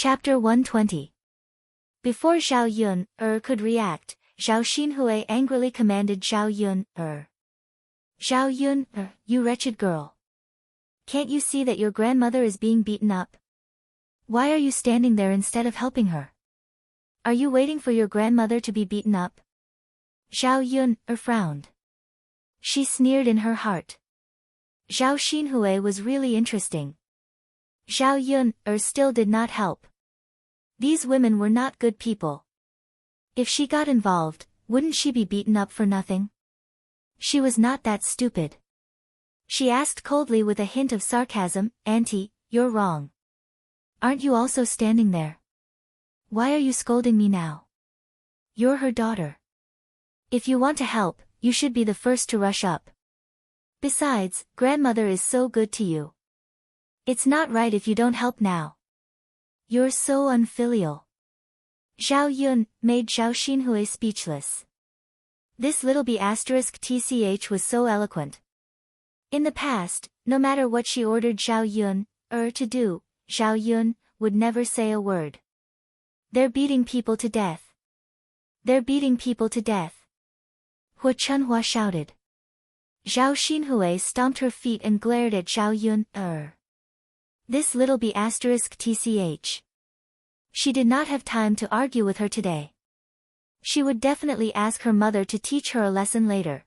Chapter 120. Before Zhao Yun could react, Zhao Xinhui angrily commanded Zhao Yun Zhao Yun, you wretched girl. Can't you see that your grandmother is being beaten up? Why are you standing there instead of helping her? Are you waiting for your grandmother to be beaten up? Zhao Yun frowned. She sneered in her heart. Zhao Xinhui was really interesting. Zhao Yun still did not help. These women were not good people. If she got involved, wouldn't she be beaten up for nothing? She was not that stupid. She asked coldly with a hint of sarcasm, Auntie, you're wrong. Aren't you also standing there? Why are you scolding me now? You're her daughter. If you want to help, you should be the first to rush up. Besides, grandmother is so good to you. It's not right if you don't help now. You're so unfilial. Zhao Yun made Zhao Xinhui speechless. This little b*tch was so eloquent. In the past, no matter what she ordered Zhao Yun to do, Zhao Yun would never say a word. They're beating people to death. They're beating people to death. Hu Chunhua shouted. Zhao Xinhui stomped her feet and glared at Zhao Yun This little b*tch. She did not have time to argue with her today. She would definitely ask her mother to teach her a lesson later.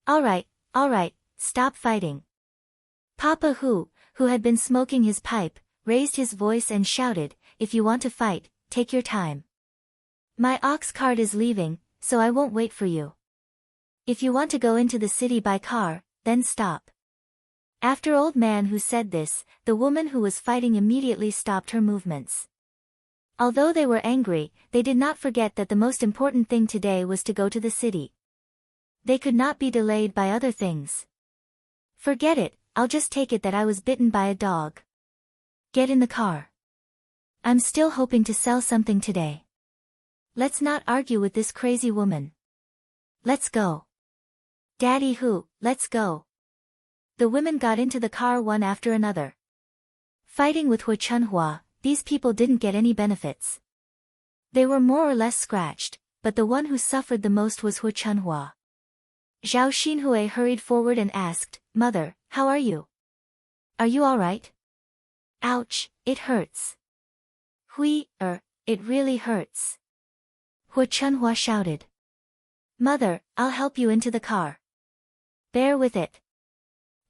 All right, stop fighting. Papa Hu, who had been smoking his pipe, raised his voice and shouted, if you want to fight, take your time. My ox cart is leaving, so I won't wait for you. If you want to go into the city by car, then stop. After Old Man Hu said this, the woman who was fighting immediately stopped her movements. Although they were angry, they did not forget that the most important thing today was to go to the city. They could not be delayed by other things. Forget it, I'll just take it that I was bitten by a dog. Get in the car. I'm still hoping to sell something today. Let's not argue with this crazy woman. Let's go. Daddy Hu, let's go. The women got into the car one after another. Fighting with Hu Chunhua, these people didn't get any benefits. They were more or less scratched, but the one who suffered the most was Hu Chunhua. Zhao Xinhui hurried forward and asked, Mother, how are you? Are you all right? Ouch, it hurts. Hui, it really hurts. Hu Chunhua shouted. Mother, I'll help you into the car. Bear with it.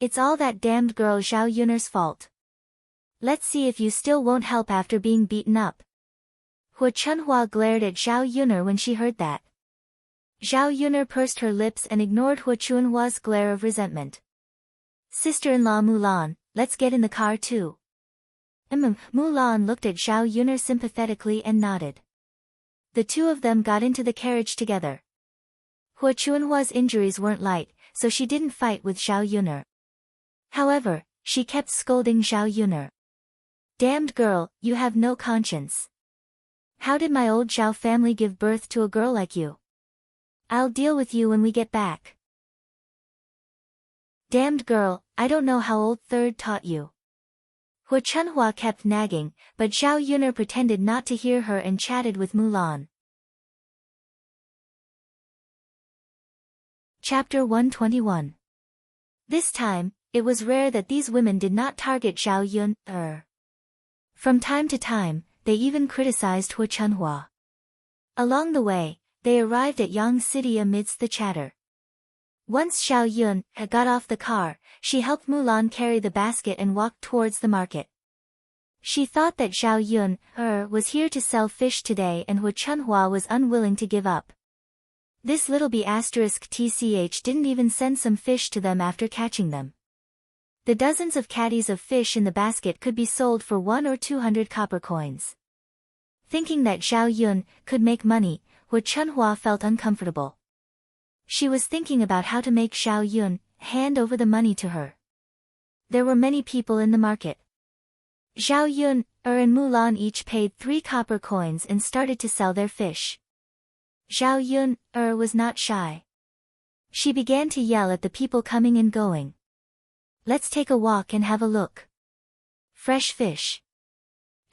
It's all that damned girl Zhao Yun's fault. Let's see if you still won't help after being beaten up. Hu Chunhua glared at Zhao Yun when she heard that. Zhao Yun pursed her lips and ignored Hu Chunhua's glare of resentment. Sister-in-law Mulan, let's get in the car too. Mulan looked at Zhao Yun sympathetically and nodded. The two of them got into the carriage together. Hu Chunhua's injuries weren't light, so she didn't fight with Zhao Yun. However, she kept scolding Zhao Yun. Damned girl, you have no conscience. How did my old Zhao family give birth to a girl like you? I'll deal with you when we get back. Damned girl, I don't know how old third taught you. Hu Chunhua kept nagging, but Zhao Yun pretended not to hear her and chatted with Mulan. Chapter 121. This time, it was rare that these women did not target Zhao Yun. From time to time, they even criticized Hu Chunhua. Along the way, they arrived at Yang City amidst the chatter. Once Zhao Yun had got off the car, she helped Mulan carry the basket and walked towards the market. She thought that Zhao Yun was here to sell fish today and Hu Chunhua was unwilling to give up. This little b*tch didn't even send some fish to them after catching them. The dozens of caddies of fish in the basket could be sold for 100 or 200 copper coins. Thinking that Zhao Yun could make money, Hu Chunhua felt uncomfortable. She was thinking about how to make Zhao Yun hand over the money to her. There were many people in the market. Zhao Yun and Mulan each paid 3 copper coins and started to sell their fish. Zhao Yun was not shy. She began to yell at the people coming and going. Let's take a walk and have a look. Fresh fish.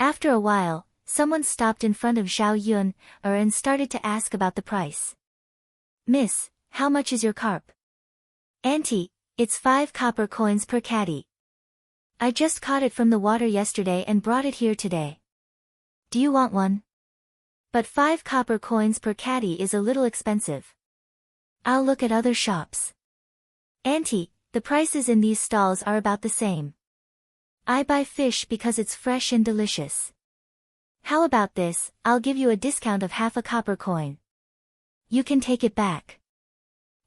After a while, someone stopped in front of Zhao Yun, and started to ask about the price. "Miss, how much is your carp?" "Auntie, it's 5 copper coins per caddy. I just caught it from the water yesterday and brought it here today. Do you want one?" "But 5 copper coins per caddy is a little expensive. I'll look at other shops." "Auntie, the prices in these stalls are about the same. I buy fish because it's fresh and delicious. How about this, I'll give you a discount of half a copper coin. You can take it back.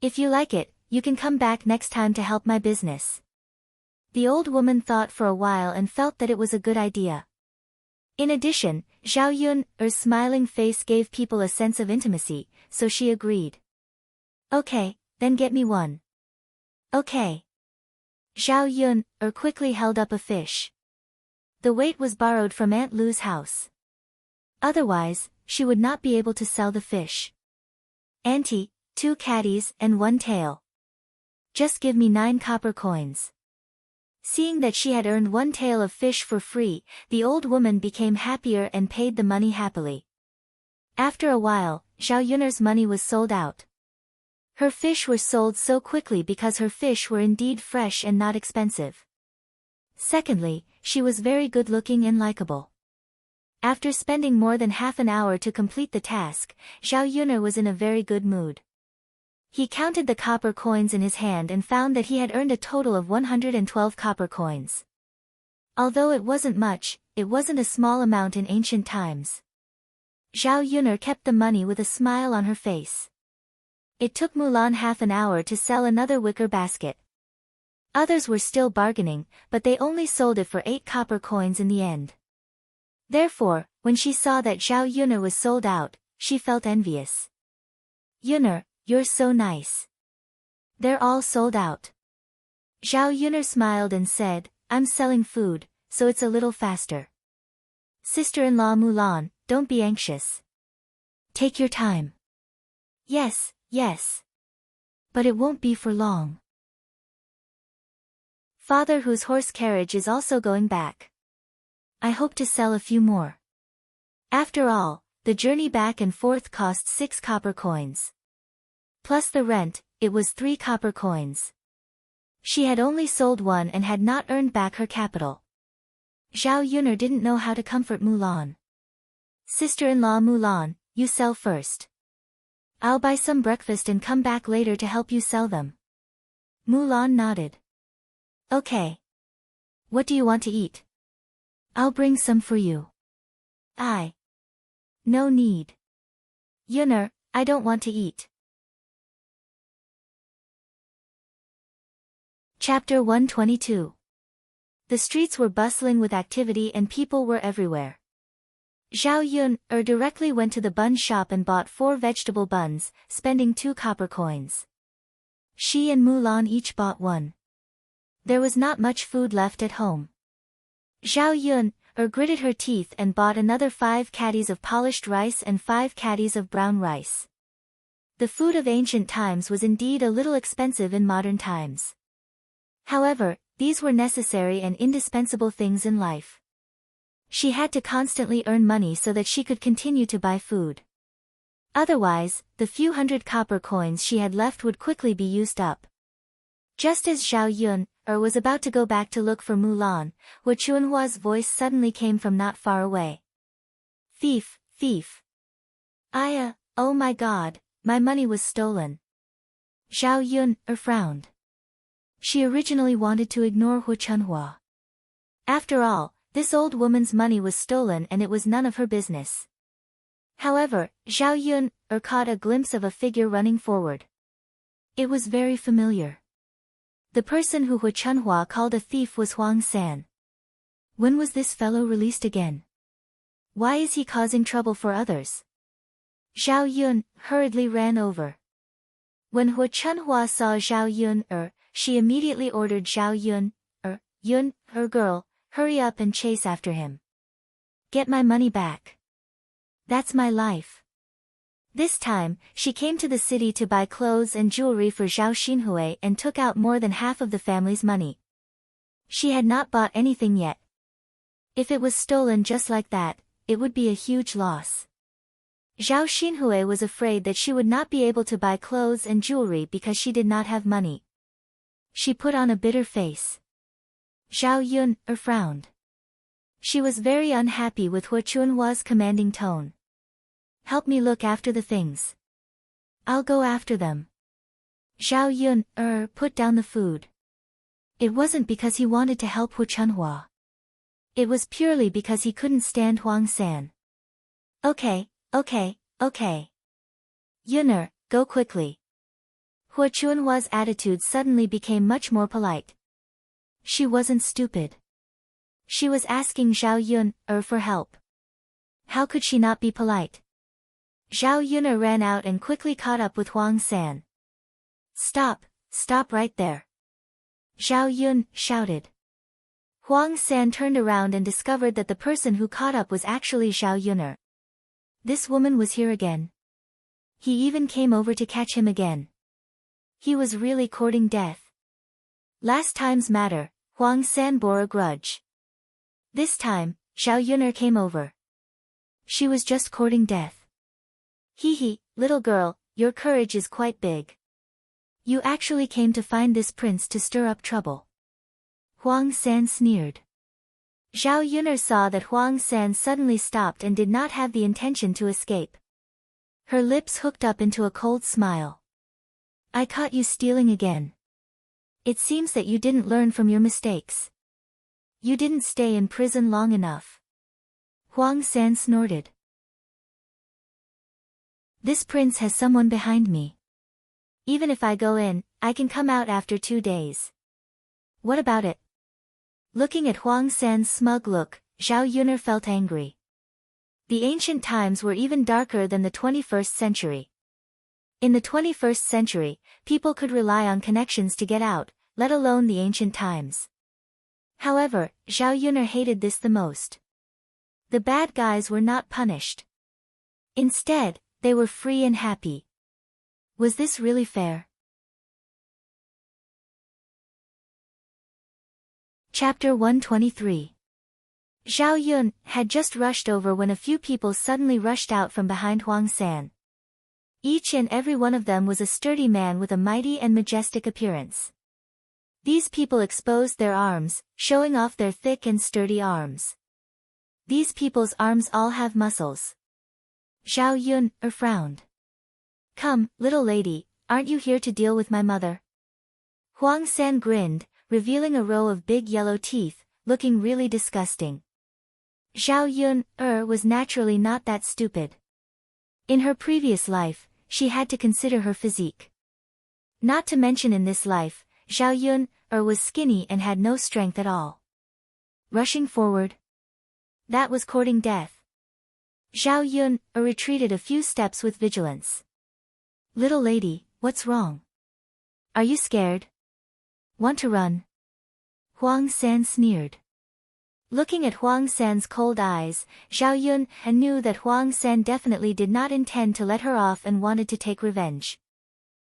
If you like it, you can come back next time to help my business." The old woman thought for a while and felt that it was a good idea. In addition, Zhao Yun's smiling face gave people a sense of intimacy, so she agreed. "Okay, then get me one." "Okay." Zhao Yun quickly held up a fish. The weight was borrowed from Aunt Lu's house. Otherwise, she would not be able to sell the fish. "Auntie, 2 caddies and 1 tail. Just give me 9 copper coins." Seeing that she had earned 1 tail of fish for free, the old woman became happier and paid the money happily. After a while, Zhao Yun's money was sold out. Her fish were sold so quickly because her fish were indeed fresh and not expensive. Secondly, she was very good-looking and likable. After spending more than half an hour to complete the task, Zhao Yun was in a very good mood. He counted the copper coins in his hand and found that he had earned a total of 112 copper coins. Although it wasn't much, it wasn't a small amount in ancient times. Zhao Yun kept the money with a smile on her face. It took Mulan half an hour to sell another wicker basket. Others were still bargaining, but they only sold it for 8 copper coins in the end. Therefore, when she saw that Zhao Yun was sold out, she felt envious. "Yun, you're so nice. They're all sold out." Zhao Yun smiled and said, "I'm selling food, so it's a little faster. Sister-in-law Mulan, don't be anxious. Take your time." "Yes, yes. But it won't be for long. Father, whose horse carriage is also going back. I hope to sell a few more." After all, the journey back and forth cost 6 copper coins. Plus the rent, it was 3 copper coins. She had only sold 1 and had not earned back her capital. Zhao Yun didn't know how to comfort Mulan. "Sister-in-law Mulan, you sell first. I'll buy some breakfast and come back later to help you sell them." Mulan nodded. "Okay. What do you want to eat?" "I'll bring some for you." No need. Yun, I don't want to eat." Chapter 122. The streets were bustling with activity and people were everywhere. Zhao Yun directly went to the bun shop and bought 4 vegetable buns, spending 2 copper coins. She and Mulan each bought 1. There was not much food left at home. Zhao Yun gritted her teeth and bought another 5 caddies of polished rice and 5 caddies of brown rice. The food of ancient times was indeed a little expensive in modern times. However, these were necessary and indispensable things in life. She had to constantly earn money so that she could continue to buy food. Otherwise, the few hundred copper coins she had left would quickly be used up. Just as Zhao Yun was about to go back to look for Mulan, Hu Chunhua's voice suddenly came from not far away. "Thief, thief. Oh my god, my money was stolen." Zhao Yun frowned. She originally wanted to ignore Hu Chunhua. After all, this old woman's money was stolen and it was none of her business. However, Zhao Yun caught a glimpse of a figure running forward. It was very familiar. The person who Hu Chunhua called a thief was Huang San. When was this fellow released again? Why is he causing trouble for others? Zhao Yun hurriedly ran over. When Hu Chunhua saw Zhao Yun she immediately ordered Zhao Yun, her girl, hurry up and chase after him. Get my money back. That's my life. This time, she came to the city to buy clothes and jewelry for Zhao Xinhui and took out more than half of the family's money. She had not bought anything yet. If it was stolen just like that, it would be a huge loss. Zhao Xinhui was afraid that she would not be able to buy clothes and jewelry because she did not have money. She put on a bitter face. Zhao Yun frowned. She was very unhappy with Hua Chunhua's commanding tone. Help me look after the things. I'll go after them. Zhao Yun put down the food. It wasn't because he wanted to help Hua Chunhua. It was purely because he couldn't stand Huang San. Okay. Yun'er, go quickly. Hua Chunhua's attitude suddenly became much more polite. She wasn't stupid. She was asking Zhao Yun for help. How could she not be polite? Zhao Yun ran out and quickly caught up with Huang San. Stop right there. Zhao Yun shouted. Huang San turned around and discovered that the person who caught up was actually Zhao Yun'er. This woman was here again. He even came over to catch him again. He was really courting death. Last time's matter, Huang San bore a grudge. This time, Zhao Yun'er came over. She was just courting death. Hee, little girl, your courage is quite big. You actually came to find this prince to stir up trouble. Huang San sneered. Zhao Yun'er saw that Huang San suddenly stopped and did not have the intention to escape. Her lips hooked up into a cold smile. I caught you stealing again. It seems that you didn't learn from your mistakes. You didn't stay in prison long enough. Huang San snorted. This prince has someone behind me. Even if I go in, I can come out after 2 days. What about it? Looking at Huang San's smug look, Zhao Yun'er felt angry. The ancient times were even darker than the 21st century. In the 21st century, people could rely on connections to get out, let alone the ancient times. However, Zhao Yun'er hated this the most. The bad guys were not punished. Instead, they were free and happy. Was this really fair? Chapter 123. Zhao Yun had just rushed over when a few people suddenly rushed out from behind Huang San. Each and every one of them was a sturdy man with a mighty and majestic appearance. These people exposed their arms, showing off their thick and sturdy arms. These people's arms all have muscles. Zhao Yun frowned. Come, little lady, aren't you here to deal with my mother? Huang San grinned, revealing a row of big yellow teeth, looking really disgusting. Zhao Yun was naturally not that stupid. In her previous life, she had to consider her physique. Not to mention in this life, Zhao Yun was skinny and had no strength at all. Rushing forward. That was courting death. Zhao Yun retreated a few steps with vigilance. Little lady, what's wrong? Are you scared? Want to run? Huang San sneered. Looking at Huang San's cold eyes, Zhao Yun knew that Huang San definitely did not intend to let her off and wanted to take revenge.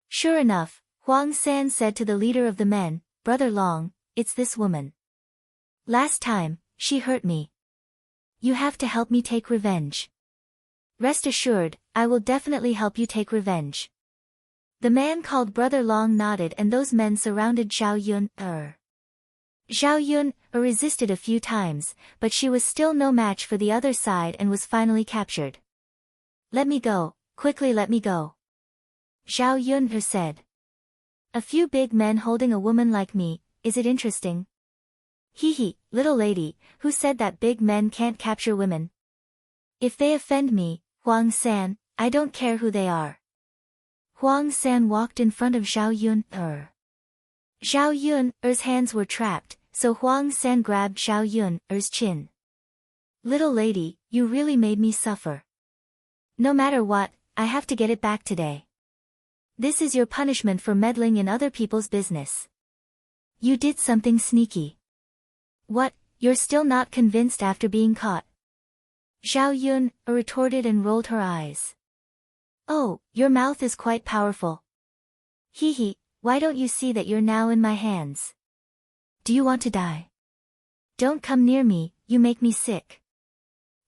Sure enough, Huang San said to the leader of the men, Brother Long, it's this woman. Last time, she hurt me. You have to help me take revenge. Rest assured, I will definitely help you take revenge. The man called Brother Long nodded and those men surrounded Zhao Yun. Zhao Yun resisted a few times, but she was still no match for the other side and was finally captured. Let me go, quickly let me go. Zhao Yun said. A few big men holding a woman like me, is it interesting? Hee, little lady, who said that big men can't capture women? If they offend me, Huang San, I don't care who they are. Huang San walked in front of Zhao Yun. Zhao Yun's hands were trapped, so Huang San grabbed Zhao Yun's chin. Little lady, you really made me suffer. No matter what, I have to get it back today. This is your punishment for meddling in other people's business. You did something sneaky. What, you're still not convinced after being caught? Zhao Yun retorted and rolled her eyes. Oh, your mouth is quite powerful. Hee, why don't you see that you're now in my hands? Do you want to die? Don't come near me, you make me sick.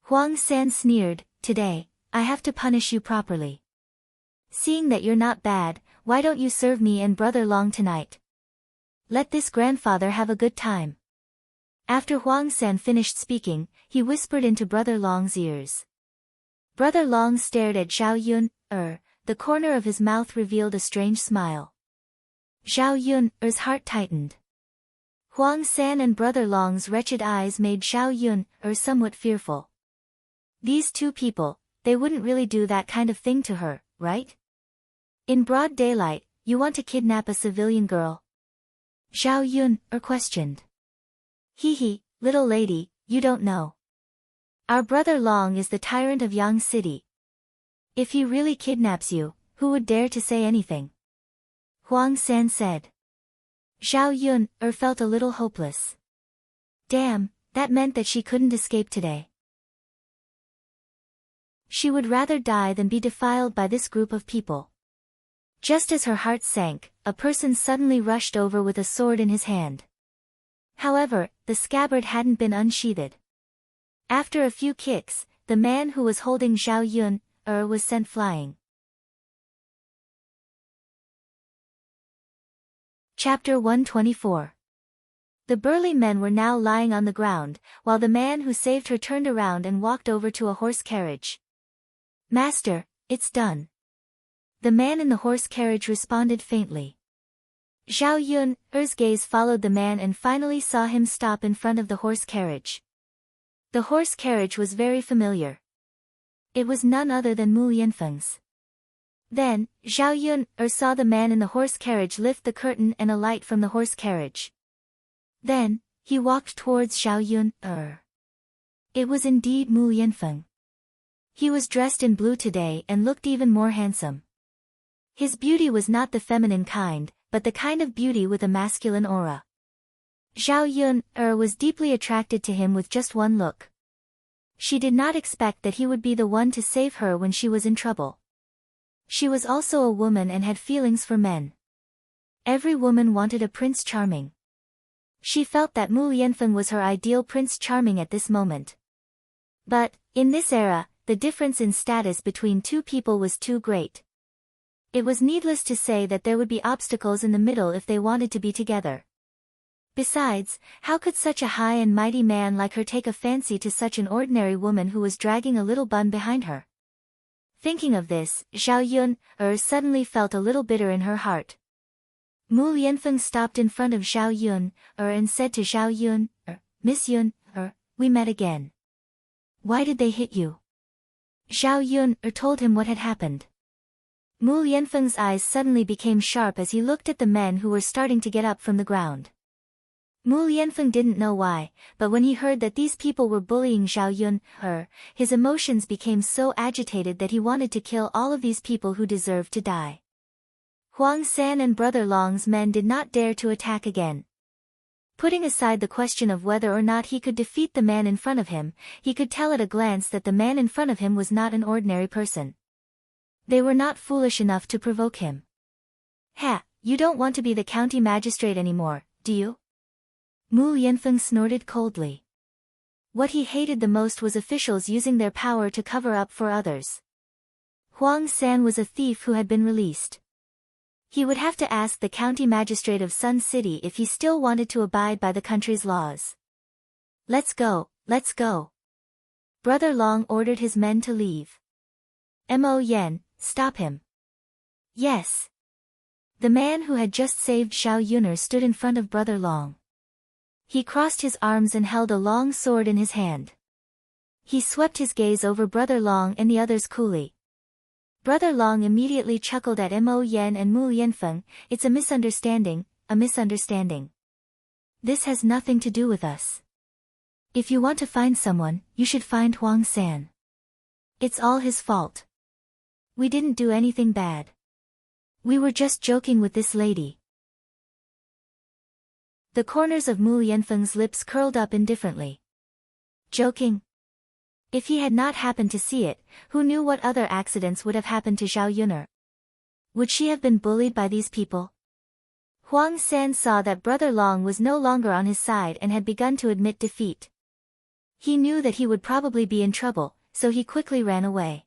Huang San sneered, today, I have to punish you properly. Seeing that you're not bad, why don't you serve me and Brother Long tonight? Let this grandfather have a good time. After Huang San finished speaking, he whispered into Brother Long's ears. Brother Long stared at Zhao Yun, the corner of his mouth revealed a strange smile. Zhao Yun's heart tightened. Huang San and Brother Long's wretched eyes made Zhao Yun somewhat fearful. These two people, they wouldn't really do that kind of thing to her, right? In broad daylight, you want to kidnap a civilian girl? Zhao Yun questioned. Hee, little lady, you don't know. Our Brother Long is the tyrant of Yang City. If he really kidnaps you, who would dare to say anything? Huang San said. Zhao Yun felt a little hopeless. Damn, that meant that she couldn't escape today. She would rather die than be defiled by this group of people. Just as her heart sank, a person suddenly rushed over with a sword in his hand. However, the scabbard hadn't been unsheathed. After a few kicks, the man who was holding Zhao Yun was sent flying. Chapter 124. The burly men were now lying on the ground, while the man who saved her turned around and walked over to a horse carriage. Master, it's done. The man in the horse carriage responded faintly. Zhao Yun's gaze followed the man and finally saw him stop in front of the horse carriage. The horse carriage was very familiar. It was none other than Mu Yanfeng's. Then, Zhao Yun saw the man in the horse carriage lift the curtain and alight from the horse carriage. Then, he walked towards Zhao Yun. It was indeed Mu Yanfeng. He was dressed in blue today and looked even more handsome. His beauty was not the feminine kind, but the kind of beauty with a masculine aura. Zhao Yun was deeply attracted to him with just one look. She did not expect that he would be the one to save her when she was in trouble. She was also a woman and had feelings for men. Every woman wanted a Prince Charming. She felt that Mu Yanfeng was her ideal Prince Charming at this moment. But, in this era, the difference in status between two people was too great. It was needless to say that there would be obstacles in the middle if they wanted to be together. Besides, how could such a high and mighty man like her take a fancy to such an ordinary woman who was dragging a little bun behind her? Thinking of this, Zhao Yun suddenly felt a little bitter in her heart. Mu Yanfeng stopped in front of Zhao Yun and said to Zhao Yun, Miss Yun, we met again. Why did they hit you? Zhao Yun told him what had happened. Mu Yanfeng's eyes suddenly became sharp as he looked at the men who were starting to get up from the ground. Mu Yanfeng didn't know why, but when he heard that these people were bullying Zhao Yun, his emotions became so agitated that he wanted to kill all of these people who deserved to die. Huang San and Brother Long's men did not dare to attack again. Putting aside the question of whether or not he could defeat the man in front of him, he could tell at a glance that the man in front of him was not an ordinary person. They were not foolish enough to provoke him. Ha, you don't want to be the county magistrate anymore, do you? Mu Yanfeng snorted coldly. What he hated the most was officials using their power to cover up for others. Huang San was a thief who had been released. He would have to ask the county magistrate of Sun City if he still wanted to abide by the country's laws. Let's go, let's go. Brother Long ordered his men to leave. Mo Yen, stop him. Yes. The man who had just saved Zhao Yun stood in front of Brother Long. He crossed his arms and held a long sword in his hand. He swept his gaze over Brother Long and the others coolly. Brother Long immediately chuckled at Mo Yen and Mu Yanfeng. It's a misunderstanding, a misunderstanding. This has nothing to do with us. If you want to find someone, you should find Huang San. It's all his fault. We didn't do anything bad. We were just joking with this lady. The corners of Mu Yanfeng's lips curled up indifferently. Joking? If he had not happened to see it, who knew what other accidents would have happened to Zhao Yun? Would she have been bullied by these people? Huang San saw that Brother Long was no longer on his side and had begun to admit defeat. He knew that he would probably be in trouble, so he quickly ran away.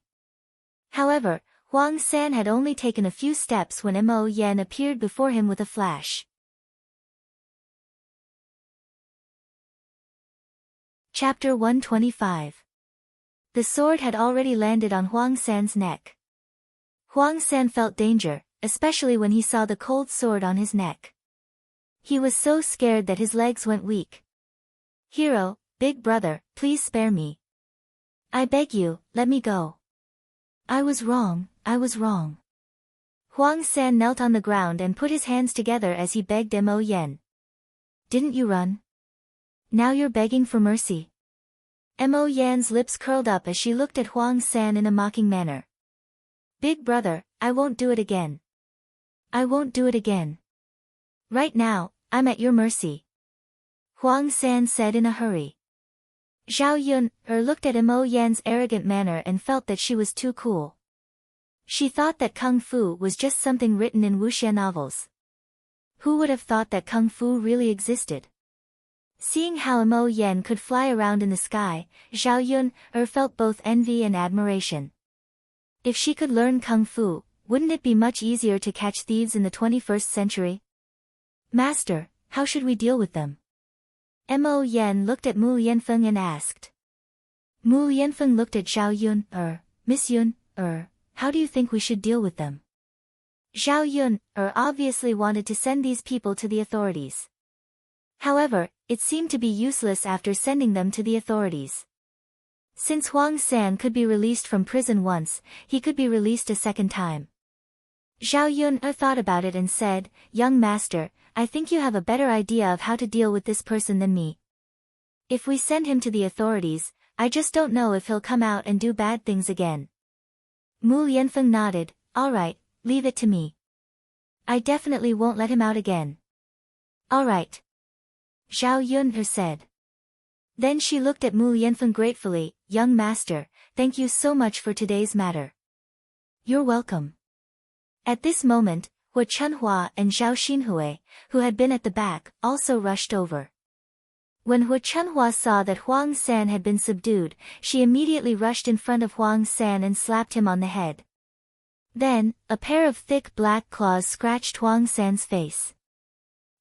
However, Huang San had only taken a few steps when Mo Yen appeared before him with a flash. Chapter 125. The sword had already landed on Huang San's neck. Huang San felt danger, especially when he saw the cold sword on his neck. He was so scared that his legs went weak. "Hero, big brother, please spare me. I beg you, let me go. I was wrong, I was wrong." Huang San knelt on the ground and put his hands together as he begged Mo Yen. "Didn't you run? Now you're begging for mercy." Mo Yan's lips curled up as she looked at Huang San in a mocking manner. "Big brother, I won't do it again. I won't do it again. Right now, I'm at your mercy," Huang San said in a hurry. Zhao Yun looked at Mo Yan's arrogant manner and felt that she was too cool. She thought that Kung Fu was just something written in wuxia novels. Who would have thought that Kung Fu really existed? Seeing how Mo Yen could fly around in the sky, Zhao Yun felt both envy and admiration. If she could learn Kung Fu, wouldn't it be much easier to catch thieves in the 21st century? "Master, how should we deal with them?" Mo Yen looked at Mu Yanfeng and asked. Mu Yanfeng looked at Zhao Yun. "Miss Yun, how do you think we should deal with them?" Zhao Yun obviously wanted to send these people to the authorities. However, it seemed to be useless after sending them to the authorities. Since Huang San could be released from prison once, he could be released a second time. Zhao Yun thought about it and said, "Young master, I think you have a better idea of how to deal with this person than me. If we send him to the authorities, I just don't know if he'll come out and do bad things again." Mu Yanfeng nodded. "All right, leave it to me. I definitely won't let him out again." "All right," Zhao Yun said. Then she looked at Mu Yanfeng gratefully. "Young master, thank you so much for today's matter." "You're welcome." At this moment, Hu Chunhua and Zhao Xinhui, who had been at the back, also rushed over. When Hu Chunhua saw that Huang San had been subdued, she immediately rushed in front of Huang San and slapped him on the head. Then, a pair of thick black claws scratched Huang San's face.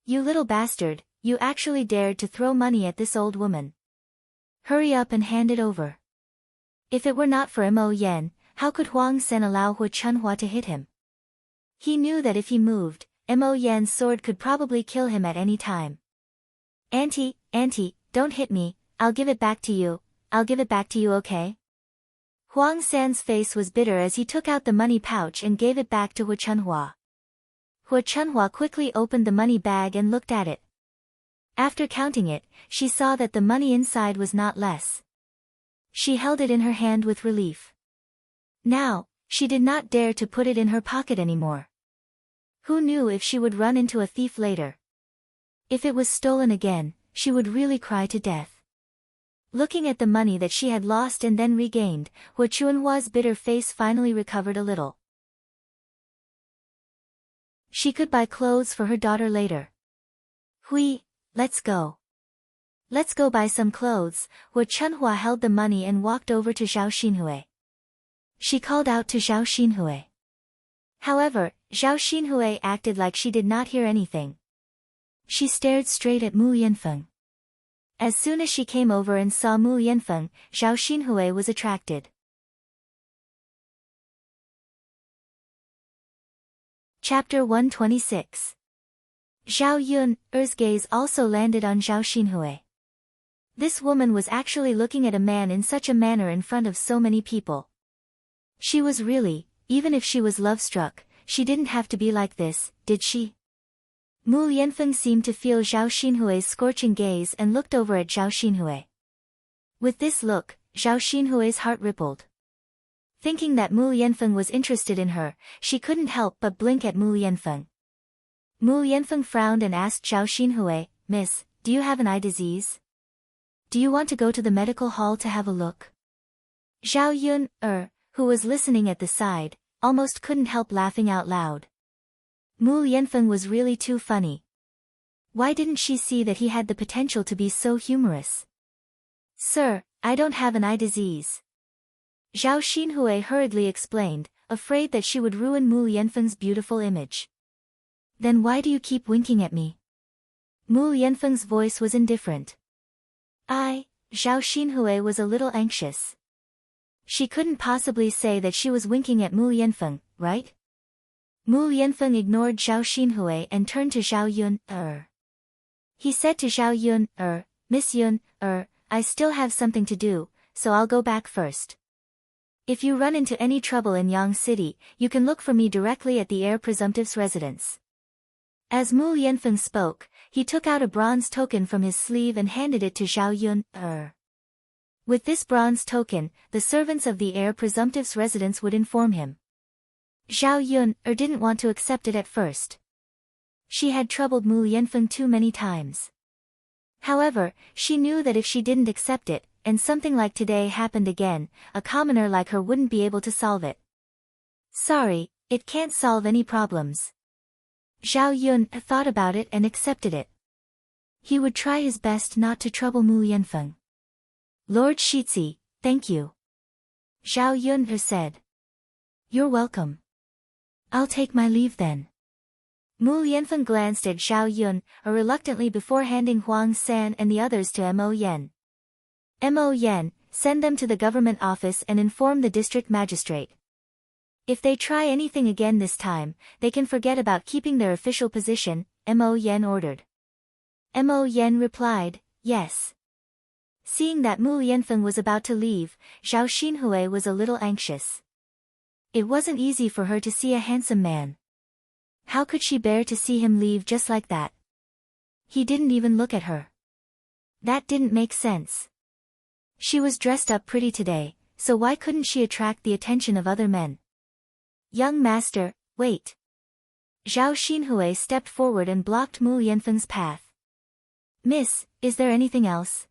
"You little bastard, you actually dared to throw money at this old woman. Hurry up and hand it over." If it were not for Mo Yen, how could Huang San allow Hu Chunhua to hit him? He knew that if he moved, Mo Yan's sword could probably kill him at any time. Auntie, don't hit me, I'll give it back to you, okay?" Huang San's face was bitter as he took out the money pouch and gave it back to Hu Chunhua. Hu Chunhua quickly opened the money bag and looked at it. After counting it, she saw that the money inside was not less. She held it in her hand with relief. Now, she did not dare to put it in her pocket anymore. Who knew if she would run into a thief later? If it was stolen again, she would really cry to death. Looking at the money that she had lost and then regained, Hu Chunhua's bitter face finally recovered a little. She could buy clothes for her daughter later. "Hui, let's go. Let's go buy some clothes." Hu Chunhua held the money and walked over to Zhao Xinhui. She called out to Zhao Xinhui. However, Zhao Xinhui acted like she did not hear anything. She stared straight at Mu Yanfeng. As soon as she came over and saw Mu Yanfeng, Zhao Xinhui was attracted. Chapter 126. Zhao Yun's gaze also landed on Zhao Xinhui. This woman was actually looking at a man in such a manner in front of so many people. She was really, even if she was love-struck, she didn't have to be like this, did she? Mu Yanfeng seemed to feel Zhao Xinhui's scorching gaze and looked over at Zhao Xinhui. With this look, Zhao Xinhui's heart rippled. Thinking that Mu Yanfeng was interested in her, she couldn't help but blink at Mu Yanfeng. Mu Yanfeng frowned and asked Zhao Xinhui, "Miss, do you have an eye disease? Do you want to go to the medical hall to have a look?" Zhao Yun, who was listening at the side, almost couldn't help laughing out loud. Mu Yanfeng was really too funny. Why didn't she see that he had the potential to be so humorous? Sir, I don't have an eye disease. Zhao Xinhui hurriedly explained, afraid that she would ruin Mu Yanfeng's beautiful image. Then why do you keep winking at me? Mu Yanfeng's voice was indifferent. Zhao Xinhui was a little anxious. She couldn't possibly say that she was winking at Mu Yanfeng, right? Mu Yanfeng ignored Zhao Xinhui and turned to Zhao Yun. He said to Zhao Yun, Miss Yun, I still have something to do, so I'll go back first. If you run into any trouble in Yang City, you can look for me directly at the heir presumptive's residence. As Mu Yanfeng spoke, he took out a bronze token from his sleeve and handed it to Zhao Yun. With this bronze token, the servants of the heir presumptive's residence would inform him. Zhao Yun didn't want to accept it at first. She had troubled Mu Yanfeng too many times. However, she knew that if she didn't accept it, and something like today happened again, a commoner like her wouldn't be able to solve it. Sorry, it can't solve any problems. Zhao Yun thought about it and accepted it. He would try his best not to trouble Mu Yanfeng. Lord Shizi, thank you. Zhao Yun said. You're welcome. I'll take my leave then. Mu Yanfeng glanced at Zhao Yun reluctantly before handing Huang San and the others to Mo Yen. Mo Yen, send them to the government office and inform the district magistrate. If they try anything again this time, they can forget about keeping their official position, Mo Yen ordered. Mo Yen replied, yes. Seeing that Mu Yanfeng was about to leave, Zhao Xinhui was a little anxious. It wasn't easy for her to see a handsome man. How could she bear to see him leave just like that? He didn't even look at her. That didn't make sense. She was dressed up pretty today, so why couldn't she attract the attention of other men? Young master, wait. Zhao Xinhui stepped forward and blocked Mu Yanfeng's path. Miss, is there anything else?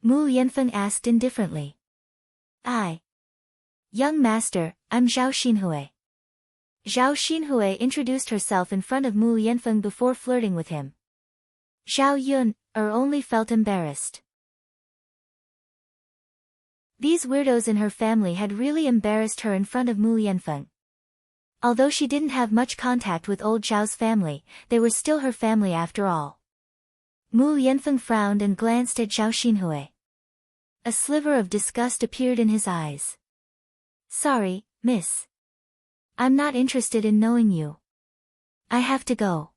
Mu Yanfeng asked indifferently. Young master, I'm Zhao Xinhui. Zhao Xinhui introduced herself in front of Mu Yanfeng before flirting with him. Zhao Yun only felt embarrassed. These weirdos in her family had really embarrassed her in front of Mu Yanfeng. Although she didn't have much contact with old Zhao's family, they were still her family after all. Mu Yanfeng frowned and glanced at Zhao Xinhui. A sliver of disgust appeared in his eyes. Sorry, miss. I'm not interested in knowing you. I have to go.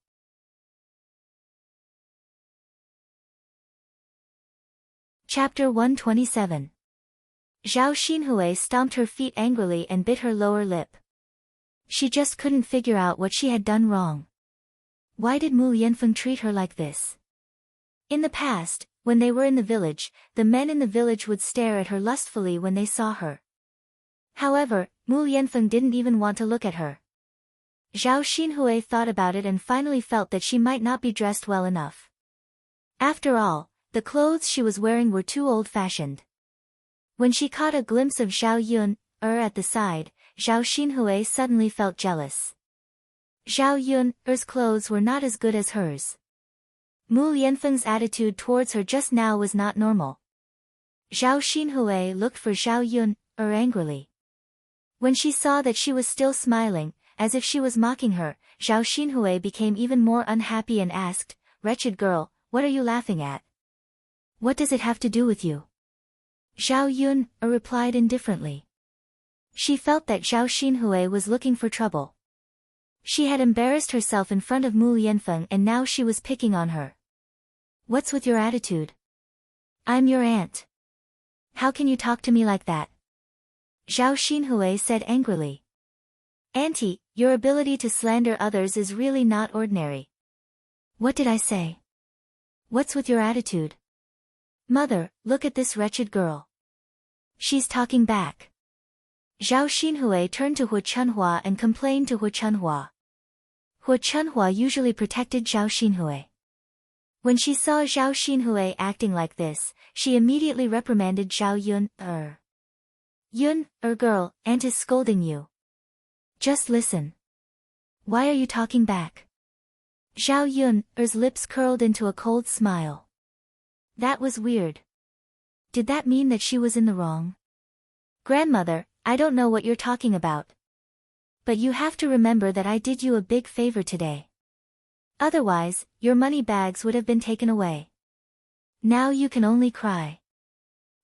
Chapter 127. Zhao Xinhui stomped her feet angrily and bit her lower lip. She just couldn't figure out what she had done wrong. Why did Mu Yanfeng treat her like this? In the past, when they were in the village, the men in the village would stare at her lustfully when they saw her. However, Mu Yanfeng didn't even want to look at her. Zhao Xinhui thought about it and finally felt that she might not be dressed well enough. After all, the clothes she was wearing were too old-fashioned. When she caught a glimpse of Zhao Yun at the side, Zhao Xinhui suddenly felt jealous. Zhao Yun's clothes were not as good as hers. Mu Yanfeng's attitude towards her just now was not normal. Zhao Xinhui looked for Zhao Yun angrily. When she saw that she was still smiling, as if she was mocking her, Zhao Xinhui became even more unhappy and asked, "Wretched girl, what are you laughing at? What does it have to do with you?" Zhao Yun replied indifferently. She felt that Zhao Xinhui was looking for trouble. She had embarrassed herself in front of Mu Yanfeng and now she was picking on her. What's with your attitude? I'm your aunt. How can you talk to me like that? Zhao Xinhui said angrily. Auntie, your ability to slander others is really not ordinary. What did I say? What's with your attitude? Mother, look at this wretched girl. She's talking back. Zhao Xinhui turned to Hu Chunhua and complained to Hu Chunhua. Hu Chunhua usually protected Zhao Xinhui. When she saw Zhao Xinhui acting like this, she immediately reprimanded Zhao Yun. Yun, girl, aunt is scolding you. Just listen. Why are you talking back? Zhao Yun's lips curled into a cold smile. That was weird. Did that mean that she was in the wrong? Grandmother, I don't know what you're talking about. But you have to remember that I did you a big favor today. Otherwise, your money bags would have been taken away. Now you can only cry.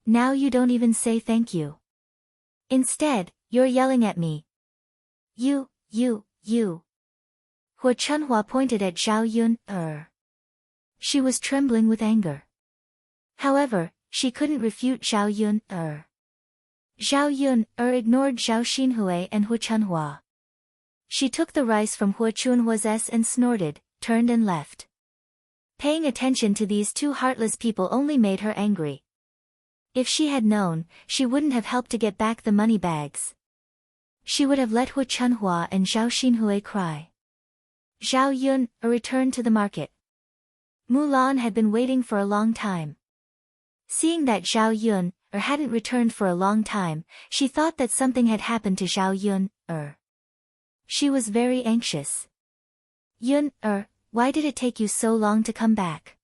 Now you don't even say thank you. Instead, you're yelling at me. You. Hu Chunhua pointed at Zhao Yun. She was trembling with anger. However, she couldn't refute Zhao Yun. Zhao Yun ignored Zhao Xinhui and Hu Chunhua. She took the rice from Hu Chunhua's s and snorted, turned and left. Paying attention to these two heartless people only made her angry. If she had known, she wouldn't have helped to get back the money bags. She would have let Hu Chunhua and Zhao Xinhui cry. Zhao Yun returned to the market. Mulan had been waiting for a long time. Seeing that Zhao Yun hadn't returned for a long time, she thought that something had happened to Zhao Yun. She was very anxious. Yun, why did it take you so long to come back?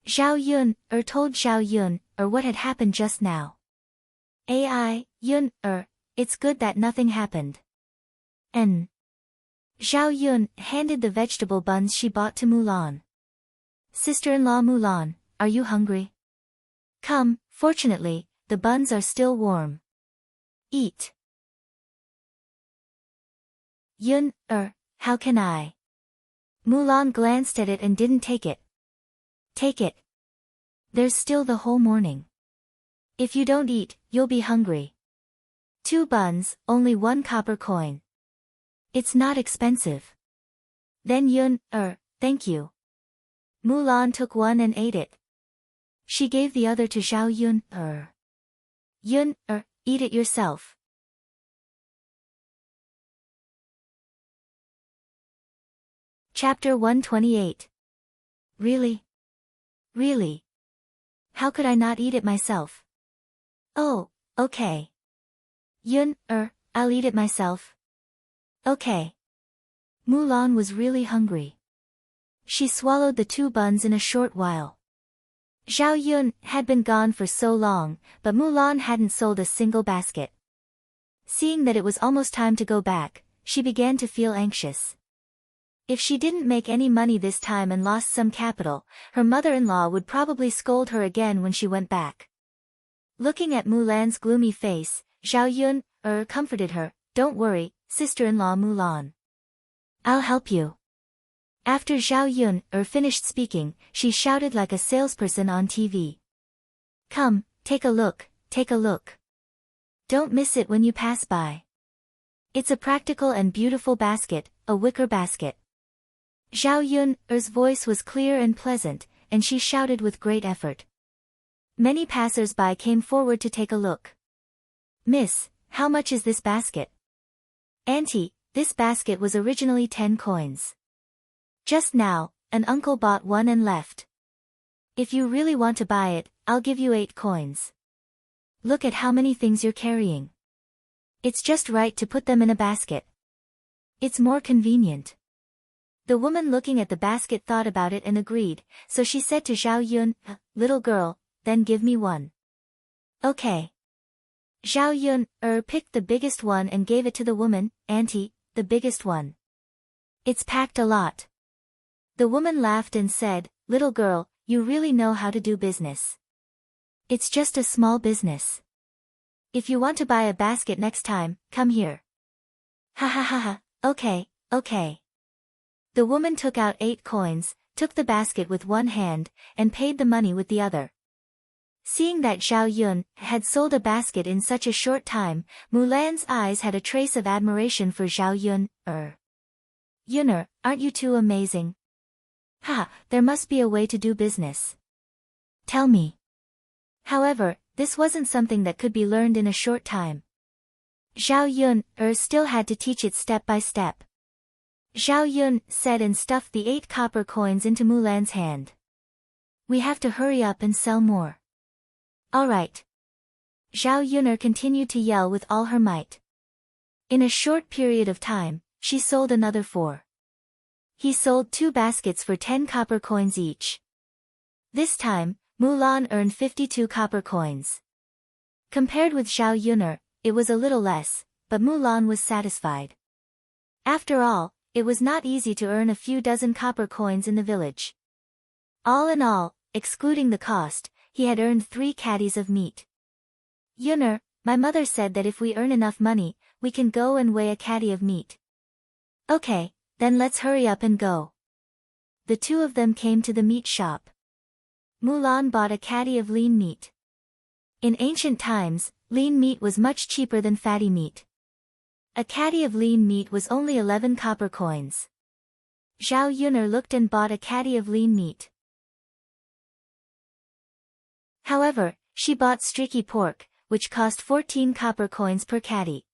Zhao Yun told Zhao Yun what had happened just now. Yun, it's good that nothing happened. Zhao Yun handed the vegetable buns she bought to Mulan. Sister-in-law Mulan, are you hungry? Come, fortunately, the buns are still warm. Eat. Yun, how can I? Mulan glanced at it and didn't take it. Take it. There's still the whole morning. If you don't eat, you'll be hungry. 2 buns, only 1 copper coin. It's not expensive. Then Yun, thank you. Mulan took one and ate it. She gave the other to Zhao Yun, Yun, eat it yourself. Chapter 128. Really? Really? How could I not eat it myself? Oh, okay. Yun, I'll eat it myself. Okay. Mulan was really hungry. She swallowed the 2 buns in a short while. Zhao Yun had been gone for so long, but Mulan hadn't sold a single basket. Seeing that it was almost time to go back, she began to feel anxious. If she didn't make any money this time and lost some capital, her mother-in-law would probably scold her again when she went back. Looking at Mulan's gloomy face, Zhao Yun comforted her, "Don't worry, sister-in-law Mulan. I'll help you." After Zhao Yun finished speaking, she shouted like a salesperson on TV. "Come, take a look, take a look. Don't miss it when you pass by. It's a practical and beautiful basket, a wicker basket." Zhao Yun's voice was clear and pleasant, and she shouted with great effort. Many passers-by came forward to take a look. "Miss, how much is this basket?" "Auntie, this basket was originally 10 coins. Just now, an uncle bought one and left. If you really want to buy it, I'll give you 8 coins. Look at how many things you're carrying. It's just right to put them in a basket. It's more convenient." The woman looking at the basket thought about it and agreed, so she said to Zhao Yun, "Little girl, then give me one." "Okay." Zhao Yun picked the biggest one and gave it to the woman. "Auntie, the biggest one. It's packed a lot." The woman laughed and said, "Little girl, you really know how to do business. It's just a small business. If you want to buy a basket next time, come here." "Ha ha ha ha, okay, okay." The woman took out 8 coins, took the basket with one hand, and paid the money with the other. Seeing that Zhao Yun had sold a basket in such a short time, Mulan's eyes had a trace of admiration for Zhao Yun. "Yunner, aren't you two amazing? Ha, there must be a way to do business. Tell me." However, this wasn't something that could be learned in a short time. Zhao Yun still had to teach it step by step. Zhao Yun said and stuffed the 8 copper coins into Mulan's hand. "We have to hurry up and sell more." "All right." Zhao Yunner continued to yell with all her might. In a short period of time, she sold another 4. He sold 2 baskets for 10 copper coins each. This time, Mulan earned 52 copper coins. Compared with Zhao Yun'er, it was a little less, but Mulan was satisfied. After all, it was not easy to earn a few dozen copper coins in the village. All in all, excluding the cost, he had earned 3 caddies of meat. Yun'er, my mother said that if we earn enough money, we can go and weigh a caddy of meat. Okay, then let's hurry up and go. The two of them came to the meat shop. Mulan bought a caddy of lean meat. In ancient times, lean meat was much cheaper than fatty meat. A caddy of lean meat was only 11 copper coins. Zhao Yun'er looked and bought a caddy of lean meat. However, she bought streaky pork, which cost 14 copper coins per caddy.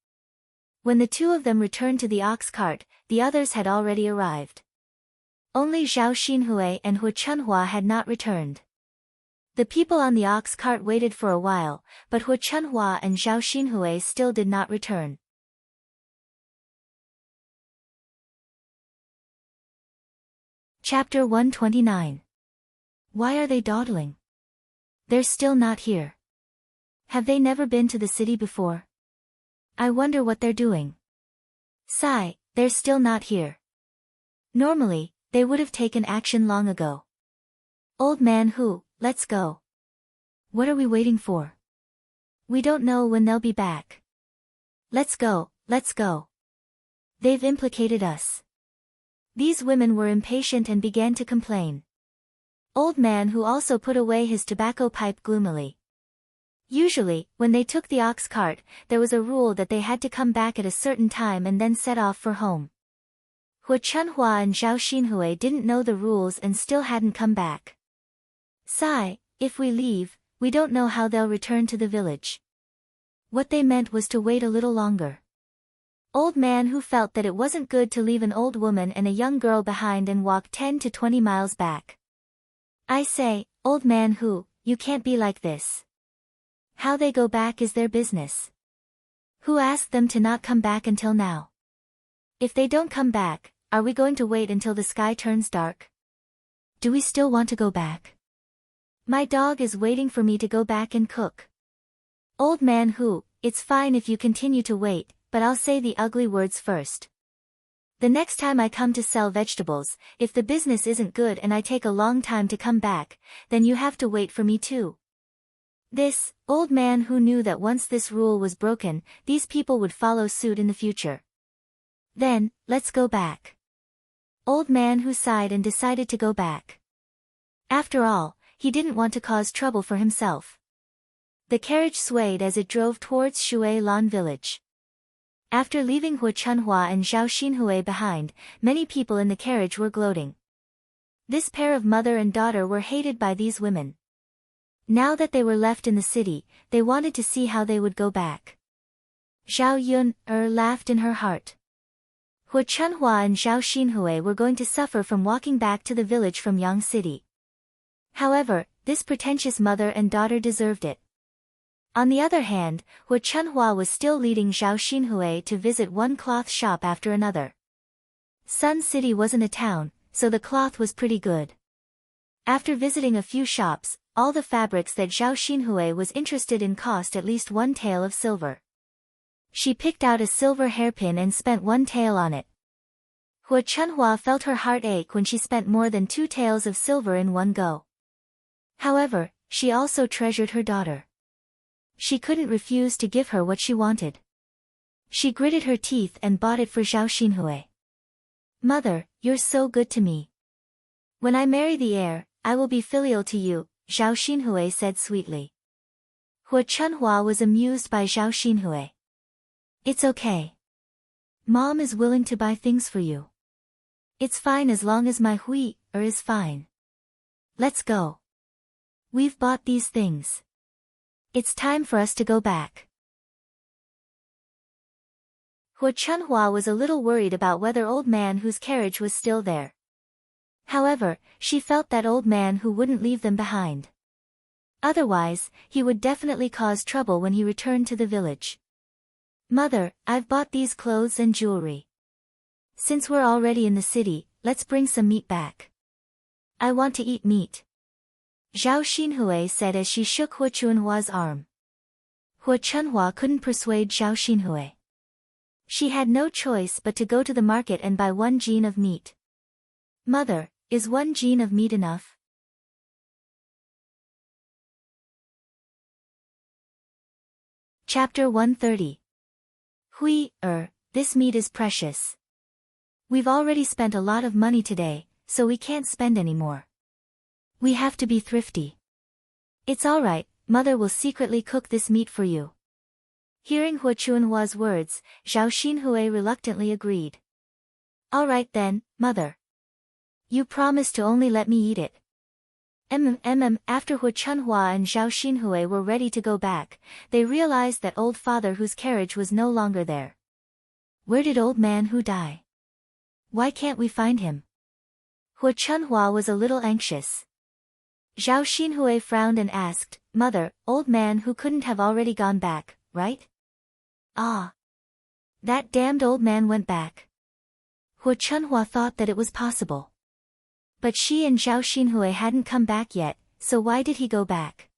When the two of them returned to the ox cart, the others had already arrived. Only Zhao Xinhui and Hu Chunhua had not returned. The people on the ox cart waited for a while, but Hu Chunhua and Zhao Xinhui still did not return. Chapter 129. Why are they dawdling? They're still not here. Have they never been to the city before? I wonder what they're doing. Sigh, they're still not here. Normally, they would have taken action long ago. Old man Hu, let's go. What are we waiting for? We don't know when they'll be back. Let's go, let's go. They've implicated us. These women were impatient and began to complain. Old man Hu also put away his tobacco pipe gloomily. Usually, when they took the ox cart, there was a rule that they had to come back at a certain time and then set off for home. Hu Chunhua and Zhao Xinhui didn't know the rules and still hadn't come back. Sigh, if we leave, we don't know how they'll return to the village. What they meant was to wait a little longer. Old man Hu felt that it wasn't good to leave an old woman and a young girl behind and walk 10 to 20 miles back. I say, old man Hu, you can't be like this. How they go back is their business. Who asked them to not come back until now? If they don't come back, are we going to wait until the sky turns dark? Do we still want to go back? My dog is waiting for me to go back and cook. Old man Hu, it's fine if you continue to wait, but I'll say the ugly words first. The next time I come to sell vegetables, if the business isn't good and I take a long time to come back, then you have to wait for me too. This, old man Hu knew that once this rule was broken, these people would follow suit in the future. Then, let's go back. Old man Hu sighed and decided to go back. After all, he didn't want to cause trouble for himself. The carriage swayed as it drove towards Shui Lan village. After leaving Hu Chunhua and Zhao Xinhui behind, many people in the carriage were gloating. This pair of mother and daughter were hated by these women. Now that they were left in the city, they wanted to see how they would go back. Zhao Yun'er laughed in her heart. Hu Chunhua and Zhao Xinhui were going to suffer from walking back to the village from Yang City. However, this pretentious mother and daughter deserved it. On the other hand, Hu Chunhua was still leading Zhao Xinhui to visit one cloth shop after another. Sun City wasn't a town, so the cloth was pretty good. After visiting a few shops, all the fabrics that Zhao Xinhui was interested in cost at least 1 tael of silver. She picked out a silver hairpin and spent 1 tael on it. Hu Chunhua felt her heart ache when she spent more than 2 taels of silver in one go. However, she also treasured her daughter. She couldn't refuse to give her what she wanted. She gritted her teeth and bought it for Zhao Xinhui. Mother, you're so good to me. When I marry the heir, I will be filial to you, Zhao Xinhui said sweetly. Hu Chunhua was amused by Zhao Xinhui. It's okay. Mom is willing to buy things for you. It's fine as long as my Hui-er is fine. Let's go. We've bought these things. It's time for us to go back. Hu Chunhua was a little worried about whether old man Hu's carriage was still there. However, she felt that old man Hu wouldn't leave them behind. Otherwise, he would definitely cause trouble when he returned to the village. Mother, I've bought these clothes and jewelry. Since we're already in the city, let's bring some meat back. I want to eat meat. Zhao Xinhui said as she shook Hu Chunhua's arm. Hu Chunhua couldn't persuade Zhao Xinhui. She had no choice but to go to the market and buy 1 jin of meat. Mother, is 1 jin of meat enough? Chapter 130. Hui, this meat is precious. We've already spent a lot of money today, so we can't spend any more. We have to be thrifty. It's alright, Mother will secretly cook this meat for you. Hearing Hu Chunhua's words, Zhao Xinhui reluctantly agreed. Alright then, Mother. You promise to only let me eat it. After Hu Chunhua and Zhao Xinhui were ready to go back, they realized that old father Hu's carriage was no longer there. Where did old man Hu die? Why can't we find him? Hu Chunhua was a little anxious. Zhao Xinhui frowned and asked, Mother, old man Hu couldn't have already gone back, right? Ah. That damned old man went back. Hu Chunhua thought that it was possible. But she and Zhao Xinhui hadn't come back yet, so why did he go back?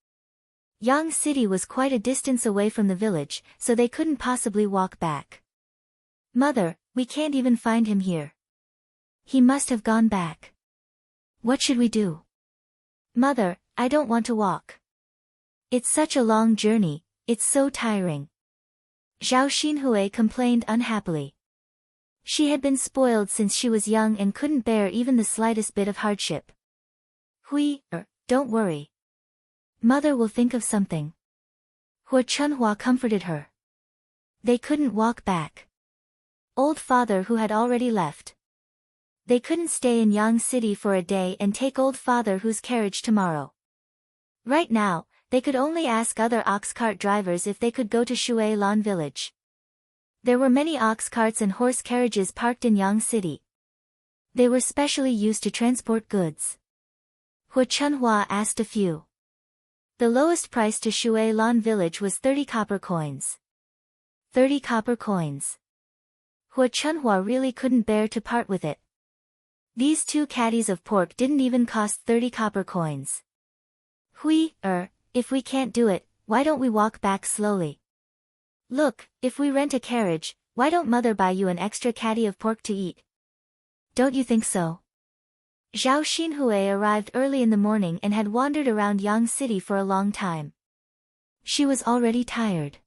Yang City was quite a distance away from the village, so they couldn't possibly walk back. Mother, we can't even find him here. He must have gone back. What should we do? Mother, I don't want to walk. It's such a long journey, it's so tiring. Zhao Xinhui complained unhappily. She had been spoiled since she was young and couldn't bear even the slightest bit of hardship. Hui, don't worry. Mother will think of something. Hu Chunhua comforted her. They couldn't walk back. Old father Hu had already left. They couldn't stay in Yang City for a day and take old father Hu's carriage tomorrow. Right now, they could only ask other ox cart drivers if they could go to Shui Lan village. There were many ox carts and horse carriages parked in Yang City. They were specially used to transport goods. Hu Chunhua asked a few. The lowest price to Shui Lan village was 30 copper coins. 30 copper coins. Hu Chunhua really couldn't bear to part with it. These 2 caddies of pork didn't even cost 30 copper coins. Hui, if we can't do it, why don't we walk back slowly? Look, if we rent a carriage, why don't Mother buy you an extra caddy of pork to eat? Don't you think so? Zhao Xinhui arrived early in the morning and had wandered around Yang City for a long time. She was already tired.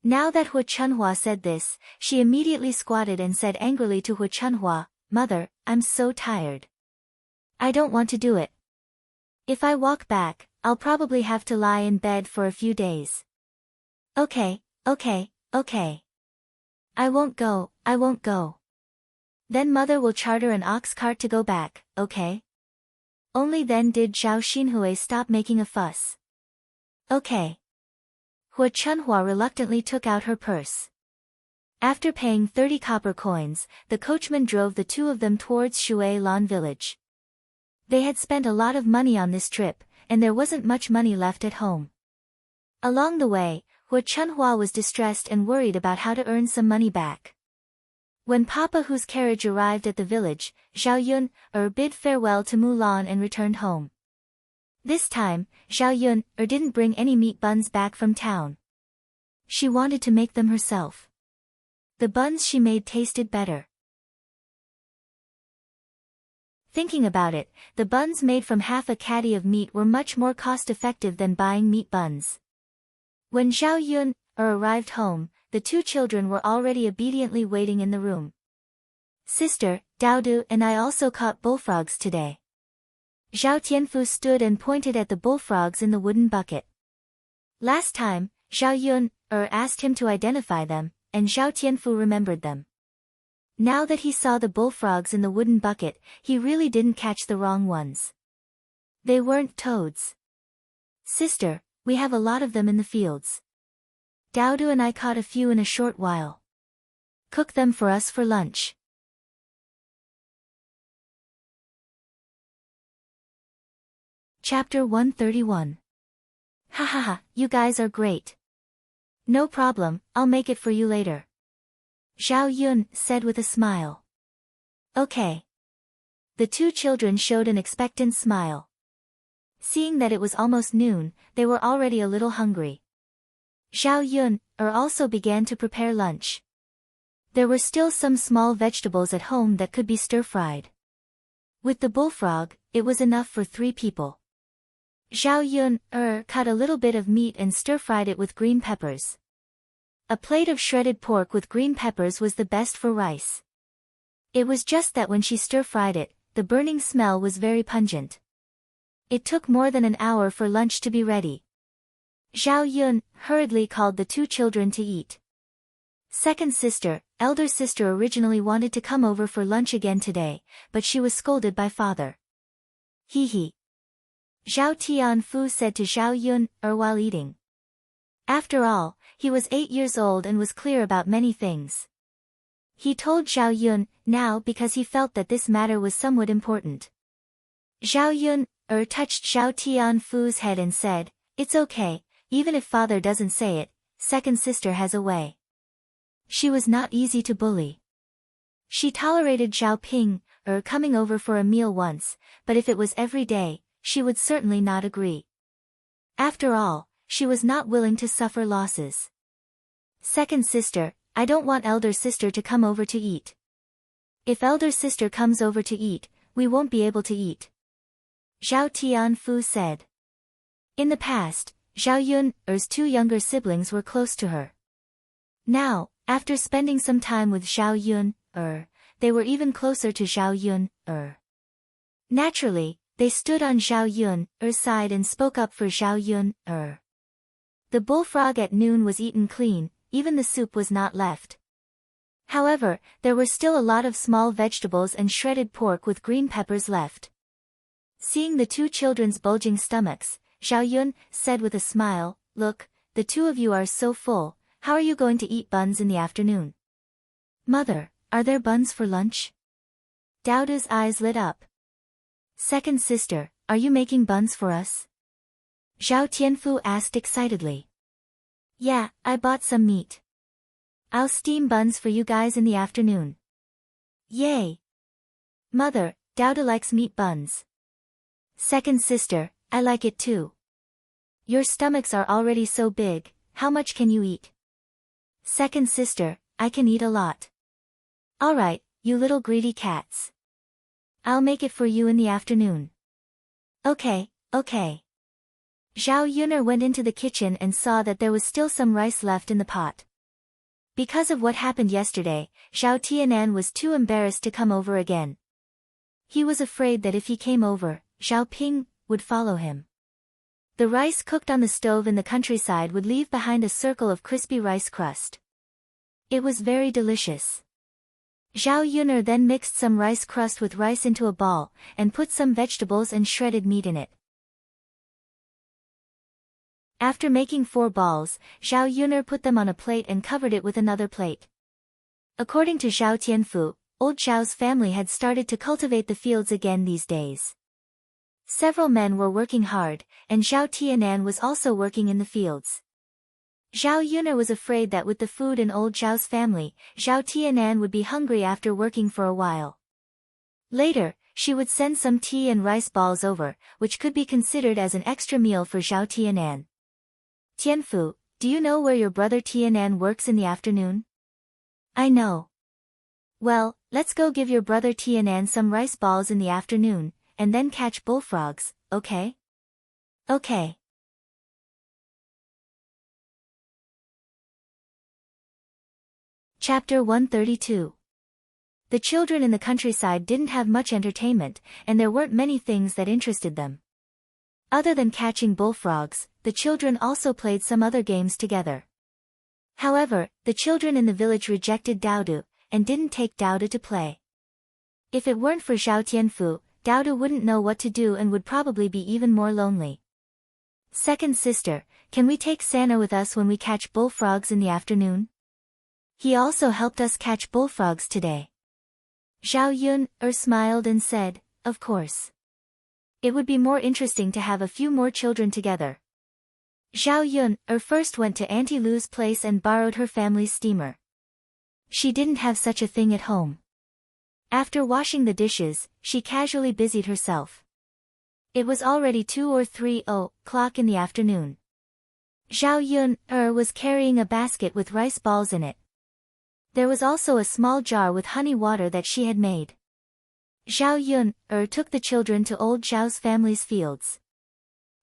Now that Hu Chunhua said this, she immediately squatted and said angrily to Hu Chunhua, Mother, I'm so tired. I don't want to do it. If I walk back, I'll probably have to lie in bed for a few days. Okay. I won't go. Then Mother will charter an ox cart to go back, okay? Only then did Zhao Xinhui stop making a fuss. Okay. Hu Chunhua reluctantly took out her purse. After paying 30 copper coins, the coachman drove the 2 of them towards Shui Lan village. They had spent a lot of money on this trip, and there wasn't much money left at home. Along the way, Hu Chunhua was distressed and worried about how to earn some money back. When Papa Hu's carriage arrived at the village, Zhao Yun, bid farewell to Mulan and returned home. This time, Zhao Yun, didn't bring any meat buns back from town. She wanted to make them herself. The buns she made tasted better. Thinking about it, the buns made from half a caddy of meat were much more cost-effective than buying meat buns. When Zhao Yun, arrived home, the 2 children were already obediently waiting in the room. Sister, Daodu and I also caught bullfrogs today. Zhao Tianfu stood and pointed at the bullfrogs in the wooden bucket. Last time, Zhao Yun, asked him to identify them, and Zhao Tianfu remembered them. Now that he saw the bullfrogs in the wooden bucket, he really didn't catch the wrong ones. They weren't toads. Sister, we have a lot of them in the fields. Daodu and I caught a few in a short while. Cook them for us for lunch. Chapter 131. Ha, you guys are great. No problem, I'll make it for you later. Zhao Yun said with a smile. Okay. The 2 children showed an expectant smile. Seeing that it was almost noon, they were already a little hungry. Zhao Yun also began to prepare lunch. There were still some small vegetables at home that could be stir-fried. With the bullfrog, it was enough for 3 people. Zhao Yun cut a little bit of meat and stir-fried it with green peppers. A plate of shredded pork with green peppers was the best for rice. It was just that when she stir-fried it, the burning smell was very pungent. It took more than an hour for lunch to be ready. Zhao Yun hurriedly called the 2 children to eat. Second sister, elder sister originally wanted to come over for lunch again today, but she was scolded by father. Hee. Zhao Tianfu said to Zhao Yun while eating. After all, he was 8 years old and was clear about many things. He told Zhao Yun now because he felt that this matter was somewhat important. Zhao Yun touched Zhao Tianfu's head and said, "It's okay, even if father doesn't say it, second sister has a way." She was not easy to bully. She tolerated Zhao Ping coming over for a meal once, but if it was every day, she would certainly not agree. After all, she was not willing to suffer losses. Second sister, I don't want elder sister to come over to eat. If elder sister comes over to eat, we won't be able to eat. Zhao Tianfu said. In the past, Zhao Yun's 2 younger siblings were close to her. Now, after spending some time with Zhao Yun, they were even closer to Zhao Yun, Naturally, they stood on Zhao Yun's side and spoke up for Zhao Yun, The bullfrog at noon was eaten clean, even the soup was not left. However, there were still a lot of small vegetables and shredded pork with green peppers left. Seeing the 2 children's bulging stomachs, Zhao Yun said with a smile, "Look, the 2 of you are so full, how are you going to eat buns in the afternoon?" "Mother, are there buns for lunch?" Daoda's eyes lit up. "Second sister, are you making buns for us?" Zhao Tianfu asked excitedly. "Yeah, I bought some meat. I'll steam buns for you guys in the afternoon." "Yay! Mother, Daoda likes meat buns." "Second sister, I like it too. Your stomachs are already so big, how much can you eat?" "Second sister, I can eat a lot." "Alright, you little greedy cats. I'll make it for you in the afternoon." Okay. Zhao Yun'er went into the kitchen and saw that there was still some rice left in the pot. Because of what happened yesterday, Zhao Tianan was too embarrassed to come over again. He was afraid that if he came over, Zhao Ping would follow him. The rice cooked on the stove in the countryside would leave behind a circle of crispy rice crust. It was very delicious. Zhao Yun'er then mixed some rice crust with rice into a ball, and put some vegetables and shredded meat in it. After making 4 balls, Zhao Yun'er put them on a plate and covered it with another plate. According to Zhao Tianfu, old Zhao's family had started to cultivate the fields again these days. Several men were working hard, and Zhao Tianan was also working in the fields. Zhao Yun'er was afraid that with the food in old Zhao's family, Zhao Tianan would be hungry after working for a while. Later, she would send some tea and rice balls over, which could be considered as an extra meal for Zhao Tianan. "Tianfu, do you know where your brother Tianan works in the afternoon?" "I know." "Well, let's go give your brother Tianan some rice balls in the afternoon, and then catch bullfrogs, okay?" "Okay." Chapter 132. The children in the countryside didn't have much entertainment, and there weren't many things that interested them. Other than catching bullfrogs, the children also played some other games together. However, the children in the village rejected Daodu, and didn't take Daodu to play. If it weren't for Zhao Tianfu, Daodu wouldn't know what to do and would probably be even more lonely. "Second sister, can we take Sana with us when we catch bullfrogs in the afternoon? He also helped us catch bullfrogs today." Zhao Yun'er smiled and said, "Of course. It would be more interesting to have a few more children together." Zhao Yun'er first went to Auntie Lu's place and borrowed her family's steamer. She didn't have such a thing at home. After washing the dishes, she casually busied herself. It was already 2 or 3 o'clock in the afternoon. Zhao Yun was carrying a basket with rice balls in it. There was also a small jar with honey water that she had made. Zhao Yun took the children to old Zhao's family's fields.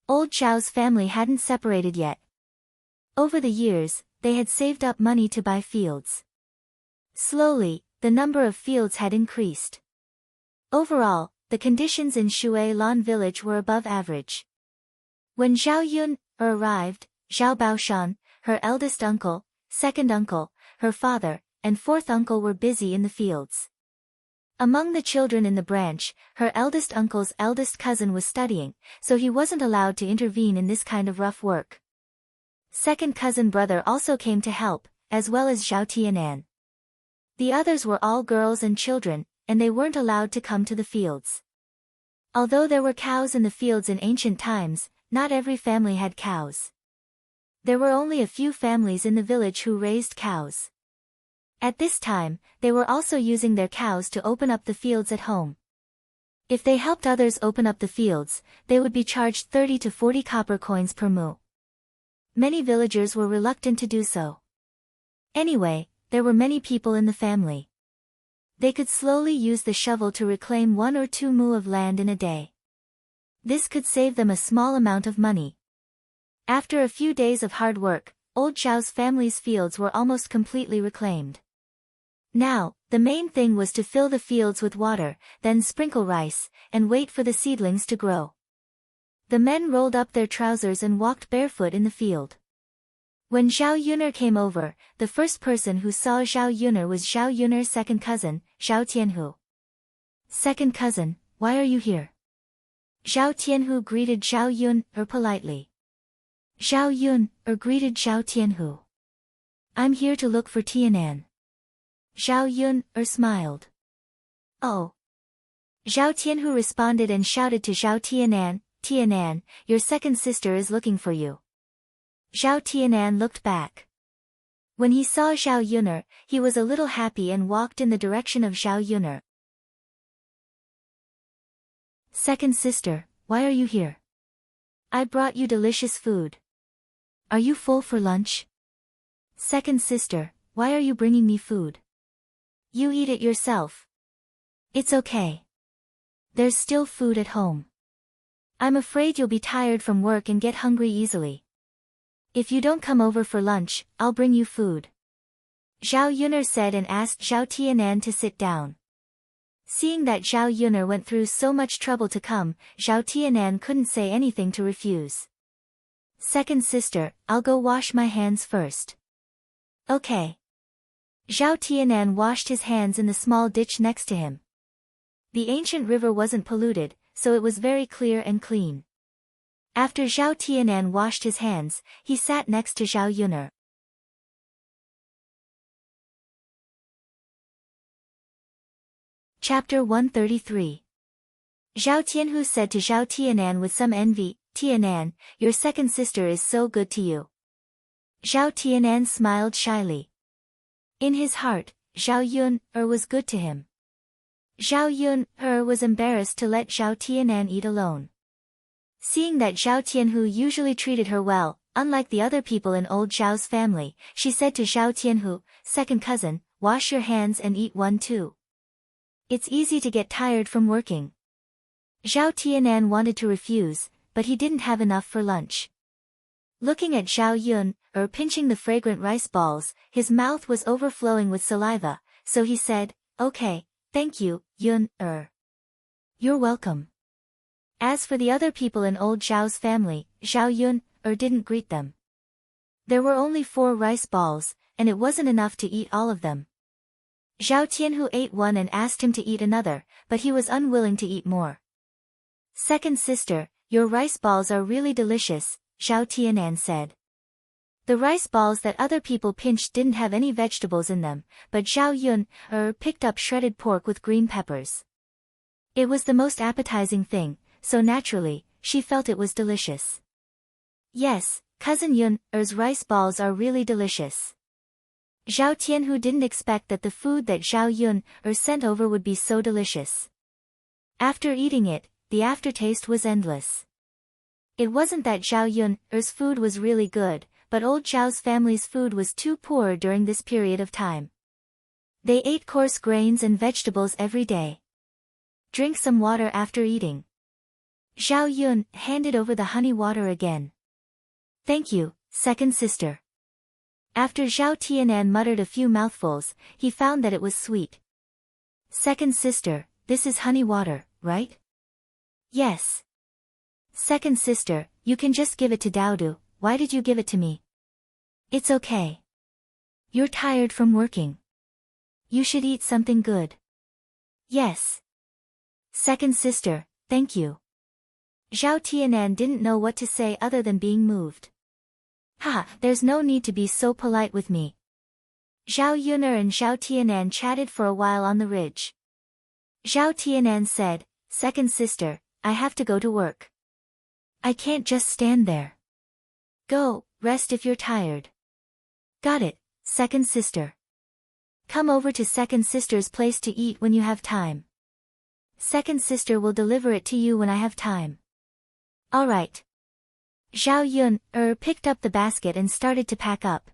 Old Zhao's family hadn't separated yet. Over the years, they had saved up money to buy fields. Slowly, the number of fields had increased. Overall, the conditions in Shui Lan village were above average. When Zhao Yun arrived, Zhao Baoshan, her eldest uncle, second uncle, her father, and fourth uncle were busy in the fields. Among the children in the branch, her eldest uncle's eldest cousin was studying, so he wasn't allowed to intervene in this kind of rough work. Second cousin brother also came to help, as well as Zhao Tianan. The others were all girls and children, and they weren't allowed to come to the fields. Although there were cows in the fields in ancient times, not every family had cows. There were only a few families in the village who raised cows. At this time, they were also using their cows to open up the fields at home. If they helped others open up the fields, they would be charged 30 to 40 copper coins per moo. Many villagers were reluctant to do so. Anyway, there were many people in the family. They could slowly use the shovel to reclaim 1 or 2 moo of land in a day. This could save them a small amount of money. After a few days of hard work, old Zhao's family's fields were almost completely reclaimed. Now, the main thing was to fill the fields with water, then sprinkle rice, and wait for the seedlings to grow. The men rolled up their trousers and walked barefoot in the field. When Zhao Yuner came over, the first person who saw Zhao Yuner was Zhao Yuner's second cousin, Zhao Tianhu. Second cousin, why are you here? Zhao Tianhu greeted Zhao Yun politely. Zhao Yun greeted Zhao Tianhu. I'm here to look for Tianan. Zhao Yun smiled. Oh. Zhao Tianhu responded and shouted to Zhao Tianan, Tianan, your second sister is looking for you. Zhao Tianan looked back. When he saw Zhao Yuner, he was a little happy and walked in the direction of Zhao Yuner. Second sister, why are you here? I brought you delicious food. Are you full for lunch? Second sister, why are you bringing me food? You eat it yourself. It's okay. There's still food at home. I'm afraid you'll be tired from work and get hungry easily. If you don't come over for lunch, I'll bring you food. Zhao Yuner said and asked Zhao Tianan to sit down. Seeing that Zhao Yuner went through so much trouble to come, Zhao Tianan couldn't say anything to refuse. Second sister, I'll go wash my hands first. Okay. Zhao Tianan washed his hands in the small ditch next to him. The ancient river wasn't polluted, so it was very clear and clean. After Zhao Tianan washed his hands, he sat next to Zhao Yuner. Chapter 133. Zhao Tianhu said to Zhao Tianan with some envy, Tianan, your second sister is so good to you. Zhao Tianan smiled shyly. In his heart, Zhao Yun was good to him. Zhao Yun was embarrassed to let Zhao Tianan eat alone. Seeing that Zhao Tianhu usually treated her well, unlike the other people in old Zhao's family, she said to Zhao Tianhu, second cousin, wash your hands and eat one too. It's easy to get tired from working. Zhao Tianan wanted to refuse, but he didn't have enough for lunch. Looking at Zhao Yun, pinching the fragrant rice balls, his mouth was overflowing with saliva, so he said, okay, thank you, Yun. You're welcome. As for the other people in old Zhao's family, Zhao Yun didn't greet them. There were only 4 rice balls, and it wasn't enough to eat all of them. Zhao Tianhu ate one and asked him to eat another, but he was unwilling to eat more. Second sister, your rice balls are really delicious, Zhao Tianan said. The rice balls that other people pinched didn't have any vegetables in them, but Zhao Yun picked up shredded pork with green peppers. It was the most appetizing thing, so naturally, she felt it was delicious. Yes, cousin Yun's rice balls are really delicious. Zhao Tianhu didn't expect that the food that Zhao Yun sent over would be so delicious. After eating it, the aftertaste was endless. It wasn't that Zhao Yun's food was really good, but old Zhao's family's food was too poor during this period of time. They ate coarse grains and vegetables every day. Drink some water after eating. Zhao Yun handed over the honey water again. Thank you, second sister. After Zhao Tianan muttered a few mouthfuls, he found that it was sweet. Second sister, this is honey water, right? Yes. Second sister, you can just give it to Daodu, why did you give it to me? It's okay. You're tired from working. You should eat something good. Yes. Second sister, thank you. Zhao Tianan didn't know what to say other than being moved. Ha, there's no need to be so polite with me. Zhao Yuner and Zhao Tianan chatted for a while on the ridge. Zhao Tianan said, second sister, I have to go to work. I can't just stand there. Go, rest if you're tired. Got it, second sister. Come over to second sister's place to eat when you have time. Second sister will deliver it to you when I have time. Alright. Zhao Yun picked up the basket and started to pack up.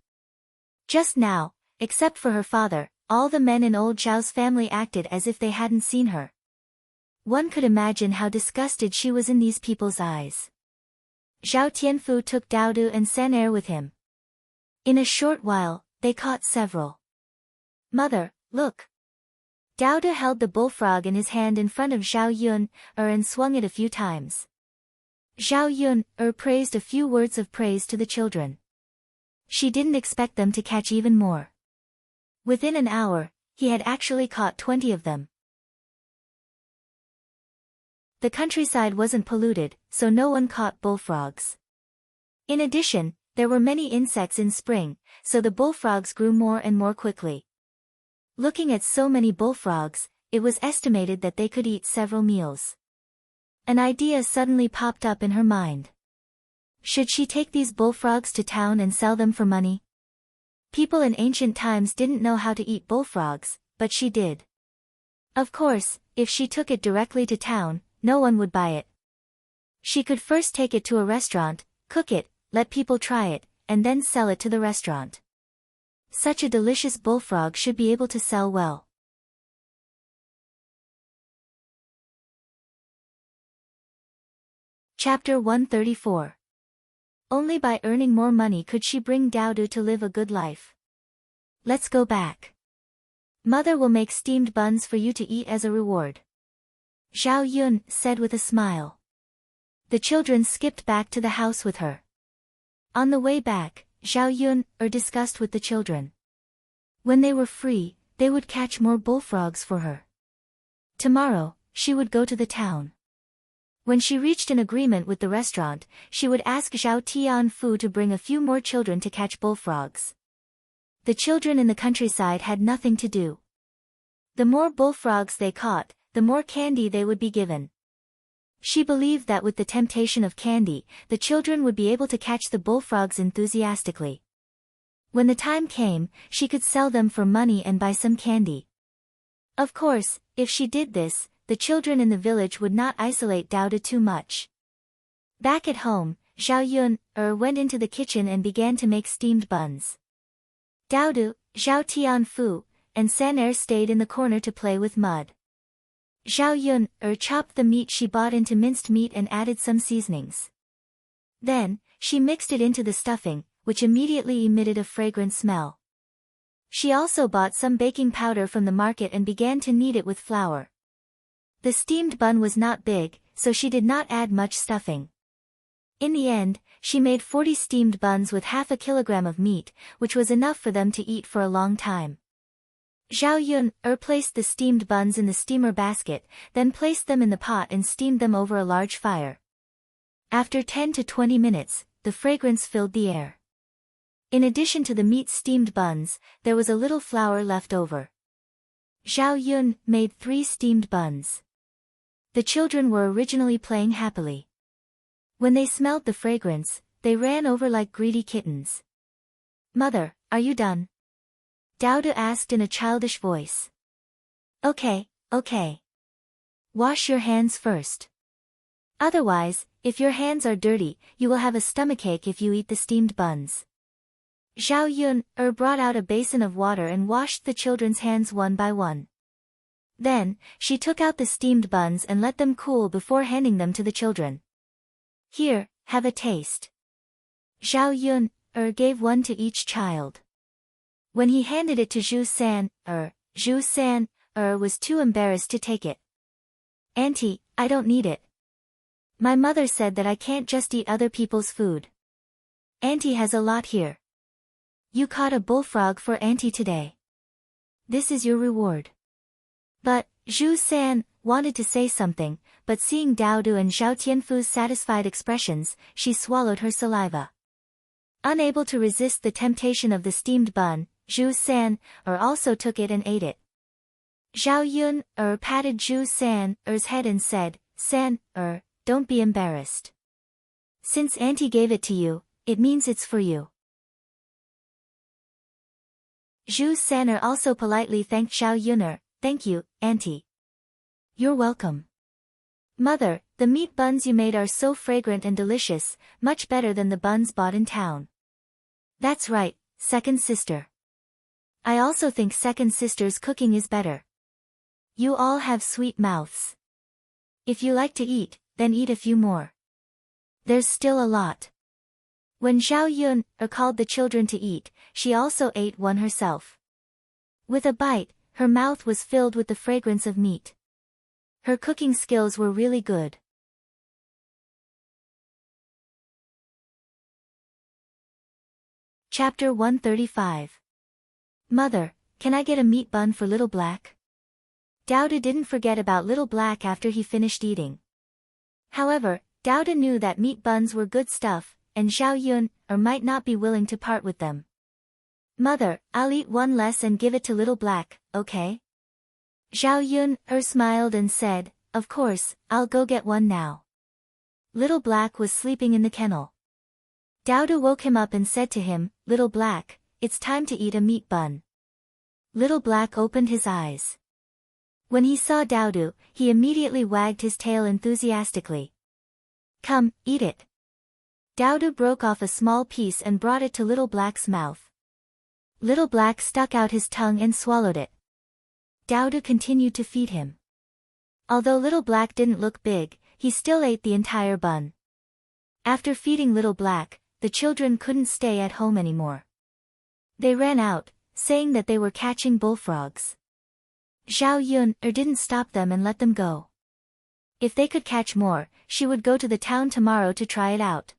Just now, except for her father, all the men in old Zhao's family acted as if they hadn't seen her. One could imagine how disgusted she was in these people's eyes. Zhao Tianfu took Daodu and Saner with him. In a short while, they caught several. Mother, look. Daodu held the bullfrog in his hand in front of Zhao Yun and swung it a few times. Zhao Yun praised a few words of praise to the children. She didn't expect them to catch even more. Within an hour, he had actually caught 20 of them. The countryside wasn't polluted, so no one caught bullfrogs. In addition, there were many insects in spring, so the bullfrogs grew more and more quickly. Looking at so many bullfrogs, it was estimated that they could eat several meals. An idea suddenly popped up in her mind. Should she take these bullfrogs to town and sell them for money? People in ancient times didn't know how to eat bullfrogs, but she did. Of course, if she took it directly to town, no one would buy it. She could first take it to a restaurant, cook it, let people try it, and then sell it to the restaurant. Such a delicious bullfrog should be able to sell well. Chapter 134. Only by earning more money could she bring Daodu to live a good life. Let's go back. Mother will make steamed buns for you to eat as a reward. Zhao Yun said with a smile. The children skipped back to the house with her. On the way back, Zhao Yun discussed with the children. When they were free, they would catch more bullfrogs for her. Tomorrow, she would go to the town. When she reached an agreement with the restaurant, she would ask Zhao Tianfu to bring a few more children to catch bullfrogs. The children in the countryside had nothing to do. The more bullfrogs they caught, the more candy they would be given. She believed that with the temptation of candy, the children would be able to catch the bullfrogs enthusiastically. When the time came, she could sell them for money and buy some candy. Of course, if she did this, the children in the village would not isolate Daodu too much. Back at home, Zhao Yun went into the kitchen and began to make steamed buns. Daodu, Zhao Tianfu, and Saner stayed in the corner to play with mud. Zhao Yun chopped the meat she bought into minced meat and added some seasonings. Then, she mixed it into the stuffing, which immediately emitted a fragrant smell. She also bought some baking powder from the market and began to knead it with flour. The steamed bun was not big, so she did not add much stuffing. In the end, she made 40 steamed buns with half a kilogram of meat, which was enough for them to eat for a long time. Zhao Yun placed the steamed buns in the steamer basket, then placed them in the pot and steamed them over a large fire. After 10 to 20 minutes, the fragrance filled the air. In addition to the meat steamed buns, there was a little flour left over. Zhao Yun made 3 steamed buns. The children were originally playing happily. When they smelled the fragrance, they ran over like greedy kittens. Mother, are you done? Daodu asked in a childish voice. Okay. Wash your hands first. Otherwise, if your hands are dirty, you will have a stomachache if you eat the steamed buns. Zhao Yun brought out a basin of water and washed the children's hands one by one. Then, she took out the steamed buns and let them cool before handing them to the children. Here, have a taste. Zhao Yun gave one to each child. When he handed it to Zhu San was too embarrassed to take it. Auntie, I don't need it. My mother said that I can't just eat other people's food. Auntie has a lot here. You caught a bullfrog for Auntie today. This is your reward. But, Zhu San wanted to say something, but seeing Dao Du and Zhao Tianfu's satisfied expressions, she swallowed her saliva. Unable to resist the temptation of the steamed bun, Zhu San also took it and ate it. Zhao Yun patted Zhu San's head and said, San don't be embarrassed. Since Auntie gave it to you, it means it's for you. Zhu San also politely thanked Zhao Yun. Thank you, Auntie. You're welcome. Mother, the meat buns you made are so fragrant and delicious, much better than the buns bought in town. That's right, second sister. I also think second sister's cooking is better. You all have sweet mouths. If you like to eat, then eat a few more. There's still a lot. When Zhao Yun called the children to eat, she also ate one herself. With a bite, her mouth was filled with the fragrance of meat. Her cooking skills were really good. Chapter 135. Mother, can I get a meat bun for Little Black? Dao Du didn't forget about Little Black after he finished eating. However, Dao Du knew that meat buns were good stuff, and Zhao Yun might not be willing to part with them. Mother, I'll eat one less and give it to Little Black, okay? Zhao Yun smiled and said, of course, I'll go get one now. Little Black was sleeping in the kennel. Dao Du woke him up and said to him, Little Black, it's time to eat a meat bun. Little Black opened his eyes. When he saw Dao Du, he immediately wagged his tail enthusiastically. Come, eat it. Dao Du broke off a small piece and brought it to Little Black's mouth. Little Black stuck out his tongue and swallowed it. Dao Du continued to feed him. Although Little Black didn't look big, he still ate the entire bun. After feeding Little Black, the children couldn't stay at home anymore. They ran out, saying that they were catching bullfrogs. Zhao Yun didn't stop them and let them go. If they could catch more, she would go to the town tomorrow to try it out.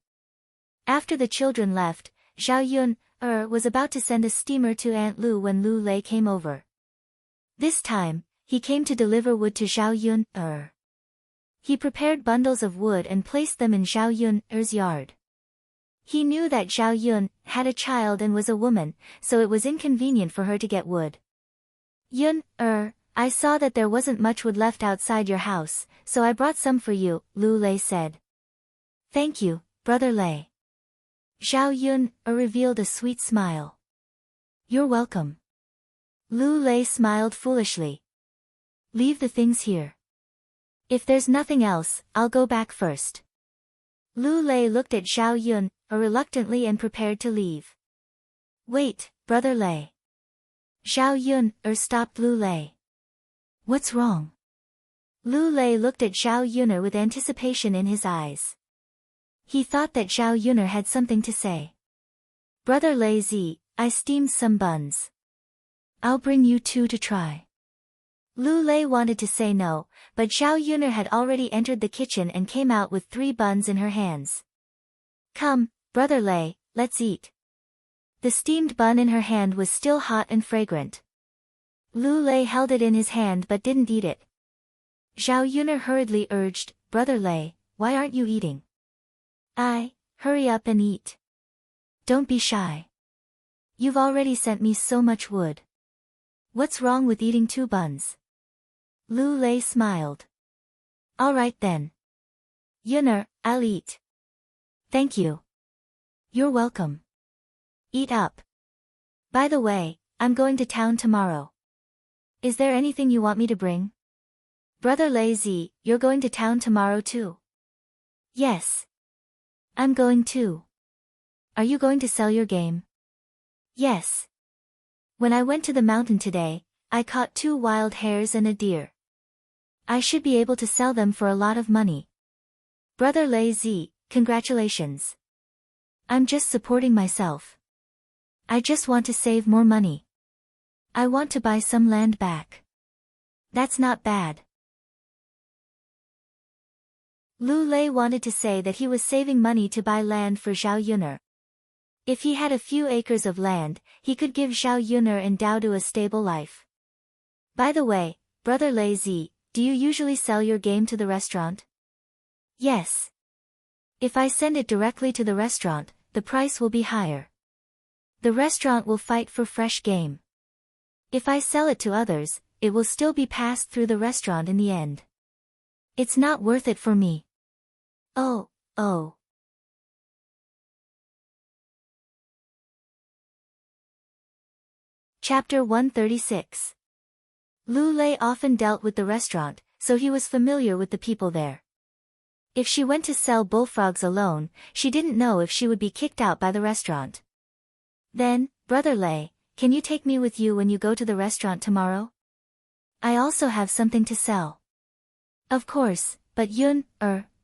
After the children left, Zhao Yun was about to send a steamer to Aunt Lu when Lu Lei came over. This time, he came to deliver wood to Zhao Yun. He prepared bundles of wood and placed them in Zhao Yun's yard. He knew that Zhao Yun had a child and was a woman, so it was inconvenient for her to get wood. Yun, I saw that there wasn't much wood left outside your house, so I brought some for you, Lu Lei said. Thank you, Brother Lei. Zhao Yun revealed a sweet smile. You're welcome. Lu Lei smiled foolishly. Leave the things here. If there's nothing else, I'll go back first. Lu Lei looked at Zhao Yun reluctantly and prepared to leave. Wait, Brother Lei. Zhao Yun stopped Lu Lei. What's wrong? Lu Lei looked at Zhao Yun with anticipation in his eyes. He thought that Zhao Yun had something to say. Brother Lei Zi, I steamed some buns. I'll bring you two to try. Lu Lei wanted to say no, but Zhao Yun had already entered the kitchen and came out with 3 buns in her hands. Come, Brother Lei, let's eat. The steamed bun in her hand was still hot and fragrant. Lu Lei held it in his hand but didn't eat it. Zhao Yun hurriedly urged, Brother Lei, why aren't you eating? Hurry up and eat. Don't be shy. You've already sent me so much wood. What's wrong with eating 2 buns? Lu Lei smiled. All right then. Yunner, I'll eat. Thank you. You're welcome. Eat up. By the way, I'm going to town tomorrow. Is there anything you want me to bring? Brother Lei Zi, you're going to town tomorrow too. Yes. I'm going too. Are you going to sell your game? Yes. When I went to the mountain today, I caught 2 wild hares and a deer. I should be able to sell them for a lot of money. Brother Lazy, congratulations. I'm just supporting myself. I just want to save more money. I want to buy some land back. That's not bad. Lu Lei wanted to say that he was saving money to buy land for Zhao Yun'er. If he had a few acres of land, he could give Zhao Yun'er and Daodu a stable life. By the way, Brother Lazy, do you usually sell your game to the restaurant? Yes. If I send it directly to the restaurant, the price will be higher. The restaurant will fight for fresh game. If I sell it to others, it will still be passed through the restaurant in the end. It's not worth it for me. Oh. Chapter 136. Lu Lei often dealt with the restaurant, so he was familiar with the people there. If she went to sell bullfrogs alone, she didn't know if she would be kicked out by the restaurant. Then, Brother Lei, can you take me with you when you go to the restaurant tomorrow? I also have something to sell. Of course, but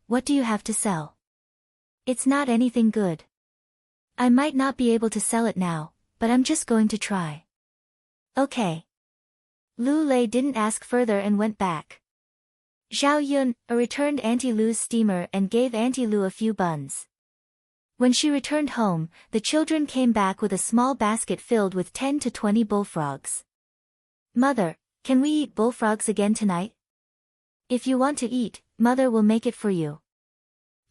what do you have to sell? It's not anything good. I might not be able to sell it now, but I'm just going to try. Okay. Lu Lei didn't ask further and went back. Zhao Yun returned Auntie Lu's steamer and gave Auntie Lu a few buns. When she returned home, the children came back with a small basket filled with 10 to 20 bullfrogs. Mother, can we eat bullfrogs again tonight? If you want to eat, Mother will make it for you.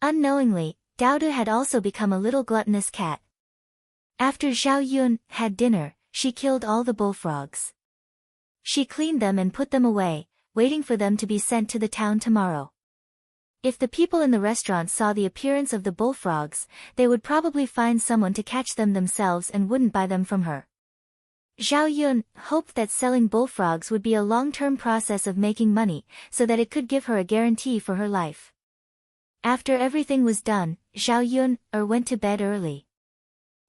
Unknowingly, Daodu had also become a little gluttonous cat. After Zhao Yun had dinner, she killed all the bullfrogs. She cleaned them and put them away, waiting for them to be sent to the town tomorrow. If the people in the restaurant saw the appearance of the bullfrogs, they would probably find someone to catch them themselves and wouldn't buy them from her. Zhao Yun hoped that selling bullfrogs would be a long-term process of making money, so that it could give her a guarantee for her life. After everything was done, Zhao Yun went to bed early.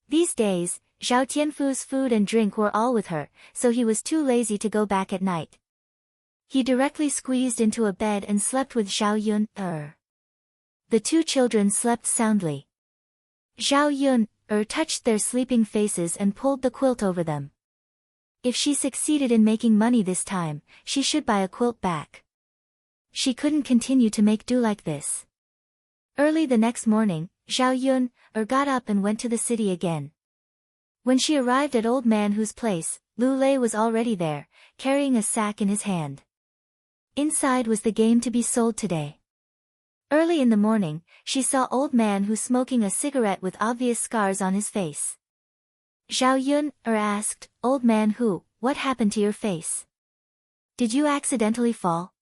These days, Zhao Tianfu's food and drink were all with her, so he was too lazy to go back at night. He directly squeezed into a bed and slept with Zhao Yun. The 2 children slept soundly. Zhao Yun touched their sleeping faces and pulled the quilt over them. If she succeeded in making money this time, she should buy a quilt back. She couldn't continue to make do like this. Early the next morning, Zhao Yun got up and went to the city again. When she arrived at Old Man Hu's place, Lu Lei was already there, carrying a sack in his hand. Inside was the game to be sold today. Early in the morning, she saw Old Man Hu smoking a cigarette with obvious scars on his face. Zhao Yun asked, Old Man Hu, what happened to your face? Did you accidentally fall?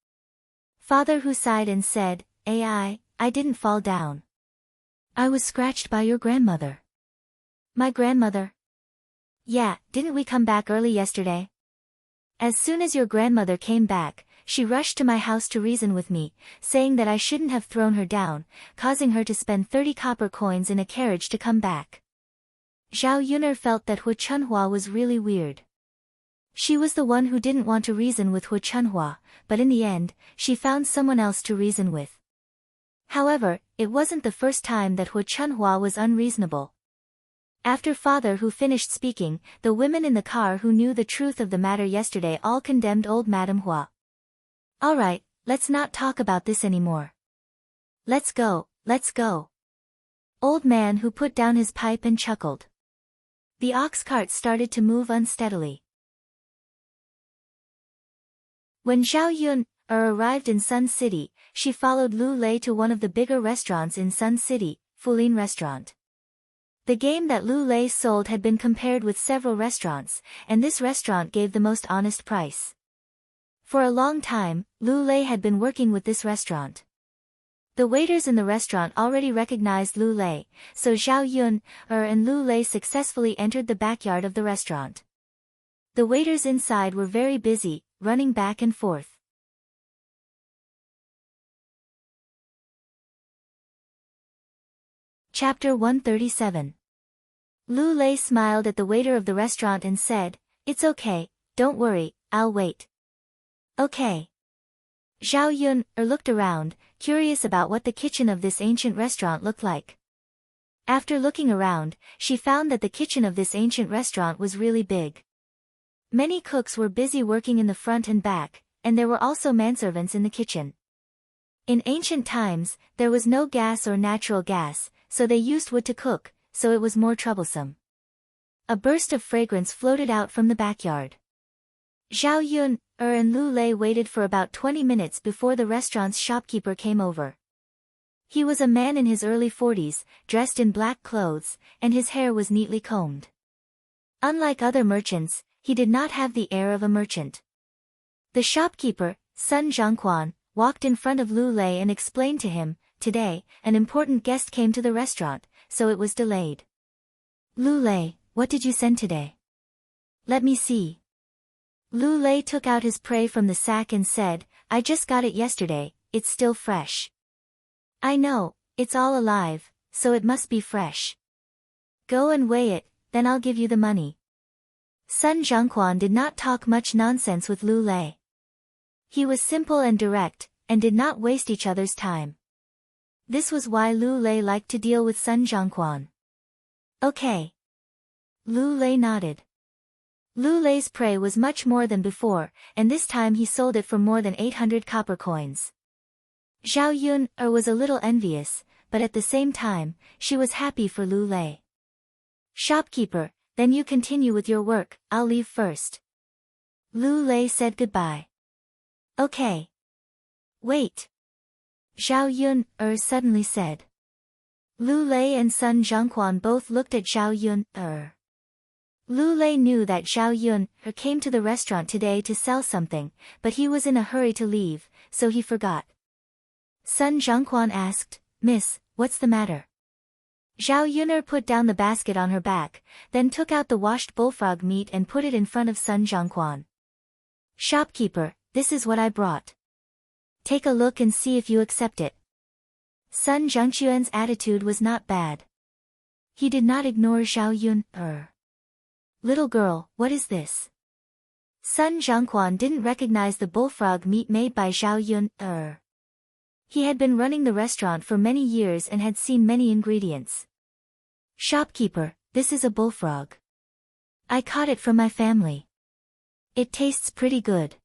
Father Hu sighed and said, I didn't fall down. I was scratched by your grandmother. My grandmother? Yeah, didn't we come back early yesterday? As soon as your grandmother came back, she rushed to my house to reason with me, saying that I shouldn't have thrown her down, causing her to spend 30 copper coins in a carriage to come back. Zhao Yun'er felt that Hu Chunhua was really weird. She was the one who didn't want to reason with Hu Chunhua, but in the end, she found someone else to reason with. However, it wasn't the first time that Hu Chunhua was unreasonable. After Father Hu finished speaking, the women in the car who knew the truth of the matter yesterday all condemned old Madame Hua. Alright, let's not talk about this anymore. Let's go. Old Man Hu put down his pipe and chuckled. The ox cart started to move unsteadily. When Zhao Yun arrived in Sun City, she followed Lu Lei to one of the bigger restaurants in Sun City, Fulin Restaurant. The game that Lu Lei sold had been compared with several restaurants, and this restaurant gave the most honest price. For a long time, Lu Lei had been working with this restaurant. The waiters in the restaurant already recognized Lu Lei, so Zhao Yun and Lu Lei successfully entered the backyard of the restaurant. The waiters inside were very busy, running back and forth. Chapter 137. Lu Lei smiled at the waiter of the restaurant and said, "It's okay, don't worry, I'll wait." "Okay." Zhao Yun looked around, curious about what the kitchen of this ancient restaurant looked like. After looking around, she found that the kitchen of this ancient restaurant was really big. Many cooks were busy working in the front and back, and there were also manservants in the kitchen. In ancient times, there was no gas or natural gas, so they used wood to cook, so it was more troublesome. A burst of fragrance floated out from the backyard. Zhao Yun and Lu Lei waited for about 20 minutes before the restaurant's shopkeeper came over. He was a man in his early 40s, dressed in black clothes, and his hair was neatly combed. Unlike other merchants, he did not have the air of a merchant. The shopkeeper, Sun Zhongquan, walked in front of Lu Lei and explained to him, "Today, an important guest came to the restaurant, so it was delayed." "Lu Lei, what did you send today?" "Let me see." Lu Lei took out his prey from the sack and said, "I just got it yesterday, it's still fresh." "I know, it's all alive, so it must be fresh." "Go and weigh it, then I'll give you the money." Sun Zhongquan did not talk much nonsense with Lu Lei. He was simple and direct, and did not waste each other's time. This was why Lu Lei liked to deal with Sun Zhongquan. "Okay." Lu Lei nodded. Lu Lei's prey was much more than before, and this time he sold it for more than 800 copper coins. Zhao Yun was a little envious, but at the same time, she was happy for Lu Lei. "Shopkeeper, then you continue with your work, I'll leave first." Lu Lei said goodbye. "Okay." "Wait." Zhao Yun suddenly said. Lu Lei and Sun Zhongquan both looked at Zhao Yun Lu Lei knew that Zhao Yun came to the restaurant today to sell something, but he was in a hurry to leave, so he forgot. Sun Zhongquan asked, "Miss, what's the matter?" Zhao Yun put down the basket on her back, then took out the washed bullfrog meat and put it in front of Sun Zhongquan. "Shopkeeper, this is what I brought. Take a look and see if you accept it." Sun Zhongquan's attitude was not bad. He did not ignore Zhao Yun "Little girl, what is this?" Sun Zhongquan didn't recognize the bullfrog meat made by Zhao Yun He had been running the restaurant for many years and had seen many ingredients. "Shopkeeper, this is a bullfrog. I caught it from my family. It tastes pretty good."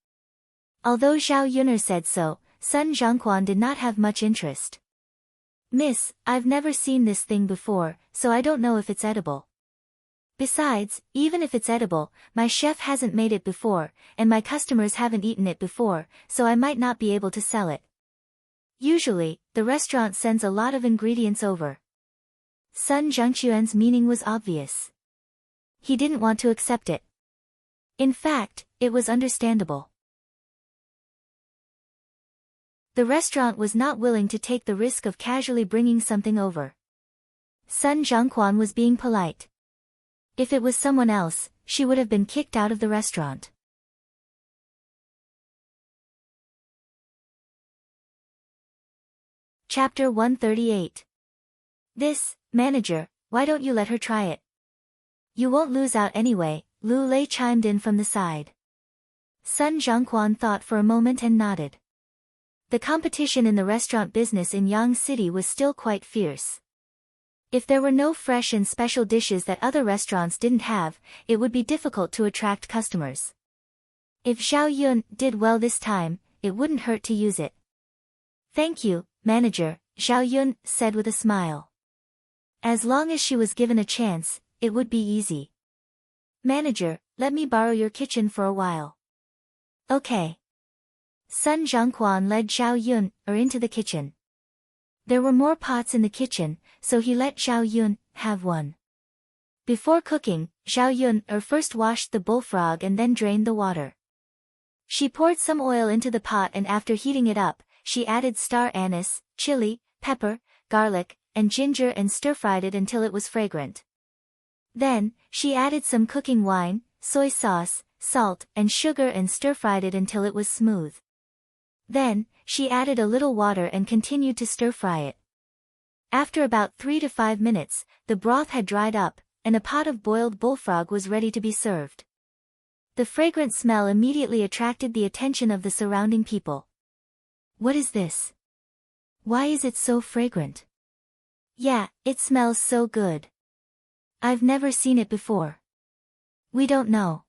Although Zhao Yun said so, Sun Zhongquan did not have much interest. "Miss, I've never seen this thing before, so I don't know if it's edible. Besides, even if it's edible, my chef hasn't made it before, and my customers haven't eaten it before, so I might not be able to sell it. Usually, the restaurant sends a lot of ingredients over." Sun Zhongquan's meaning was obvious. He didn't want to accept it. In fact, it was understandable. The restaurant was not willing to take the risk of casually bringing something over. Sun Zhongquan was being polite. If it was someone else, she would have been kicked out of the restaurant. Chapter 138. "This, manager, why don't you let her try it? You won't lose out anyway," Lu Lei chimed in from the side. Sun Zhongquan thought for a moment and nodded. The competition in the restaurant business in Yang City was still quite fierce. If there were no fresh and special dishes that other restaurants didn't have, it would be difficult to attract customers. If Zhao Yun did well this time, it wouldn't hurt to use it. "Thank you, manager," Zhao Yun said with a smile. As long as she was given a chance, it would be easy. "Manager, let me borrow your kitchen for a while." "Okay." Sun Zhongquan led Zhao Yun into the kitchen. There were more pots in the kitchen, so he let Zhao Yun have one. Before cooking, Zhao Yun first washed the bullfrog and then drained the water. She poured some oil into the pot and after heating it up, she added star anise, chili, pepper, garlic, and ginger and stir-fried it until it was fragrant. Then, she added some cooking wine, soy sauce, salt, and sugar and stir-fried it until it was smooth. Then, she added a little water and continued to stir-fry it. After about 3 to 5 minutes, the broth had dried up, and a pot of boiled bullfrog was ready to be served. The fragrant smell immediately attracted the attention of the surrounding people. What is this? Why is it so fragrant? Yeah, it smells so good. I've never seen it before. We don't know.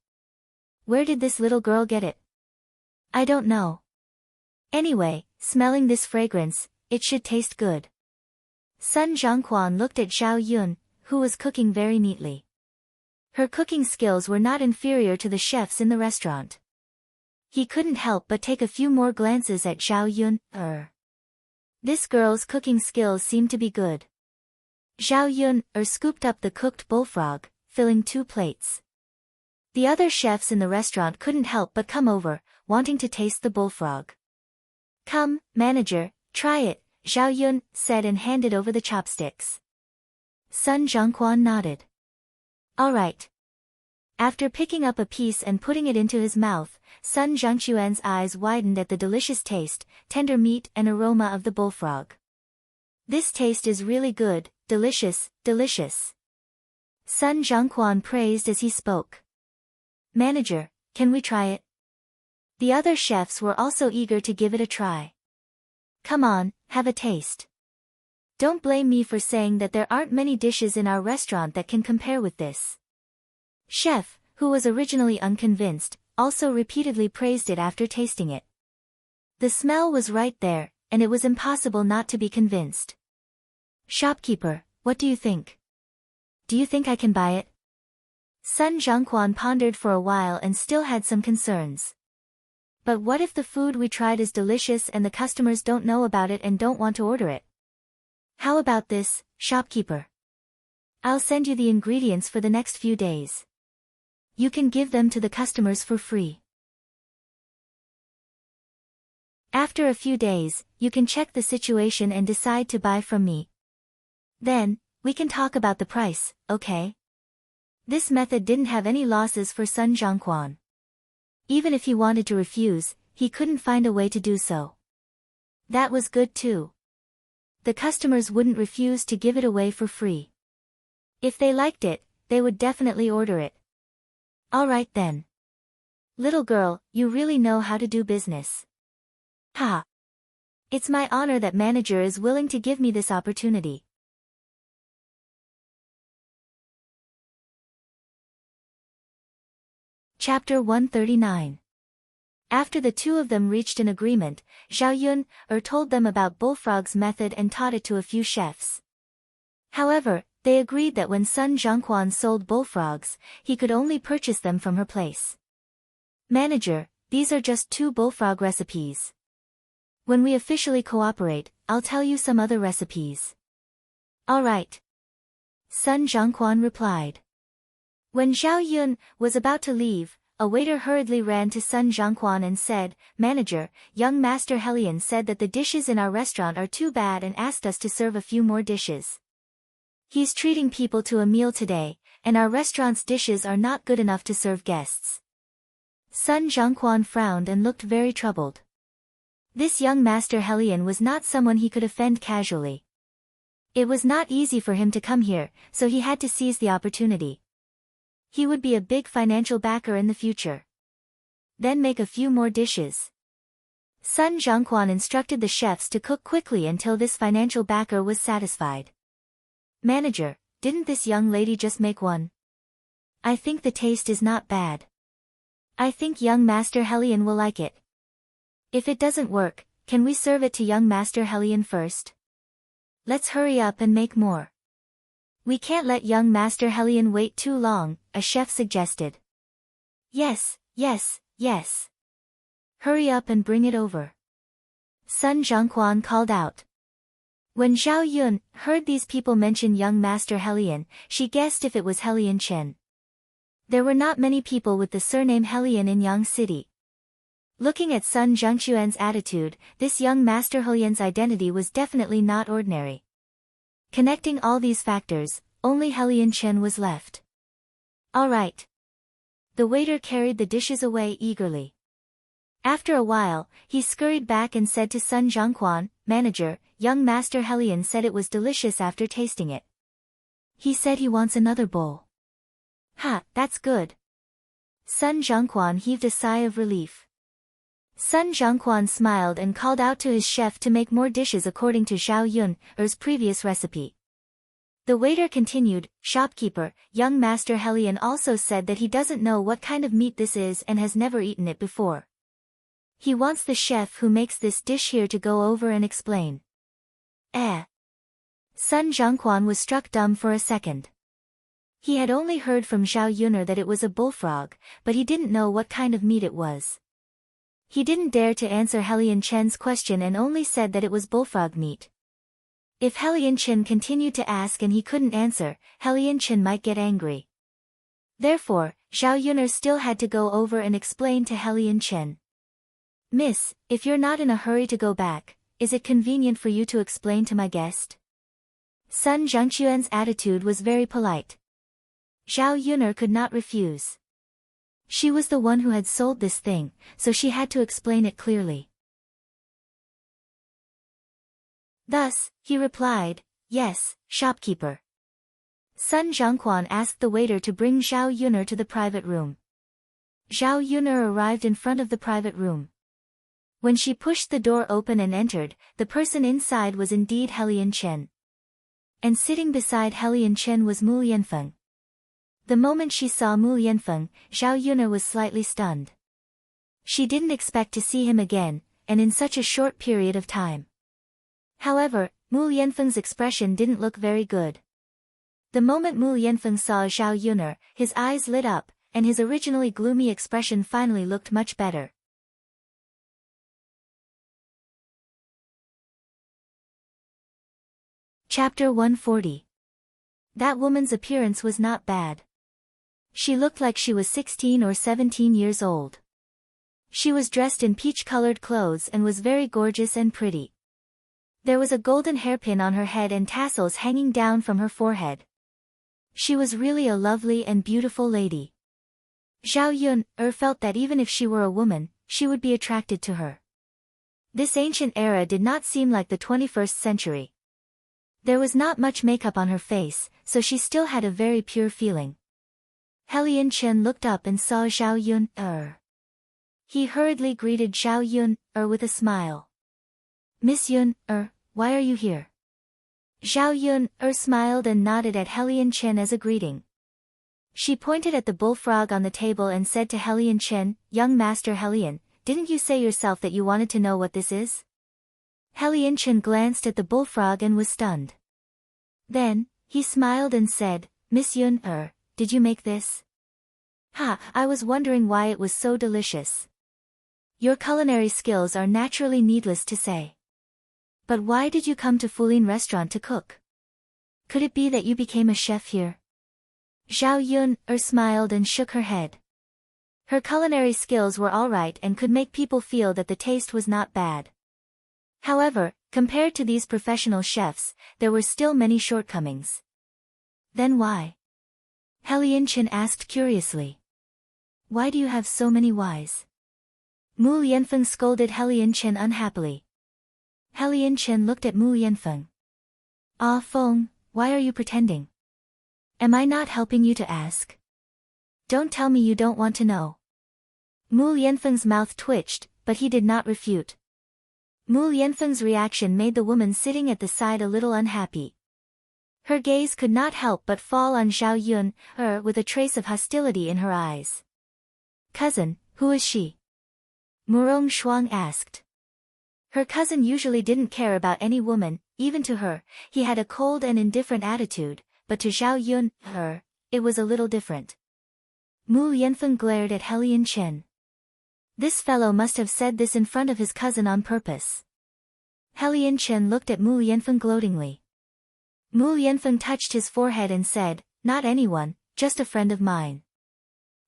Where did this little girl get it? I don't know. Anyway, smelling this fragrance, it should taste good. Sun Zhongquan looked at Xiao Yun, who was cooking very neatly. Her cooking skills were not inferior to the chefs in the restaurant. He couldn't help but take a few more glances at Xiao Yun. This girl's cooking skills seemed to be good. Xiao Yun scooped up the cooked bullfrog, filling 2 plates. The other chefs in the restaurant couldn't help but come over, wanting to taste the bullfrog. Come, manager, try it, Xiao Yun said and handed over the chopsticks. Sun Zhongquan nodded. All right. After picking up a piece and putting it into his mouth, Sun Zhongquan's eyes widened at the delicious taste, tender meat and aroma of the bullfrog. This taste is really good, delicious, delicious. Sun Zhongquan praised as he spoke. Manager, can we try it? The other chefs were also eager to give it a try. Come on, have a taste. Don't blame me for saying that there aren't many dishes in our restaurant that can compare with this. Chef, who was originally unconvinced, also repeatedly praised it after tasting it. The smell was right there, and it was impossible not to be convinced. Shopkeeper, what do you think? Do you think I can buy it? Sun Zhongquan pondered for a while and still had some concerns. But what if the food we tried is delicious and the customers don't know about it and don't want to order it? How about this, shopkeeper? I'll send you the ingredients for the next few days. You can give them to the customers for free. After a few days, you can check the situation and decide to buy from me. Then, we can talk about the price, okay? This method didn't have any losses for Sun Zhongquan. Even if he wanted to refuse, he couldn't find a way to do so. That was good too. The customers wouldn't refuse to give it away for free. If they liked it, they would definitely order it. All right then. Little girl, you really know how to do business. Ha! It's my honor that manager is willing to give me this opportunity. Chapter 139. After the two of them reached an agreement, Xiao Yun told them about Bullfrog's method and taught it to a few chefs. However, they agreed that when Sun Zhongquan sold bullfrogs, he could only purchase them from her place. Manager, these are just 2 bullfrog recipes. When we officially cooperate, I'll tell you some other recipes. All right. Sun Zhongquan replied. When Xiao Yun was about to leave, a waiter hurriedly ran to Sun Zhongquan and said, Manager, young Master Helian said that the dishes in our restaurant are too bad and asked us to serve a few more dishes. He's treating people to a meal today, and our restaurant's dishes are not good enough to serve guests. Sun Zhongquan frowned and looked very troubled. This young Master Helian was not someone he could offend casually. It was not easy for him to come here, so he had to seize the opportunity. He would be a big financial backer in the future. Then make a few more dishes. Sun Zhongquan instructed the chefs to cook quickly until this financial backer was satisfied. Manager, didn't this young lady just make one? I think the taste is not bad. I think young Master Helian will like it. If it doesn't work, can we serve it to young Master Helian first? Let's hurry up and make more. We can't let young Master Helian wait too long, a chef suggested. Yes, yes, yes. Hurry up and bring it over. Sun Zhongquan called out. When Xiao Yun heard these people mention young Master Helian, she guessed if it was Helian Chen. There were not many people with the surname Helian in Yang City. Looking at Sun Zhongquan's attitude, this young Master Helian's identity was definitely not ordinary. Connecting all these factors, only Helian Chen was left. All right. The waiter carried the dishes away eagerly. After a while, he scurried back and said to Sun Zhongquan, "Manager, young Master Helian said it was delicious after tasting it. He said he wants another bowl." "Ha, that's good." Sun Zhongquan heaved a sigh of relief. Sun Zhongquan smiled and called out to his chef to make more dishes according to Zhao Yun's previous recipe. The waiter continued, "Shopkeeper, young Master Helian also said that he doesn't know what kind of meat this is and has never eaten it before. He wants the chef who makes this dish here to go over and explain." Sun Zhongquan was struck dumb for a second. He had only heard from Zhao Yun'er that it was a bullfrog, but he didn't know what kind of meat it was. He didn't dare to answer Helian Chen's question and only said that it was bullfrog meat. If Helian Chen continued to ask and he couldn't answer, Helian Chen might get angry. Therefore, Zhao Yun'er still had to go over and explain to Helian Chen. "Miss, if you're not in a hurry to go back, is it convenient for you to explain to my guest?" Sun Zhongquan's attitude was very polite. Zhao Yun'er could not refuse. She was the one who had sold this thing, so she had to explain it clearly. Thus, he replied, "Yes, shopkeeper." Sun Zhongquan asked the waiter to bring Zhao Yun'er to the private room. Zhao Yun'er arrived in front of the private room. When she pushed the door open and entered, the person inside was indeed Helian Chen. And sitting beside Helian Chen was Mu Lianfeng. The moment she saw Mu Lianfeng, Zhao Yun'er was slightly stunned. She didn't expect to see him again, and in such a short period of time. However, Mu Lianfeng's expression didn't look very good. The moment Mu Lianfeng saw Zhao Yun'er, his eyes lit up, and his originally gloomy expression finally looked much better. Chapter 140. That woman's appearance was not bad. She looked like she was 16 or 17 years old. She was dressed in peach-colored clothes and was very gorgeous and pretty. There was a golden hairpin on her head and tassels hanging down from her forehead. She was really a lovely and beautiful lady. Zhao Yun'er felt that even if she were a woman, she would be attracted to her. This ancient era did not seem like the 21st century. There was not much makeup on her face, so she still had a very pure feeling. Helian Chen looked up and saw Zhao Yun'er. He hurriedly greeted Zhao Yun'er with a smile. "Miss Yun'er, why are you here?" Zhao Yun'er smiled and nodded at Helian Chen as a greeting. She pointed at the bullfrog on the table and said to Helian Chen, "Young Master Helian, didn't you say yourself that you wanted to know what this is?" Helian Chen glanced at the bullfrog and was stunned. Then, he smiled and said, "Miss Yun'er, did you make this?" "Ha, I was wondering why it was so delicious." "Your culinary skills are naturally needless to say. But why did you come to Fulin restaurant to cook? Could it be that you became a chef here?" Zhao Yun'er smiled and shook her head. Her culinary skills were all right and could make people feel that the taste was not bad. However, compared to these professional chefs, there were still many shortcomings. "Then why?" Helian Chen asked curiously. "Why do you have so many whys?" Mu Lianfeng scolded Helian Chen unhappily. Helian Chen looked at Mu Lianfeng. "Ah Feng, why are you pretending? Am I not helping you to ask? Don't tell me you don't want to know." Mu Lianfeng's mouth twitched, but he did not refute. Mu Lianfeng's reaction made the woman sitting at the side a little unhappy. Her gaze could not help but fall on Zhao Yun'er with a trace of hostility in her eyes. "Cousin, who is she?" Murong Shuang asked. Her cousin usually didn't care about any woman, even to her, he had a cold and indifferent attitude, but to Zhao Yun'er, it was a little different. Mu Lianfeng glared at Helian Chen. This fellow must have said this in front of his cousin on purpose. Helian Chen looked at Mu Lianfeng gloatingly. Mu Lianfeng touched his forehead and said, "Not anyone, just a friend of mine."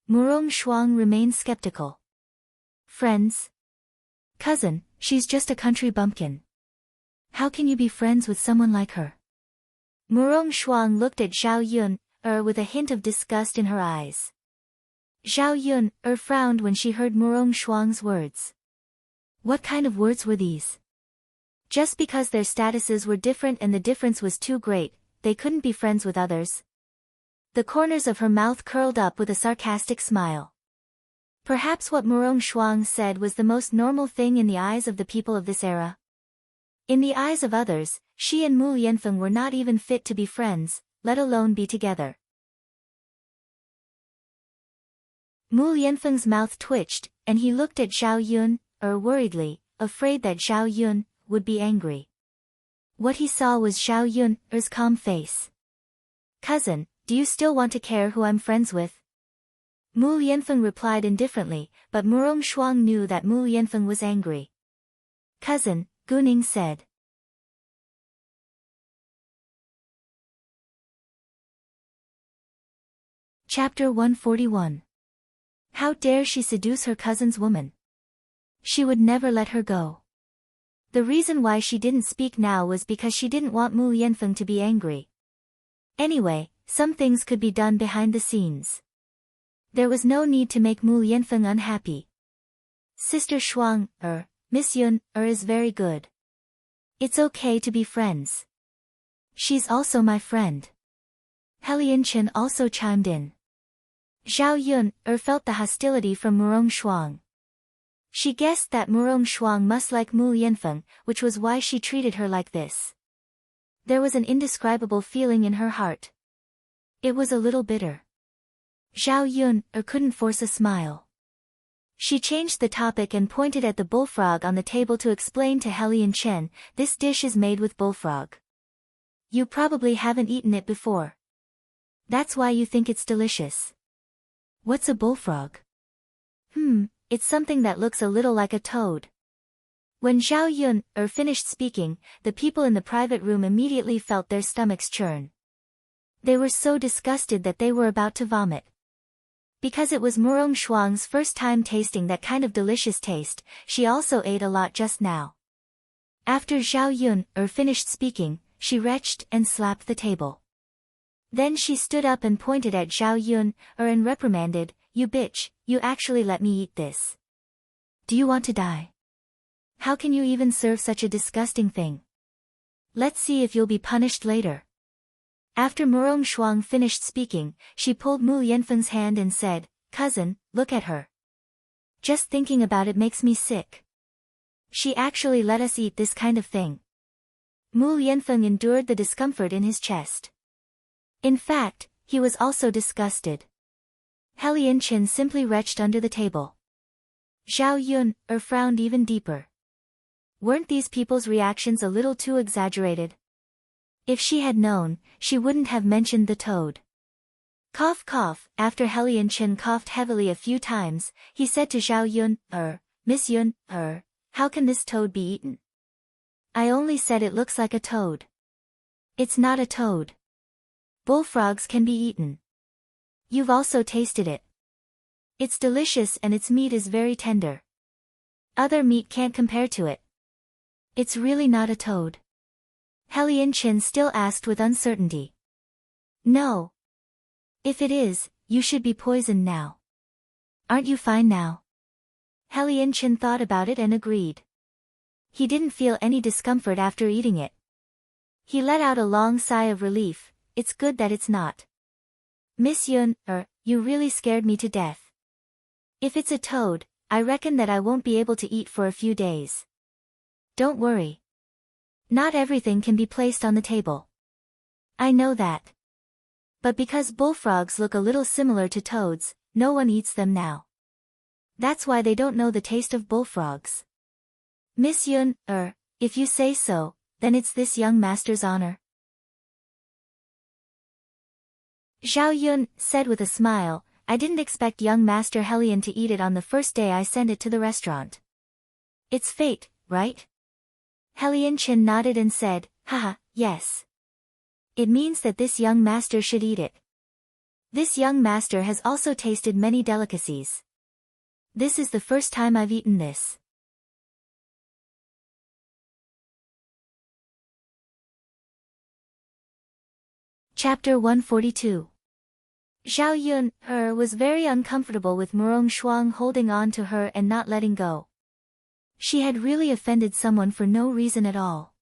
Murong Shuang remained skeptical. "Friends? Cousin, she's just a country bumpkin. How can you be friends with someone like her?" Murong Shuang looked at Zhao Yun'er with a hint of disgust in her eyes. Zhao Yun'er frowned when she heard Murong Shuang's words. What kind of words were these? Just because their statuses were different and the difference was too great, they couldn't be friends with others. The corners of her mouth curled up with a sarcastic smile. Perhaps what Murong Shuang said was the most normal thing in the eyes of the people of this era. In the eyes of others, she and Mu Yanfeng were not even fit to be friends, let alone be together. Mu Yanfeng's mouth twitched, and he looked at Zhao Yun, worriedly, afraid that Zhao Yun would be angry. What he saw was Zhao Yun's calm face. "Cousin, do you still want to care who I'm friends with?" Mu Yanfeng replied indifferently, but Murong Shuang knew that Mu Yanfeng was angry. "Cousin," Guning said. Chapter 141. How dare she seduce her cousin's woman? She would never let her go. The reason why she didn't speak now was because she didn't want Mu Yanfeng to be angry. Anyway, some things could be done behind the scenes. There was no need to make Mu Yanfeng unhappy. "Sister Shuang, Miss Yun, is very good. It's okay to be friends. She's also my friend." Helian Chen also chimed in. Zhao Yun, felt the hostility from Murong Shuang. She guessed that Murong Shuang must like Mu Yanfeng, which was why she treated her like this. There was an indescribable feeling in her heart. It was a little bitter. Zhao Yun, couldn't force a smile. She changed the topic and pointed at the bullfrog on the table to explain to Helian Chen, "This dish is made with bullfrog. You probably haven't eaten it before. That's why you think it's delicious." "What's a bullfrog?" It's something that looks a little like a toad." When Zhao Yun, finished speaking, the people in the private room immediately felt their stomachs churn. They were so disgusted that they were about to vomit. Because it was Murong Shuang's first time tasting that kind of delicious taste, she also ate a lot just now. After Zhao Yun, finished speaking, she retched and slapped the table. Then she stood up and pointed at Zhao Yun, and reprimanded, "You bitch, you actually let me eat this. Do you want to die? How can you even serve such a disgusting thing? Let's see if you'll be punished later." After Murong Shuang finished speaking, she pulled Mu Yanfeng's hand and said, "Cousin, look at her. Just thinking about it makes me sick. She actually let us eat this kind of thing." Mu Yanfeng endured the discomfort in his chest. In fact, he was also disgusted. Helian Chen simply retched under the table. Zhao Yun, frowned even deeper. Weren't these people's reactions a little too exaggerated? If she had known, she wouldn't have mentioned the toad. Cough cough. After Helian Chen coughed heavily a few times, he said to Zhao Yun, "Miss Yun, how can this toad be eaten?" "I only said it looks like a toad. It's not a toad. Bullfrogs can be eaten. You've also tasted it. It's delicious and its meat is very tender. Other meat can't compare to it. It's really not a toad." Helian Chen still asked with uncertainty. "No. If it is, you should be poisoned now. Aren't you fine now?" Helian Chen thought about it and agreed. He didn't feel any discomfort after eating it. He let out a long sigh of relief. "It's good that it's not. Miss Yun, you really scared me to death. If it's a toad, I reckon that I won't be able to eat for a few days." "Don't worry. Not everything can be placed on the table. I know that. But because bullfrogs look a little similar to toads, no one eats them now. That's why they don't know the taste of bullfrogs." "Miss Yun, if you say so, then it's this young master's honor." Zhao Yun said with a smile, "I didn't expect young Master Helian to eat it on the first day I sent it to the restaurant. It's fate, right?" Helian Chen nodded and said, "Haha, yes. It means that this young master should eat it. This young master has also tasted many delicacies. This is the first time I've eaten this." Chapter 142. Zhao Yun, was very uncomfortable with Murong Shuang holding on to her and not letting go. She had really offended someone for no reason at all.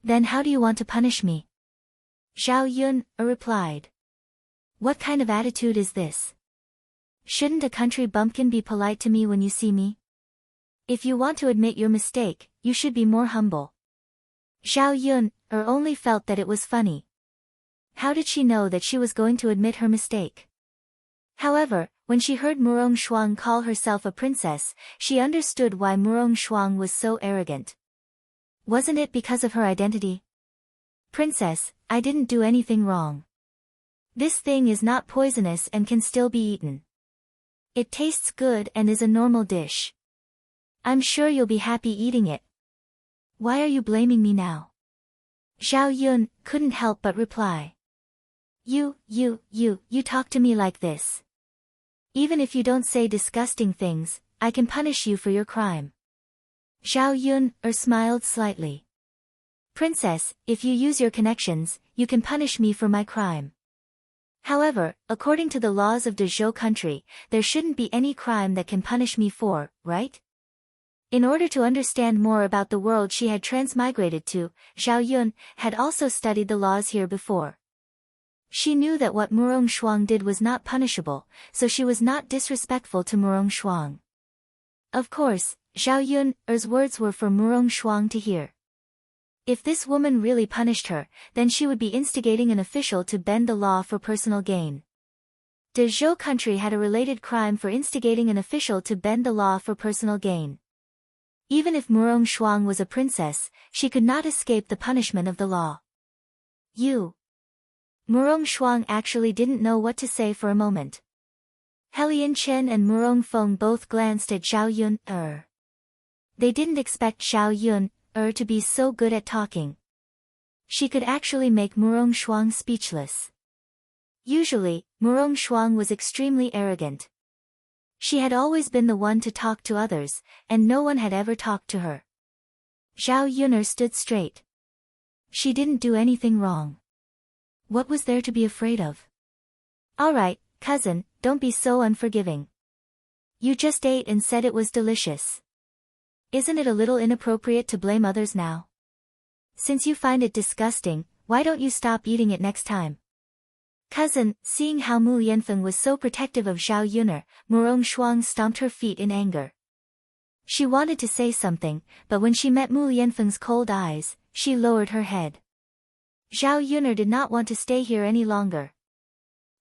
Then how do you want to punish me? Zhao Yun replied. What kind of attitude is this? Shouldn't a country bumpkin be polite to me when you see me? If you want to admit your mistake, you should be more humble. Zhao Yun only felt that it was funny. How did she know that she was going to admit her mistake? However, when she heard Murong Shuang call herself a princess, she understood why Murong Shuang was so arrogant. Wasn't it because of her identity? Princess, I didn't do anything wrong. This thing is not poisonous and can still be eaten. It tastes good and is a normal dish. I'm sure you'll be happy eating it. Why are you blaming me now? Zhao Yun couldn't help but reply. You talk to me like this. Even if you don't say disgusting things, I can punish you for your crime. Zhao Yun smiled slightly. Princess, if you use your connections, you can punish me for my crime. However, according to the laws of Dezhou country, there shouldn't be any crime that can punish me for, right? In order to understand more about the world she had transmigrated to, Zhao Yun had also studied the laws here before. She knew that what Murong Shuang did was not punishable, so she was not disrespectful to Murong Shuang. Of course, Zhao Yun's words were for Murong Shuang to hear. If this woman really punished her, then she would be instigating an official to bend the law for personal gain. Dezhou country had a related crime for instigating an official to bend the law for personal gain. Even if Murong Shuang was a princess, she could not escape the punishment of the law. Murong Shuang actually didn't know what to say for a moment. Helian Chen and Murong Feng both glanced at Zhao Yun. They didn't expect Zhao Yun to be so good at talking. She could actually make Murong Shuang speechless. Usually, Murong Shuang was extremely arrogant. She had always been the one to talk to others, and no one had ever talked to her. Zhao Yun stood straight. She didn't do anything wrong. What was there to be afraid of? Alright, cousin, don't be so unforgiving. You just ate and said it was delicious. Isn't it a little inappropriate to blame others now? Since you find it disgusting, why don't you stop eating it next time? Cousin, seeing how Mu Yanfeng was so protective of Zhao Yun, Murong Shuang stomped her feet in anger. She wanted to say something, but when she met Mu Yanfeng's cold eyes, she lowered her head. Zhao Yun did not want to stay here any longer.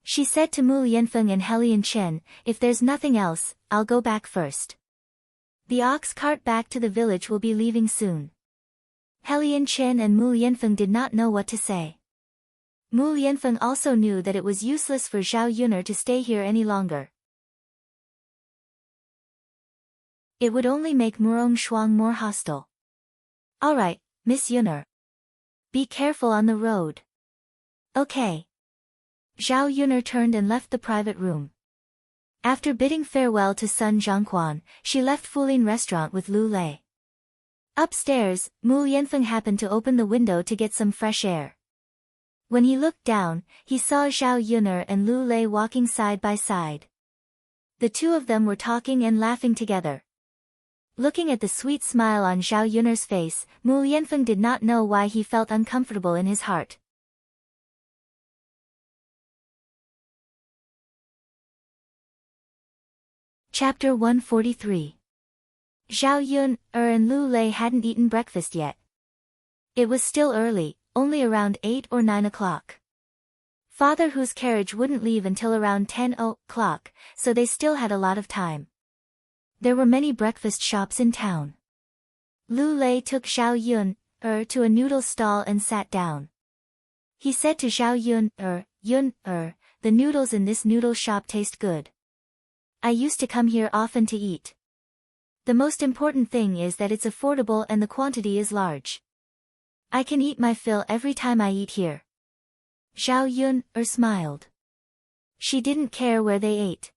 She said to Mu Yanfeng and Helian Chen, if there's nothing else, I'll go back first. The ox cart back to the village will be leaving soon. Helian Chen and Mu Yanfeng did not know what to say. Mu Yanfeng also knew that it was useless for Zhao Yun to stay here any longer. It would only make Murong Shuang more hostile. Alright, Miss Yun. Be careful on the road. Okay. Zhao Yun turned and left the private room. After bidding farewell to Sun Zhangquan, she left Fulin restaurant with Lu Lei. Upstairs, Mu Yanfeng happened to open the window to get some fresh air. When he looked down, he saw Zhao Yun and Lu Lei walking side by side. The two of them were talking and laughing together. Looking at the sweet smile on Zhao Yun's face, Mu Yanfeng did not know why he felt uncomfortable in his heart. Chapter 143. Zhao Yun and Lu Lei hadn't eaten breakfast yet. It was still early, only around 8 or 9 o'clock. Father Hu's carriage wouldn't leave until around 10 o'clock, so they still had a lot of time. There were many breakfast shops in town. Lu Lei took Zhao Yun to a noodle stall and sat down. He said to Zhao Yun, the noodles in this noodle shop taste good. I used to come here often to eat. The most important thing is that it's affordable and the quantity is large. I can eat my fill every time I eat here. Zhao Yun smiled. She didn't care where they ate.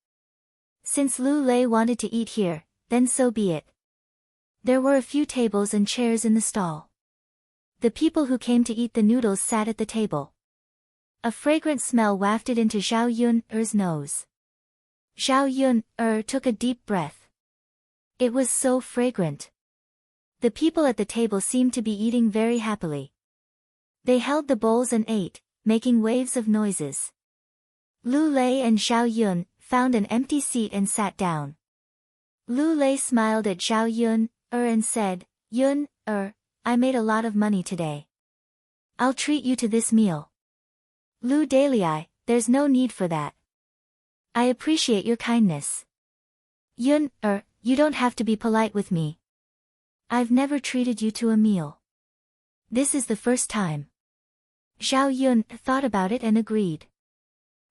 Since Lu Lei wanted to eat here, then so be it. There were a few tables and chairs in the stall. The people who came to eat the noodles sat at the table. A fragrant smell wafted into Zhao Yun's nose. Zhao Yun took a deep breath. It was so fragrant. The people at the table seemed to be eating very happily. They held the bowls and ate, making waves of noises. Lu Lei and Xiao Yun found an empty seat and sat down. Lu Lei smiled at Xiao Yun, and said, Yun, I made a lot of money today. I'll treat you to this meal. Lu Dalai, there's no need for that. I appreciate your kindness. Yun, you don't have to be polite with me. I've never treated you to a meal. This is the first time. Xiao Yun thought about it and agreed.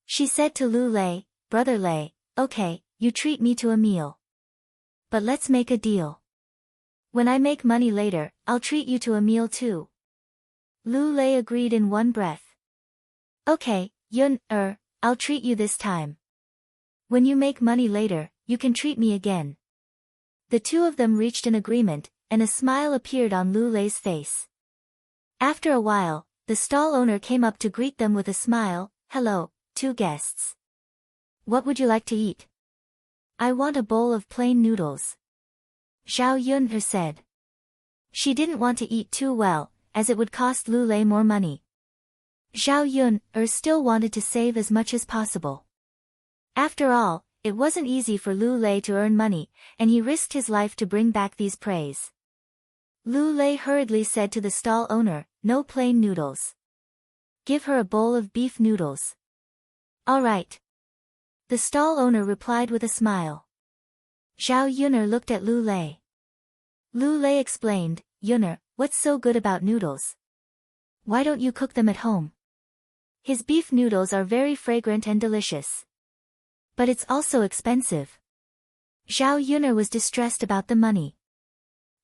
She said to Lu Lei, Brother Lei, okay, you treat me to a meal. But let's make a deal. When I make money later, I'll treat you to a meal too. Lu Lei agreed in one breath. Okay, Yun, I'll treat you this time. When you make money later, you can treat me again. The two of them reached an agreement, and a smile appeared on Lu Lei's face. After a while, the stall owner came up to greet them with a smile. Hello, two guests. What would you like to eat? I want a bowl of plain noodles. Xiao Yun said. She didn't want to eat too well, as it would cost Lu Lei more money. Xiao Yun still wanted to save as much as possible. After all, it wasn't easy for Lu Lei to earn money, and he risked his life to bring back these praise. Lu Lei hurriedly said to the stall owner, no plain noodles. Give her a bowl of beef noodles. All right. The stall owner replied with a smile. Xiao Yun looked at Lu Lei. Lu Lei explained, Yun, what's so good about noodles? Why don't you cook them at home? His beef noodles are very fragrant and delicious. But it's also expensive. Xiao Yun was distressed about the money.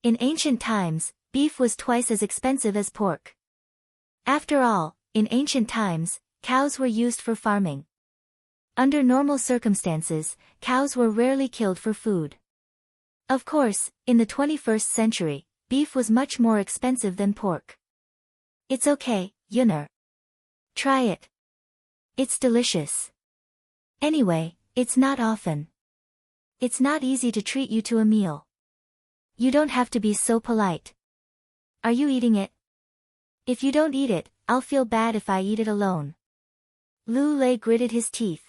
In ancient times, beef was twice as expensive as pork. After all, in ancient times, cows were used for farming. Under normal circumstances, cows were rarely killed for food. Of course, in the 21st century, beef was much more expensive than pork. It's okay, Yun. Try it. It's delicious. Anyway, it's not often. It's not easy to treat you to a meal. You don't have to be so polite. Are you eating it? If you don't eat it, I'll feel bad if I eat it alone. Lu Lei gritted his teeth.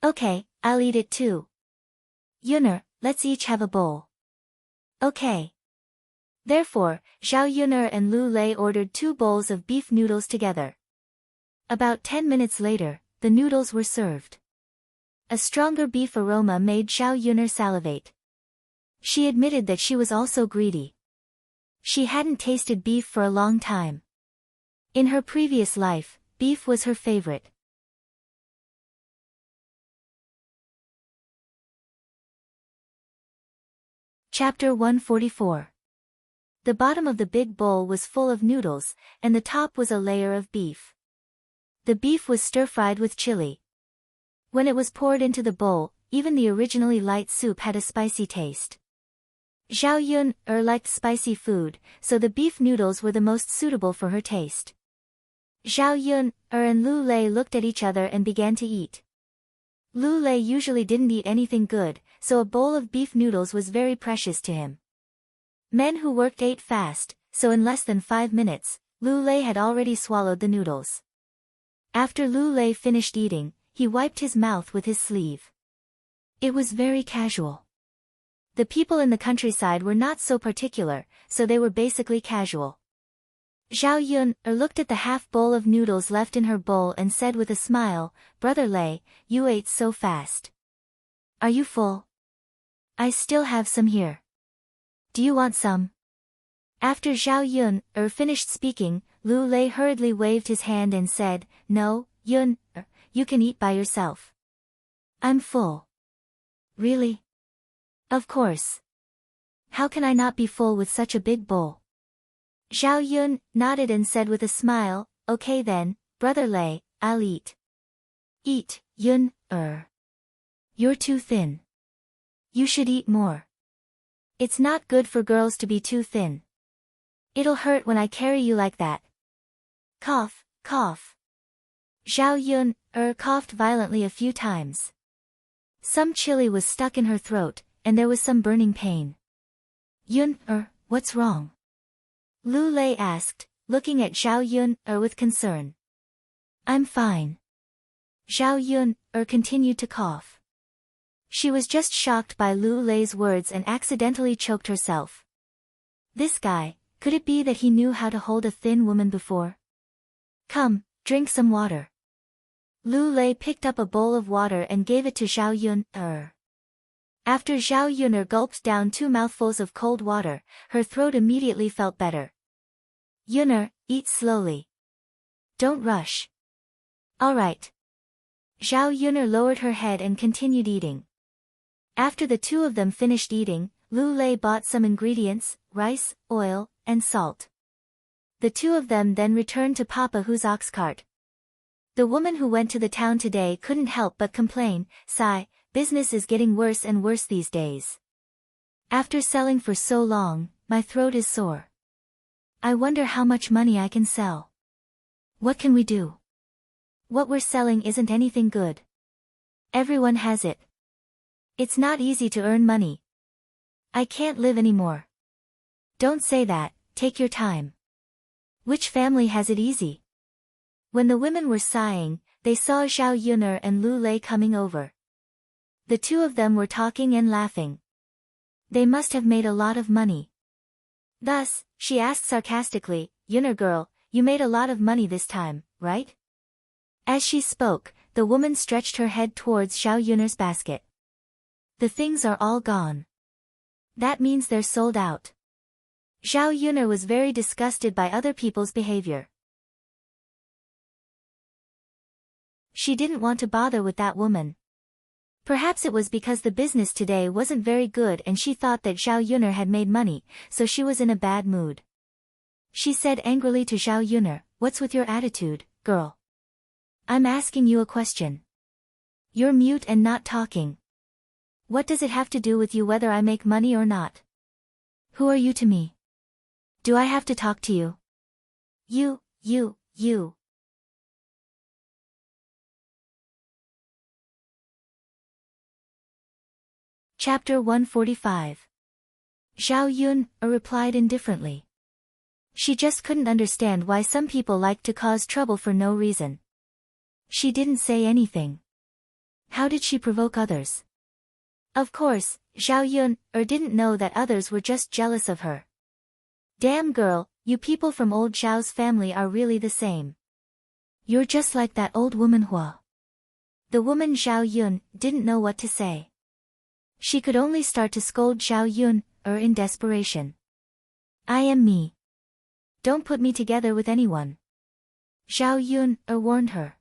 Okay, I'll eat it too. Yun, let's each have a bowl. Okay. Therefore, Xiao Yun and Lu Lei ordered 2 bowls of beef noodles together. About 10 minutes later, the noodles were served. A stronger beef aroma made Xiao Yun salivate. She admitted that she was also greedy. She hadn't tasted beef for a long time. In her previous life, beef was her favorite. Chapter 144. The bottom of the big bowl was full of noodles, and the top was a layer of beef. The beef was stir-fried with chili. When it was poured into the bowl, even the originally light soup had a spicy taste. Xiao Yun liked spicy food, so the beef noodles were the most suitable for her taste. Xiao Yun and Lu Lei looked at each other and began to eat. Lu Lei usually didn't eat anything good, so a bowl of beef noodles was very precious to him. Men who worked ate fast, so in less than 5 minutes, Lu Lei had already swallowed the noodles. After Lu Lei finished eating, he wiped his mouth with his sleeve. It was very casual. The people in the countryside were not so particular, so they were basically casual. Xiao Yun looked at the half bowl of noodles left in her bowl and said with a smile, Brother Lei, you ate so fast. Are you full? I still have some here. Do you want some? After Xiao Yun finished speaking, Lu Lei hurriedly waved his hand and said, No, Yun, you can eat by yourself. I'm full. Really? Of course. How can I not be full with such a big bowl? Xiao Yun nodded and said with a smile, Okay then, Brother Lei, I'll eat. Eat, Yun, You're too thin. You should eat more. It's not good for girls to be too thin. It'll hurt when I carry you like that. Cough, cough. Xiao Yun coughed violently a few times. Some chili was stuck in her throat, and there was some burning pain. Yun, what's wrong? Lu Lei asked, looking at Xiao Yun, with concern. I'm fine. Xiao Yun, continued to cough. She was just shocked by Lu Lei's words and accidentally choked herself. This guy, could it be that he knew how to hold a thin woman before? Come, drink some water. Lu Lei picked up a bowl of water and gave it to Xiao Yun. After Xiao Yun gulped down 2 mouthfuls of cold water, her throat immediately felt better. Yun, eat slowly. Don't rush. All right. Xiao Yun lowered her head and continued eating. After the two of them finished eating, Lu Lei bought some ingredients, rice, oil, and salt. The two of them then returned to Papa Hu's ox cart. The woman who went to the town today couldn't help but complain, sigh, business is getting worse and worse these days. After selling for so long, my throat is sore. I wonder how much money I can sell. What can we do? What we're selling isn't anything good. Everyone has it. It's not easy to earn money. I can't live anymore. Don't say that, take your time. Which family has it easy? When the women were sighing, they saw Xiao Yun and Lu Lei coming over. The two of them were talking and laughing. They must have made a lot of money. Thus, she asked sarcastically, Yun girl, you made a lot of money this time, right? As she spoke, the woman stretched her head towards Xiao Yun's basket. The things are all gone. That means they're sold out. Xiao Yun was very disgusted by other people's behavior. She didn't want to bother with that woman. Perhaps it was because the business today wasn't very good and she thought that Xiao Yun had made money, so she was in a bad mood. She said angrily to Xiao Yun, what's with your attitude, girl? I'm asking you a question. You're mute and not talking. What does it have to do with you whether I make money or not? Who are you to me? Do I have to talk to you? You. Chapter 145. Xiao Yun replied indifferently. She just couldn't understand why some people liked to cause trouble for no reason. She didn't say anything. How did she provoke others? Of course, Xiao Yun didn't know that others were just jealous of her. Damn girl, you people from old Xiao's family are really the same. You're just like that old woman Hua. The woman Xiao Yun didn't know what to say. She could only start to scold Xiao Yun in desperation. I am me. Don't put me together with anyone. Xiao Yun warned her.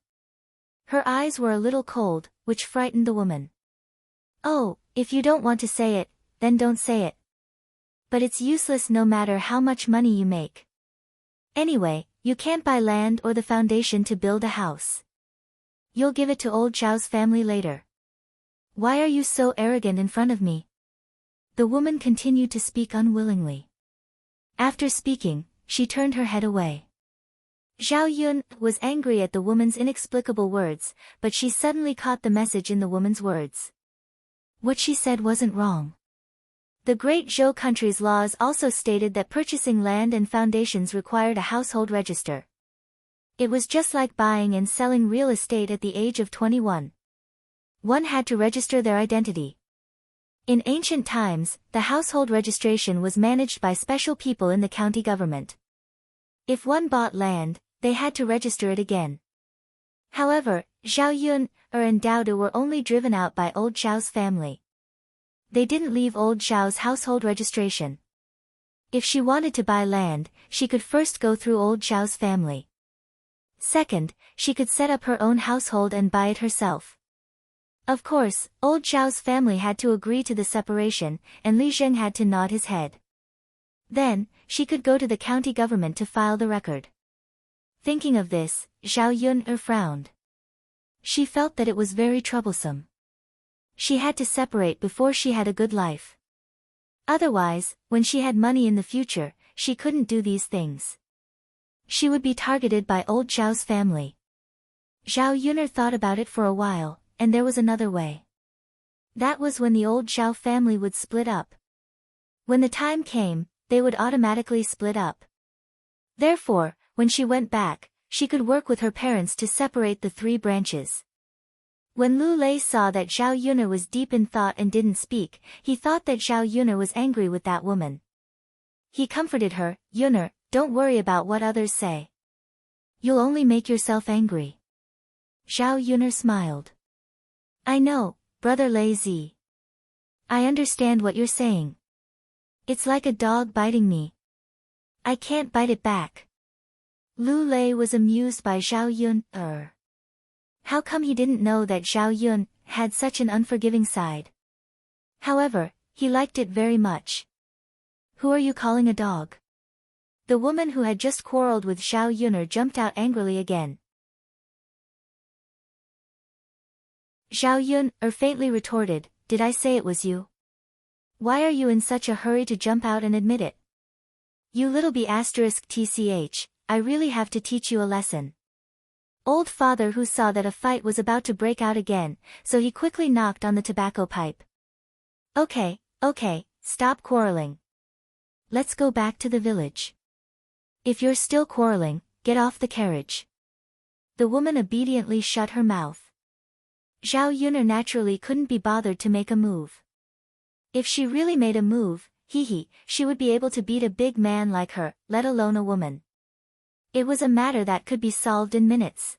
Her eyes were a little cold, which frightened the woman. Oh, if you don't want to say it, then don't say it. But it's useless no matter how much money you make. Anyway, you can't buy land or the foundation to build a house. You'll give it to old Xiao's family later. Why are you so arrogant in front of me? The woman continued to speak unwillingly. After speaking, she turned her head away. Xiao Yun was angry at the woman's inexplicable words, but she suddenly caught the message in the woman's words. What she said wasn't wrong. The Great Zhou country's laws also stated that purchasing land and foundations required a household register. It was just like buying and selling real estate at the age of 21. One had to register their identity. In ancient times, the household registration was managed by special people in the county government. If one bought land, they had to register it again. However, Xiao Yun and Dao De were only driven out by old Xiao's family. They didn't leave old Xiao's household registration. If she wanted to buy land, she could first go through old Xiao's family. Second, she could set up her own household and buy it herself. Of course, old Xiao's family had to agree to the separation, and Li Zheng had to nod his head. Then, she could go to the county government to file the record. Thinking of this, Xiao Yun frowned. She felt that it was very troublesome. She had to separate before she had a good life. Otherwise, when she had money in the future, she couldn't do these things. She would be targeted by old Xiao's family. Xiao Yun thought about it for a while, and there was another way. That was when the old Zhao family would split up. When the time came, they would automatically split up. Therefore, when she went back, she could work with her parents to separate the three branches. When Lu Lei saw that Zhao Yun'er was deep in thought and didn't speak, he thought that Zhao Yun'er was angry with that woman. He comforted her, "Yun'er, don't worry about what others say. You'll only make yourself angry." Zhao Yun'er smiled. "I know, brother Lei Zi. I understand what you're saying. It's like a dog biting me. I can't bite it back." Lu Lei was amused by Zhao Yun'er. How come he didn't know that Zhao Yun had such an unforgiving side? However, he liked it very much. "Who are you calling a dog?" The woman who had just quarreled with Zhao Yun'er jumped out angrily again. Zhao Yun'er faintly retorted, "Did I say it was you? Why are you in such a hurry to jump out and admit it? You little b*tch, I really have to teach you a lesson." Old father who saw that a fight was about to break out again, so he quickly knocked on the tobacco pipe. Okay, stop quarreling. Let's go back to the village. If you're still quarreling, get off the carriage." The woman obediently shut her mouth. Zhao Yun'er naturally couldn't be bothered to make a move. If she really made a move, she would be able to beat a big man like her, let alone a woman. It was a matter that could be solved in minutes.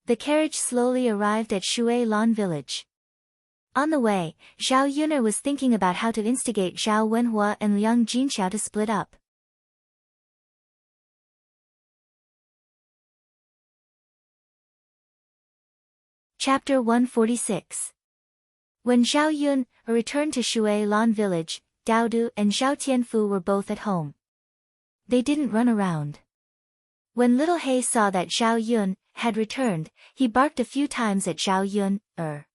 The carriage slowly arrived at Shui Lan village. On the way, Zhao Yun'er was thinking about how to instigate Zhao Wenhua and Liang Jinxiao to split up. Chapter 146. When Zhao Yun'er returned to Shui Lan village, Dao Du and Zhao Tianfu were both at home. They didn't run around. When little He saw that Zhao Yun had returned, he barked a few times at Zhao Yun'er.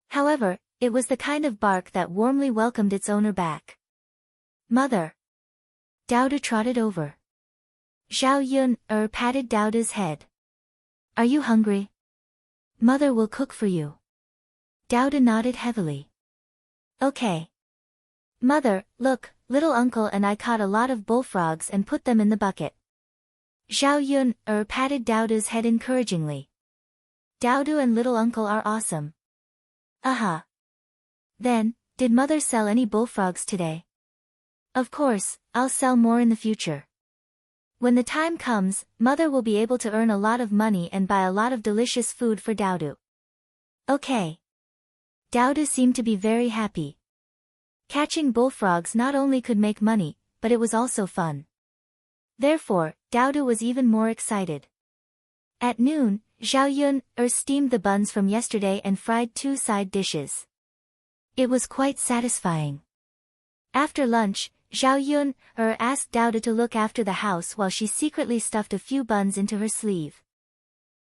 However, it was the kind of bark that warmly welcomed its owner back. "Mother." Dao Du trotted over. Zhao Yun'er patted Dao Du's head. "Are you hungry? Mother will cook for you." Dao Du nodded heavily. "Okay. Mother, look, little uncle and I caught a lot of bullfrogs and put them in the bucket." Zhao Yun'er patted Dao Du's head encouragingly. "Dao Du and little uncle are awesome." "Aha. Then, did mother sell any bullfrogs today?" "Of course, I'll sell more in the future. When the time comes, mother will be able to earn a lot of money and buy a lot of delicious food for Dao Du." "Okay." Dao Du seemed to be very happy. Catching bullfrogs not only could make money, but it was also fun. Therefore, Dao Du was even more excited. At noon, Zhao Yun'er steamed the buns from yesterday and fried 2 side dishes. It was quite satisfying. After lunch, Zhao Yun'er asked Dao Du to look after the house while she secretly stuffed a few buns into her sleeve.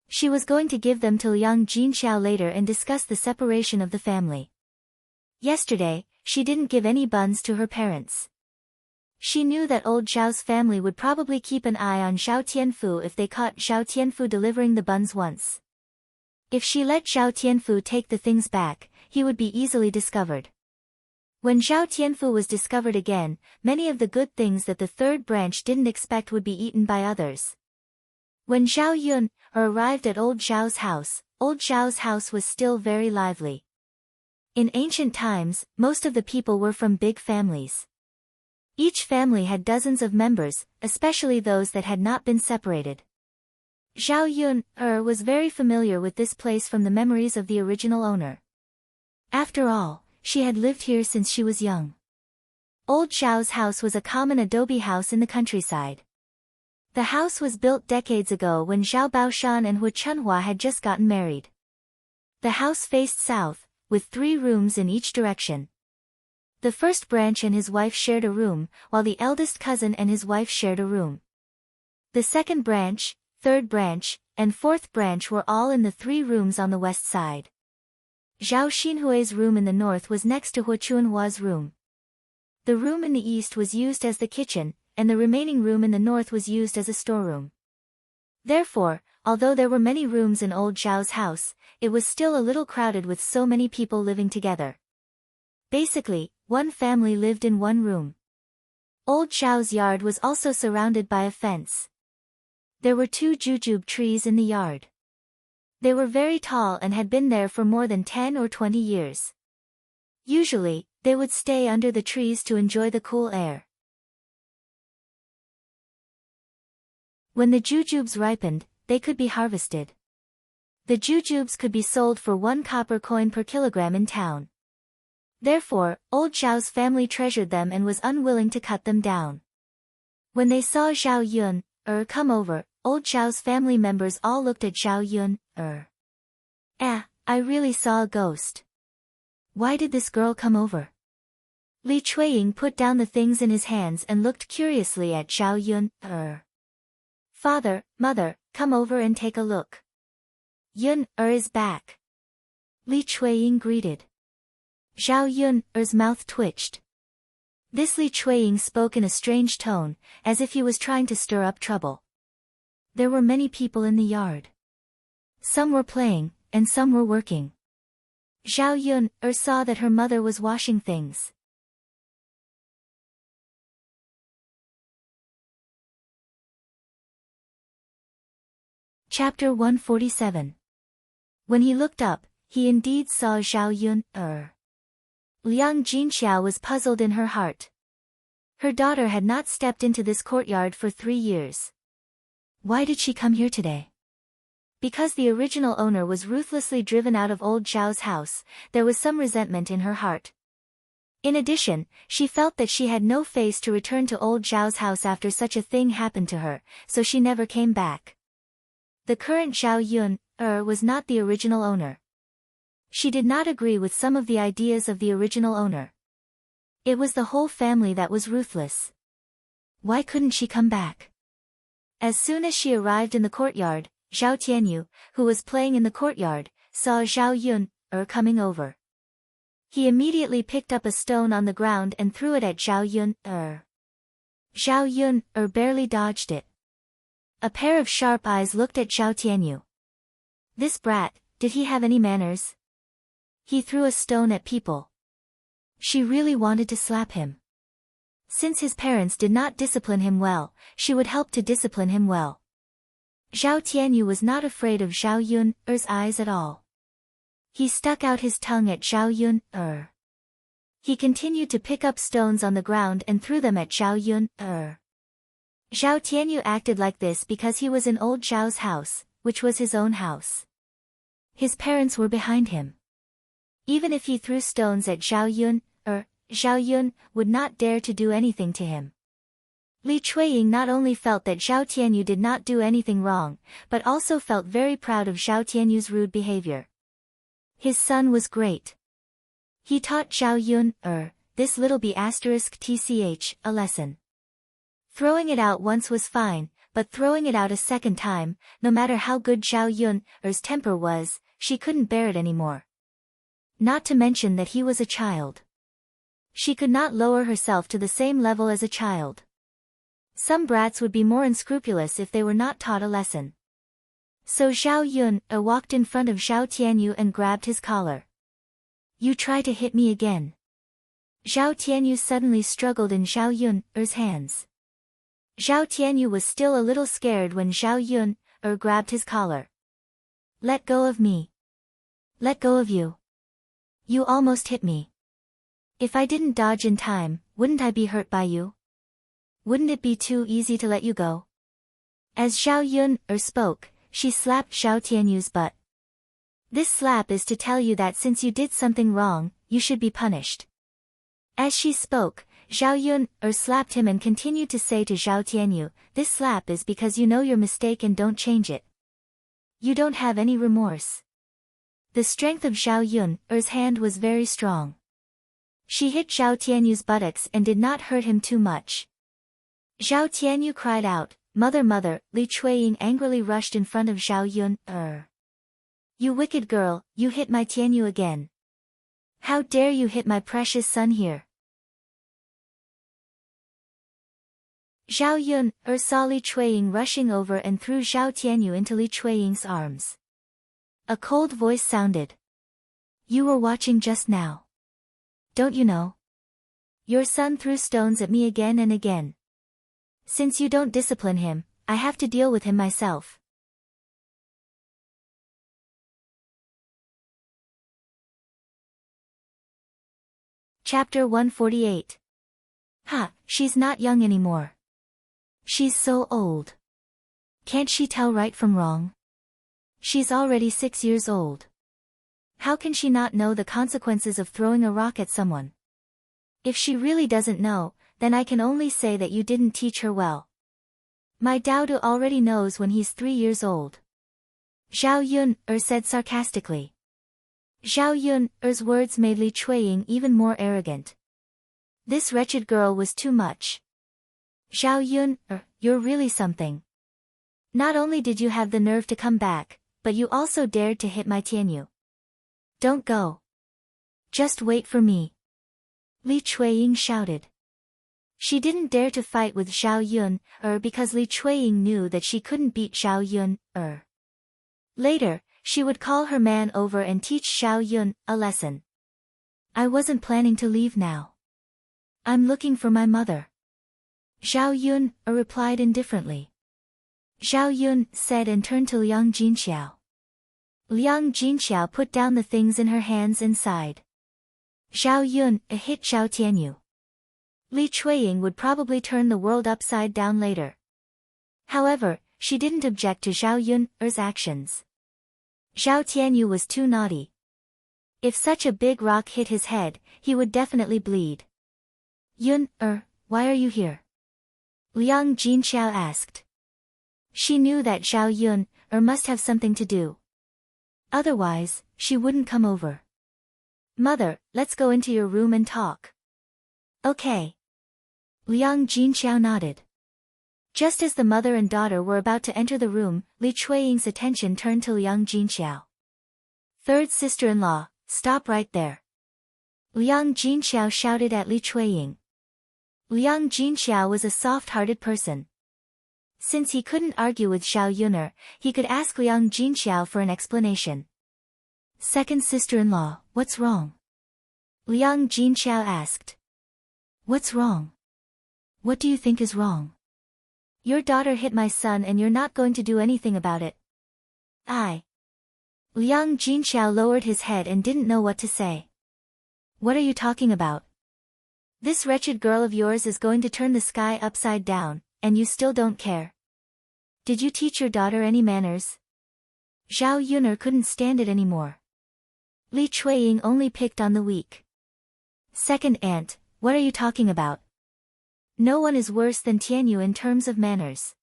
She was going to give them to Liang Jinxiao later and discuss the separation of the family. Yesterday, she didn't give any buns to her parents. She knew that old Zhao's family would probably keep an eye on Zhao Tianfu if they caught Zhao Tianfu delivering the buns once. If she let Zhao Tianfu take the things back, he would be easily discovered. When Zhao Tianfu was discovered again, many of the good things that the third branch didn't expect would be eaten by others. When Zhao Yun'er arrived at old Zhao's house was still very lively. In ancient times, most of the people were from big families. Each family had dozens of members, especially those that had not been separated. Zhao Yun'er was very familiar with this place from the memories of the original owner. After all, she had lived here since she was young. Old Zhao's house was a common adobe house in the countryside. The house was built decades ago when Zhao Baoshan and Hu Chunhua had just gotten married. The house faced south, with 3 rooms in each direction. The first branch and his wife shared a room, while the eldest cousin and his wife shared a room. The second branch, third branch, and fourth branch were all in the 3 rooms on the west side. Zhao Xinhui's room in the north was next to Hu Chunhua's room. The room in the east was used as the kitchen, and the remaining room in the north was used as a storeroom. Therefore, although there were many rooms in old Zhao's house, it was still a little crowded with so many people living together. Basically, one family lived in one room. Old Zhao's yard was also surrounded by a fence. There were 2 jujube trees in the yard. They were very tall and had been there for more than 10 or 20 years. Usually, they would stay under the trees to enjoy the cool air. When the jujubes ripened, they could be harvested. The jujubes could be sold for 1 copper coin per kilogram in town. Therefore, old Zhao's family treasured them and was unwilling to cut them down. When they saw Zhao Yun, come over, old Zhao's family members all looked at Zhao Yun, I really saw a ghost. Why did this girl come over? Li Chuiying put down the things in his hands and looked curiously at Zhao Yun, Father, mother, come over and take a look. Yun, is back. Li Chuiying greeted. Zhao Yun's mouth twitched. This Li Chuiying spoke in a strange tone, as if he was trying to stir up trouble. There were many people in the yard. Some were playing, and some were working. Zhao Yun saw that her mother was washing things. Chapter 147. When he looked up, he indeed saw Zhao Yun. Liang Jinxiao was puzzled in her heart. Her daughter had not stepped into this courtyard for 3 years. Why did she come here today? Because the original owner was ruthlessly driven out of old Zhao's house, there was some resentment in her heart. In addition, she felt that she had no face to return to old Zhao's house after such a thing happened to her, so she never came back. The current Zhao Yun was not the original owner. She did not agree with some of the ideas of the original owner. It was the whole family that was ruthless. Why couldn't she come back? As soon as she arrived in the courtyard, Zhao Tianyu, who was playing in the courtyard, saw Zhao Yun coming over. He immediately picked up a stone on the ground and threw it at Zhao Yun. Zhao Yun barely dodged it. A pair of sharp eyes looked at Zhao Tianyu. This brat, did he have any manners? He threw a stone at people. She really wanted to slap him. Since his parents did not discipline him well, she would help to discipline him well. Zhao Tianyu was not afraid of Zhao Yun's eyes at all. He stuck out his tongue at Zhao Yun. He continued to pick up stones on the ground and threw them at Zhao Yun. Zhao Tianyu acted like this because he was in old Zhao's house, which was his own house. His parents were behind him. Even if he threw stones at Zhao Yun, Zhao Yun would not dare to do anything to him. Li Chuiying not only felt that Zhao Tianyu did not do anything wrong, but also felt very proud of Zhao Tianyu's rude behavior. His son was great. He taught Zhao Yun, this little b*tch, a lesson. Throwing it out once was fine, but throwing it out a second time, no matter how good Zhao Yun's temper was, she couldn't bear it anymore. Not to mention that he was a child. She could not lower herself to the same level as a child. Some brats would be more unscrupulous if they were not taught a lesson. So Zhao Yun walked in front of Zhao Tianyu and grabbed his collar. You try to hit me again. Zhao Tianyu suddenly struggled in Zhao Yun's hands. Zhao Tianyu was still a little scared when Zhao Yun grabbed his collar. Let go of me. Let go of you. You almost hit me. If I didn't dodge in time, wouldn't I be hurt by you? Wouldn't it be too easy to let you go? As Zhao Yun spoke, she slapped Zhao Tianyu's butt. This slap is to tell you that since you did something wrong, you should be punished. As she spoke, Zhao Yun slapped him and continued to say to Zhao Tianyu, this slap is because you know your mistake and don't change it. You don't have any remorse. The strength of Zhao Yun's hand was very strong. She hit Zhao Tianyu's buttocks and did not hurt him too much. Zhao Tianyu cried out, Mother, mother! Li Chuiying angrily rushed in front of Zhao Yun. You wicked girl, you hit my Tianyu again. How dare you hit my precious son here? Zhao Yun saw Li Chuiying rushing over and threw Zhao Tianyu into Li Chuiying's arms. A cold voice sounded. You were watching just now. Don't you know? Your son threw stones at me again and again. Since you don't discipline him, I have to deal with him myself. Chapter 148. Ha, she's not young anymore. She's so old. Can't she tell right from wrong? She's already 6 years old. How can she not know the consequences of throwing a rock at someone? If she really doesn't know, then I can only say that you didn't teach her well. My Daodu already knows when he's 3 years old. Zhao Yun said sarcastically. Zhao Yun's words made Li Chuiying even more arrogant. This wretched girl was too much. Zhao Yun, you're really something. Not only did you have the nerve to come back, but you also dared to hit my Tianyu. Don't go. Just wait for me. Li Chuiying shouted. She didn't dare to fight with Zhao Yun, because Li Chuiying knew that she couldn't beat Zhao Yun, Later, she would call her man over and teach Zhao Yun a lesson. I wasn't planning to leave now. I'm looking for my mother. Zhao Yun replied indifferently. Zhao Yun said and turned to Liang Jinxiao. Liang Jinxiao put down the things in her hands and sighed. Zhao Yun hit Zhao Tianyu. Li Chuiying would probably turn the world upside down later. However, she didn't object to Zhao Yun's actions. Zhao Tianyu was too naughty. If such a big rock hit his head, he would definitely bleed. Yun, why are you here? Liang Jinxiao asked. She knew that Zhao Yun must have something to do. Otherwise, she wouldn't come over. Mother, let's go into your room and talk. Okay. Liang Jinxiao nodded. Just as the mother and daughter were about to enter the room, Li Chuiying's attention turned to Liang Jinxiao. Third sister-in-law, stop right there. Liang Jinxiao shouted at Li Chuiying. Liang Jinxiao was a soft-hearted person. Since he couldn't argue with Zhao Yun, he could ask Liang Jinxiao for an explanation. Second sister-in-law, what's wrong? Liang Jinxiao asked. What's wrong? What do you think is wrong? Your daughter hit my son and you're not going to do anything about it. Liang Jinxiao lowered his head and didn't know what to say. What are you talking about? This wretched girl of yours is going to turn the sky upside down, and you still don't care. Did you teach your daughter any manners? Zhao Yun couldn't stand it anymore. Li Chuiying only picked on the weak. Second aunt, what are you talking about? No one is worse than Tianyu in terms of manners.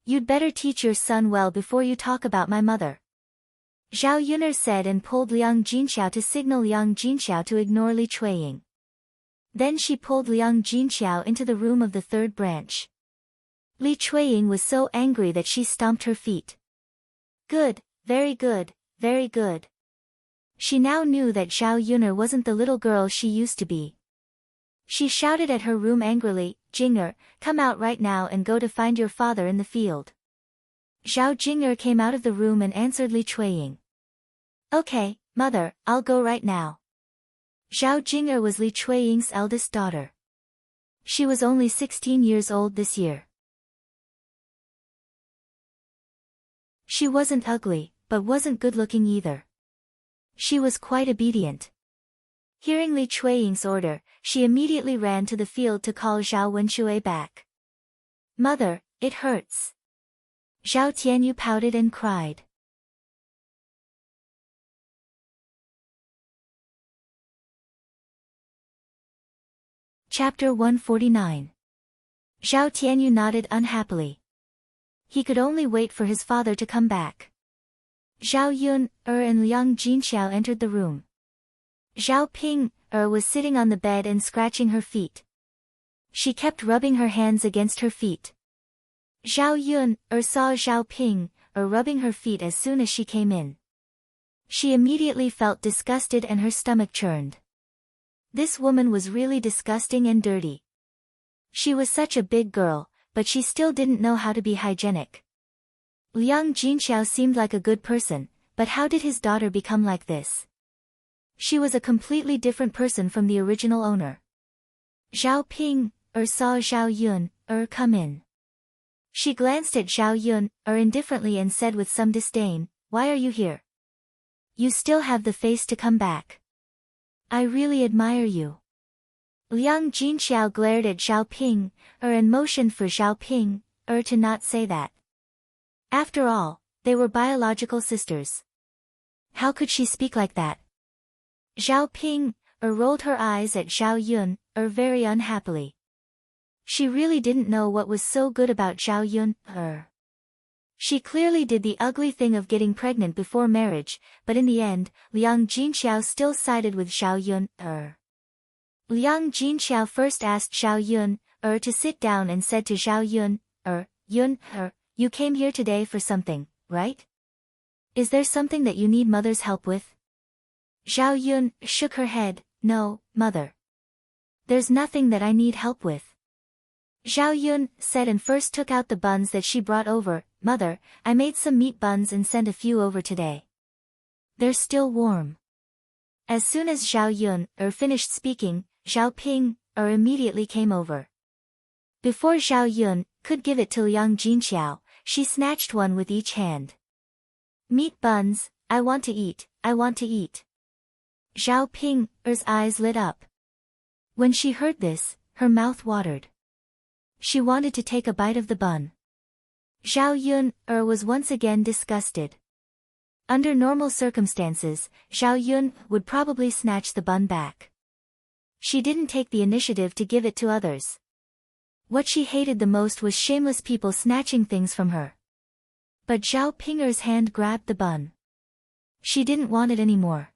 You'd better teach your son well before you talk about my mother. Zhao Yun said and pulled Liang Jinxiao to signal Liang Jinxiao to ignore Li Chuiying. Then she pulled Liang Jinxiao into the room of the third branch. Li Chuiying was so angry that she stomped her feet. Good, very good, very good. She now knew that Zhao Yun wasn't the little girl she used to be. She shouted at her room angrily, Jinger, come out right now and go to find your father in the field. Zhao Jinger came out of the room and answered Li Chuiying. Okay, mother, I'll go right now. Zhao Jinger was Li Chuiying's eldest daughter. She was only 16 years old this year. She wasn't ugly, but wasn't good-looking either. She was quite obedient. Hearing Li Chuiying's order, she immediately ran to the field to call Zhao Wenshui back. Mother, it hurts. Zhao Tianyu pouted and cried. Chapter 149. Zhao Tianyu nodded unhappily. He could only wait for his father to come back. Zhao Yun and Liang Jinxiao entered the room. Zhao Ping was sitting on the bed and scratching her feet. She kept rubbing her hands against her feet. Zhao Yun saw Zhao Ping rubbing her feet as soon as she came in. She immediately felt disgusted and her stomach churned. This woman was really disgusting and dirty. She was such a big girl, but she still didn't know how to be hygienic. Liang Jinxiao seemed like a good person, but how did his daughter become like this? She was a completely different person from the original owner. Zhao Ping, saw Zhao Yun, come in. She glanced at Zhao Yun, indifferently and said with some disdain, "Why are you here? You still have the face to come back. I really admire you." Liang Jinxiao glared at Zhao Ping, and motioned for Zhao Ping, to not say that. After all, they were biological sisters. How could she speak like that? Zhao Ping, rolled her eyes at Zhao Yun, very unhappily. She really didn't know what was so good about Zhao Yun, She clearly did the ugly thing of getting pregnant before marriage, but in the end, Liang Jinxiao still sided with Zhao Yun, Liang Jinxiao first asked Zhao Yun, to sit down and said to Zhao Yun, Yun, you came here today for something, right? Is there something that you need mother's help with? Zhao Yun shook her head, "No, mother. There's nothing that I need help with." Zhao Yun said and first took out the buns that she brought over. "Mother, I made some meat buns and sent a few over today. They're still warm." As soon as Zhao Yun finished speaking, Zhao Ping immediately came over. Before Zhao Yun could give it to Liang Jinxiao, she snatched one with each hand. "Meat buns, I want to eat, I want to eat." Zhao Ping's eyes lit up. When she heard this, her mouth watered. She wanted to take a bite of the bun. Zhao Yun was once again disgusted. Under normal circumstances, Zhao Yun would probably snatch the bun back. She didn't take the initiative to give it to others. What she hated the most was shameless people snatching things from her. But Zhao Ping's hand grabbed the bun. She didn't want it anymore.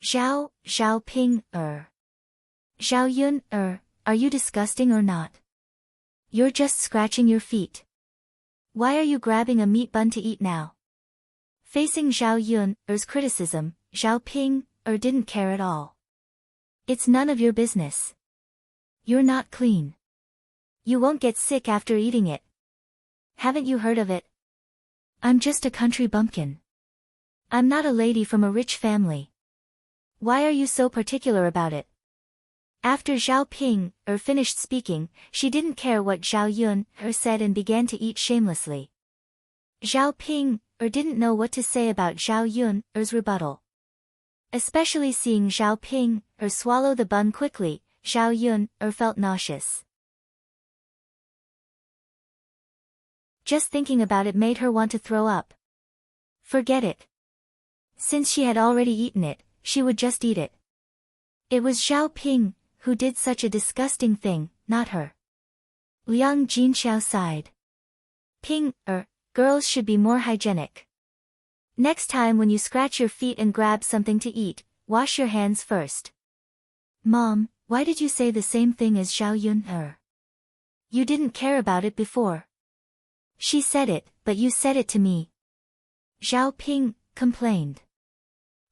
Zhao Ping, Zhao Yun, are you disgusting or not? You're just scratching your feet. Why are you grabbing a meat bun to eat now? Facing Zhao Yun's criticism, Zhao Ping didn't care at all. It's none of your business. You're not clean. You won't get sick after eating it. Haven't you heard of it? I'm just a country bumpkin. I'm not a lady from a rich family. Why are you so particular about it? After Zhao Ping finished speaking, she didn't care what Zhao Yun said and began to eat shamelessly. Zhao Ping didn't know what to say about Zhao Yun's rebuttal. Especially seeing Zhao Ping swallow the bun quickly, Zhao Yun felt nauseous. Just thinking about it made her want to throw up. Forget it. Since she had already eaten it, she would just eat it. It was Zhao Ping who did such a disgusting thing, not her. Liang Jinxiao sighed. Ping, girls should be more hygienic. Next time when you scratch your feet and grab something to eat, wash your hands first. Mom, why did you say the same thing as Zhao Yun? You didn't care about it before. She said it, but you said it to me. Zhao Ping complained.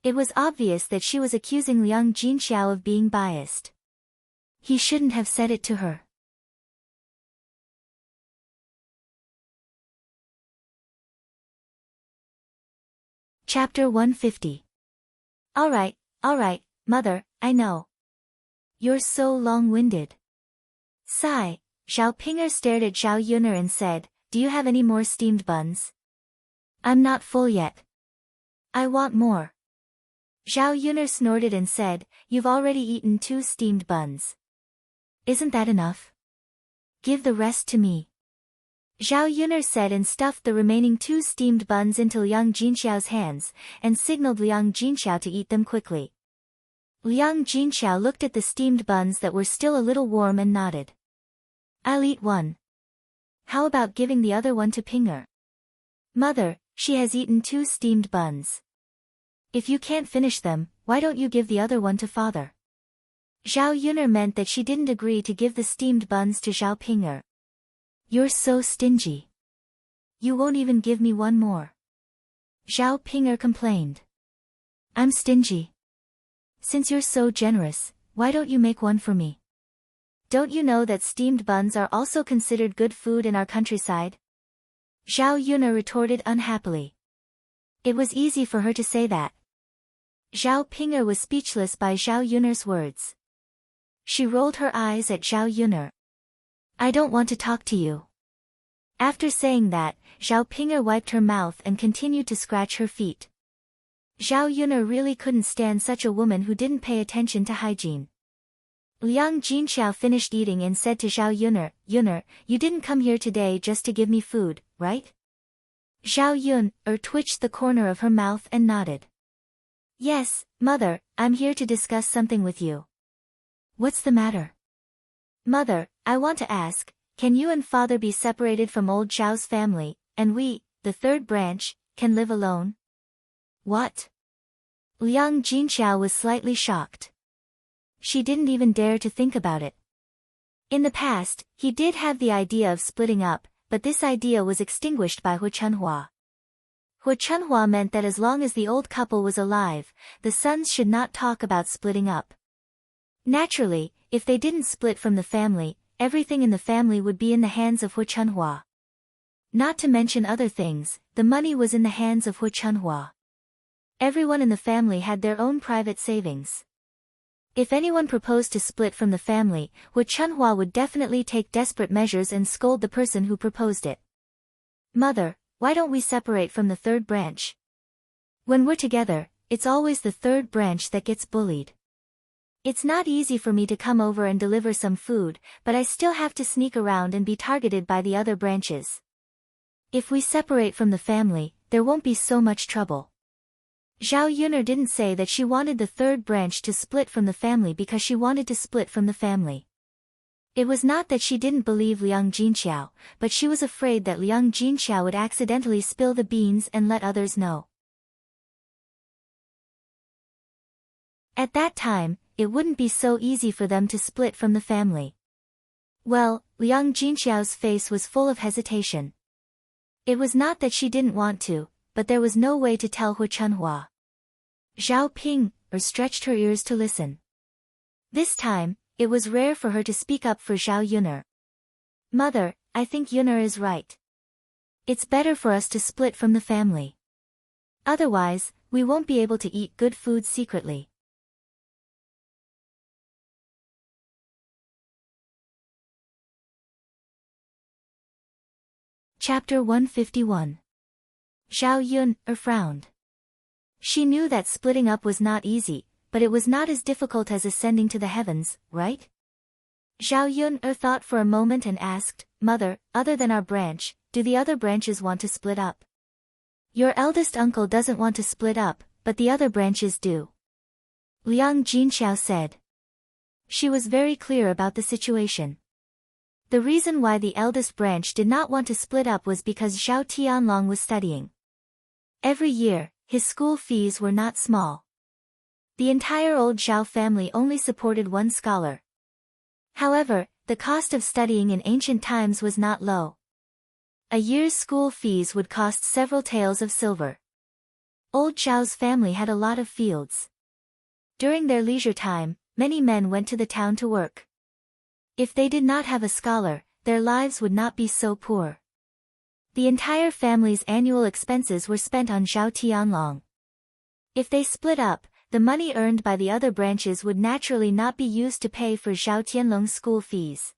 It was obvious that she was accusing Liang Jinxiao of being biased. He shouldn't have said it to her. Chapter 150. All right, mother, I know. You're so long-winded. Sigh, Zhao Ping stared at Zhao Yun and said, "Do you have any more steamed buns?" "I'm not full yet. I want more." Zhao Yun snorted and said, "You've already eaten 2 steamed buns. Isn't that enough? Give the rest to me." Zhao Yun said and stuffed the remaining 2 steamed buns into Liang Jinxiao's hands, and signaled Liang Jinxiao to eat them quickly. Liang Jinxiao looked at the steamed buns that were still a little warm and nodded. "I'll eat one. How about giving the other one to Pinger?" "Mother, she has eaten 2 steamed buns. If you can't finish them, why don't you give the other one to father?" Zhao Yun meant that she didn't agree to give the steamed buns to Zhao Pinger. "You're so stingy. You won't even give me one more." Zhao Pinger complained. "I'm stingy. Since you're so generous, why don't you make one for me?" don't you know that steamed buns are also considered good food in our countryside? Zhao Yun'er retorted unhappily. It was easy for her to say that. Zhao Ping'er was speechless by Zhao Yun'er's words. She rolled her eyes at Zhao Yun'er. I don't want to talk to you. After saying that, Zhao Ping'er wiped her mouth and continued to scratch her feet. Zhao Yun'er really couldn't stand such a woman who didn't pay attention to hygiene. Liang Jinxiao finished eating and said to Zhao Yun'er, Yun'er, you didn't come here today just to give me food, right? Zhao Yun'er twitched the corner of her mouth and nodded. Yes, mother, I'm here to discuss something with you. What's the matter? Mother, I want to ask, can you and father be separated from old Zhao's family, and we, the third branch, can live alone? What? Liang Jinxiao was slightly shocked. She didn't even dare to think about it. In the past, he did have the idea of splitting up, but this idea was extinguished by Hu Chunhua. Hu Chunhua meant that as long as the old couple was alive, the sons should not talk about splitting up. Naturally, if they didn't split from the family, everything in the family would be in the hands of Hu Chunhua. Not to mention other things, the money was in the hands of Hu Chunhua. Everyone in the family had their own private savings. If anyone proposed to split from the family, Hu Chunhua would definitely take desperate measures and scold the person who proposed it. Mother, why don't we separate from the third branch? When we're together, it's always the third branch that gets bullied. It's not easy for me to come over and deliver some food, but I still have to sneak around and be targeted by the other branches. If we separate from the family, there won't be so much trouble. Zhao Yun'er didn't say that she wanted the third branch to split from the family because she wanted to split from the family. It was not that she didn't believe Liang Jinxiao, but she was afraid that Liang Jinxiao would accidentally spill the beans and let others know. At that time, it wouldn't be so easy for them to split from the family. Well, Liang Jinxiao's face was full of hesitation. It was not that she didn't want to, but there was no way to tell Hu Chunhua. Zhao Ping'er stretched her ears to listen. This time, it was rare for her to speak up for Zhao Yun'er. Mother, I think Yun'er is right. It's better for us to split from the family. Otherwise, we won't be able to eat good food secretly. Chapter 151. Zhao Yun'er frowned. She knew that splitting up was not easy, but it was not as difficult as ascending to the heavens, right? Zhao Yun'er thought for a moment and asked, Mother, other than our branch, do the other branches want to split up? Your eldest uncle doesn't want to split up, but the other branches do. Liang Jinxiao said. She was very clear about the situation. The reason why the eldest branch did not want to split up was because Zhao Tianlong was studying. Every year, his school fees were not small. The entire old Zhao family only supported one scholar. However, the cost of studying in ancient times was not low. A year's school fees would cost several taels of silver. Old Zhao's family had a lot of fields. During their leisure time, many men went to the town to work. If they did not have a scholar, their lives would not be so poor. The entire family's annual expenses were spent on Zhao Tianlong. If they split up, the money earned by the other branches would naturally not be used to pay for Zhao Tianlong's school fees.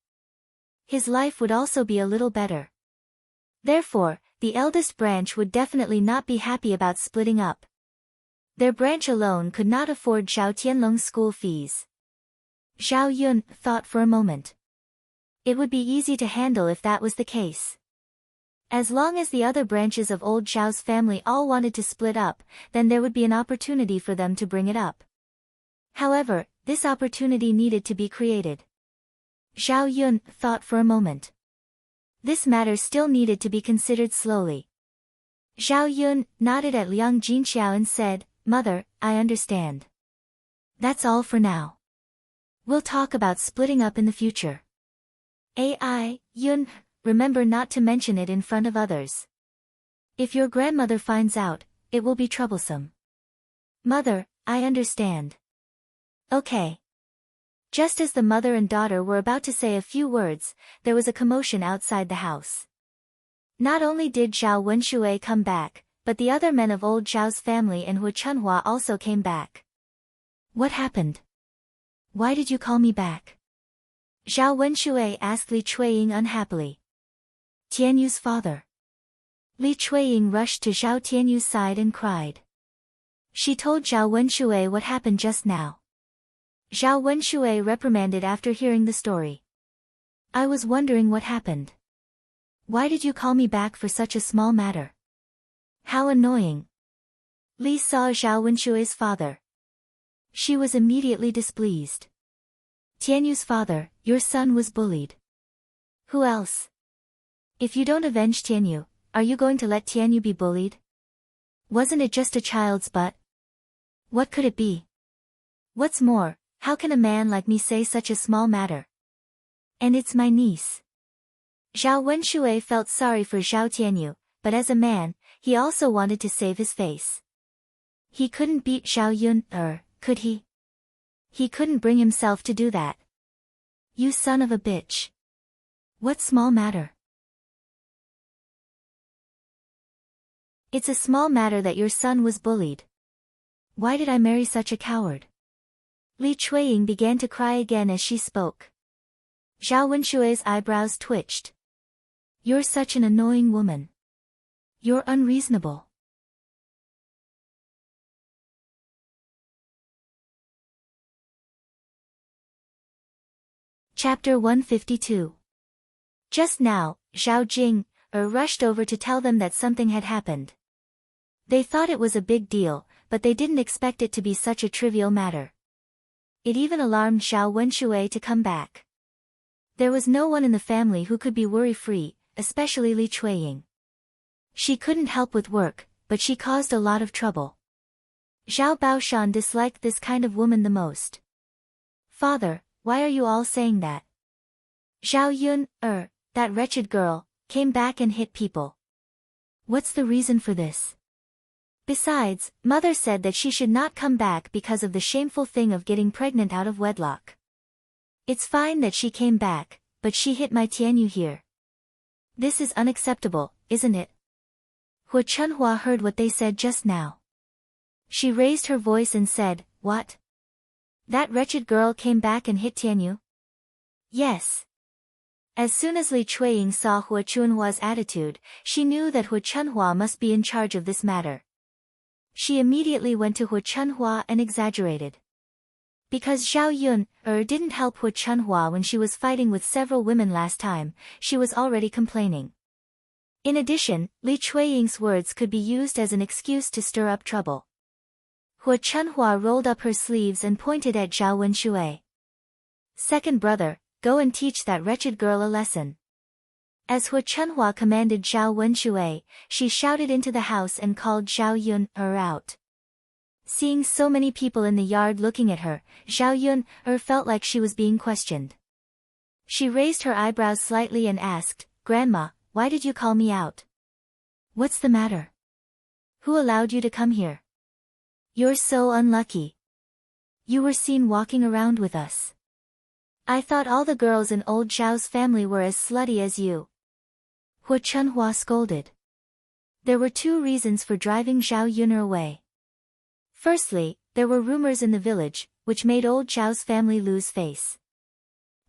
His life would also be a little better. Therefore, the eldest branch would definitely not be happy about splitting up. Their branch alone could not afford Zhao Tianlong's school fees. Zhao Yun thought for a moment. It would be easy to handle if that was the case. As long as the other branches of old Zhao's family all wanted to split up, then there would be an opportunity for them to bring it up. However, this opportunity needed to be created. Zhao Yun thought for a moment. This matter still needed to be considered slowly. Zhao Yun nodded at Liang Jinxiao and said, Mother, I understand. That's all for now. We'll talk about splitting up in the future. Yun, remember not to mention it in front of others. If your grandmother finds out, it will be troublesome. Mother, I understand. Okay. Just as the mother and daughter were about to say a few words, there was a commotion outside the house. Not only did Zhao Wenshui come back, but the other men of old Zhao's family and Hu Chunhua also came back. What happened? Why did you call me back? Zhao Wenshui asked Li Chuiying unhappily. Tianyu's father. Li Chuiying rushed to Zhao Tianyu's side and cried. She told Zhao Wenshui what happened just now. Zhao Wenshui reprimanded after hearing the story. I was wondering what happened. Why did you call me back for such a small matter? How annoying. Li saw Zhao Wenshui's father. She was immediately displeased. Tianyu's father, your son was bullied. Who else? If you don't avenge Tianyu, are you going to let Tianyu be bullied? Wasn't it just a child's butt? What could it be? What's more, how can a man like me say such a small matter? And it's my niece. Zhao Wenshui felt sorry for Zhao Tianyu, but as a man, he also wanted to save his face. He couldn't beat Zhao Yun, could he? He couldn't bring himself to do that. You son of a bitch. What small matter? It's a small matter that your son was bullied. Why did I marry such a coward? Li Chuiying began to cry again as she spoke. Zhao Wenshui's eyebrows twitched. You're such an annoying woman. You're unreasonable. Chapter 152. Just now, Zhao Jing, rushed over to tell them that something had happened. They thought it was a big deal, but they didn't expect it to be such a trivial matter. It even alarmed Zhao Wenshui to come back. There was no one in the family who could be worry-free, especially Li Chuiying. She couldn't help with work, but she caused a lot of trouble. Zhao Baoshan disliked this kind of woman the most. Father, why are you all saying that? Zhao Yun, that wretched girl, came back and hit people. What's the reason for this? Besides, mother said that she should not come back because of the shameful thing of getting pregnant out of wedlock. It's fine that she came back, but she hit my Tianyu here. This is unacceptable, isn't it? Hu Chunhua heard what they said just now. She raised her voice and said, What? That wretched girl came back and hit Tianyu? Yes. As soon as Li Chuiying saw Hu Chunhua's attitude, she knew that Hu Chunhua must be in charge of this matter. She immediately went to Hu Chunhua and exaggerated. Because Zhao Yun, didn't help Hu Chunhua when she was fighting with several women last time, she was already complaining. In addition, Li Chuiying's words could be used as an excuse to stir up trouble. Hu Chunhua rolled up her sleeves and pointed at Zhao Wenshui. Second brother, go and teach that wretched girl a lesson. As Hu Chunhua commanded Zhao Wenshui, she shouted into the house and called Zhao Yun, out. Seeing so many people in the yard looking at her, Zhao Yun, felt like she was being questioned. She raised her eyebrows slightly and asked, Grandma, why did you call me out? What's the matter? Who allowed you to come here? You're so unlucky. You were seen walking around with us. I thought all the girls in old Zhao's family were as slutty as you. Hu Chunhua scolded. There were two reasons for driving Zhao Yun away. Firstly, there were rumors in the village, which made old Zhao's family lose face.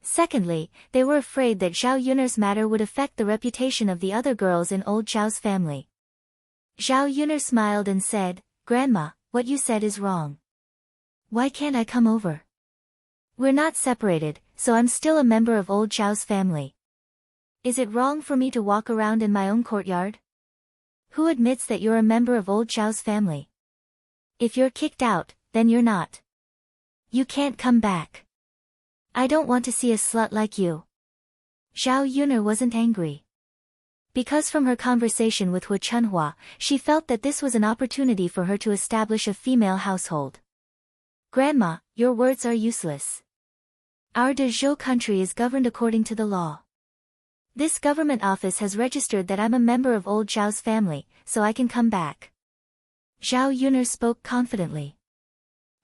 Secondly, they were afraid that Zhao Yun's matter would affect the reputation of the other girls in old Zhao's family. Zhao Yun smiled and said, Grandma, what you said is wrong. Why can't I come over? We're not separated, so I'm still a member of old Zhao's family. Is it wrong for me to walk around in my own courtyard? Who admits that you're a member of old Zhao's family? If you're kicked out, then you're not. You can't come back. I don't want to see a slut like you. Zhao Yun wasn't angry. Because from her conversation with Hu Chunhua, she felt that this was an opportunity for her to establish a female household. Grandma, your words are useless. Our Dezhou country is governed according to the law. This government office has registered that I'm a member of old Zhao's family, so I can come back. Zhao Yun spoke confidently.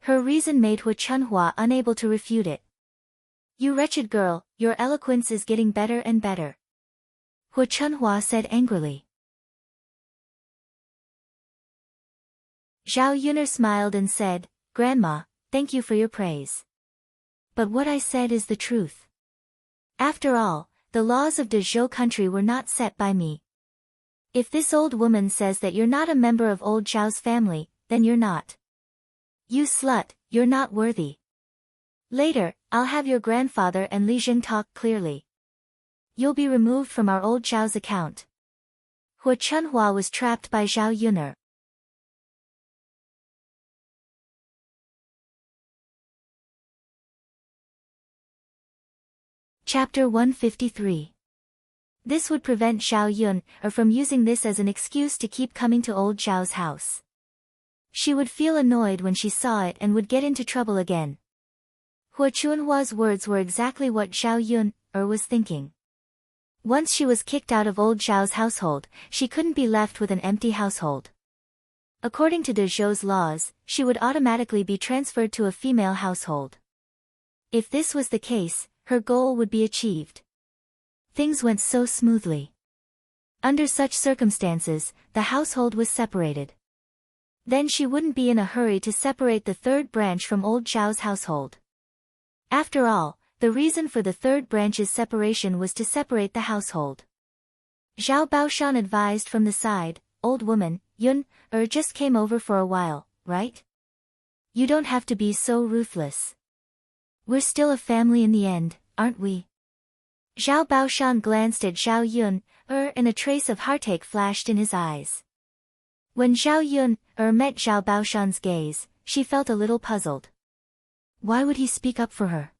Her reason made Hu Chunhua unable to refute it. You wretched girl, your eloquence is getting better and better. Hu Chunhua said angrily. Zhao Yuner smiled and said, Grandma, thank you for your praise. But what I said is the truth. After all, the laws of the Zhou country were not set by me. If this old woman says that you're not a member of old Zhao's family, then you're not. You slut, you're not worthy. Later, I'll have your grandfather and Li Jing talk clearly. You'll be removed from our old Zhao's account. Hu Chunhua was trapped by Zhao Yuner. Chapter 153. This would prevent Zhao Yun from using this as an excuse to keep coming to old Zhao's house. She would feel annoyed when she saw it and would get into trouble again. Hu Chunhua's words were exactly what Zhao Yun was thinking. Once she was kicked out of old Zhao's household, she couldn't be left with an empty household. According to the Zhou's laws, she would automatically be transferred to a female household. If this was the case, her goal would be achieved. Things went so smoothly. Under such circumstances, the household was separated. Then she wouldn't be in a hurry to separate the third branch from old Zhao's household. After all, the reason for the third branch's separation was to separate the household. Zhao Baoshan advised from the side, Old woman, Yun, just came over for a while, right? You don't have to be so ruthless. We're still a family in the end, aren't we? Zhao Baoshan glanced at Zhao Yun, and a trace of heartache flashed in his eyes. When Zhao Yun, met Zhao Baoshan's gaze, she felt a little puzzled. Why would he speak up for her?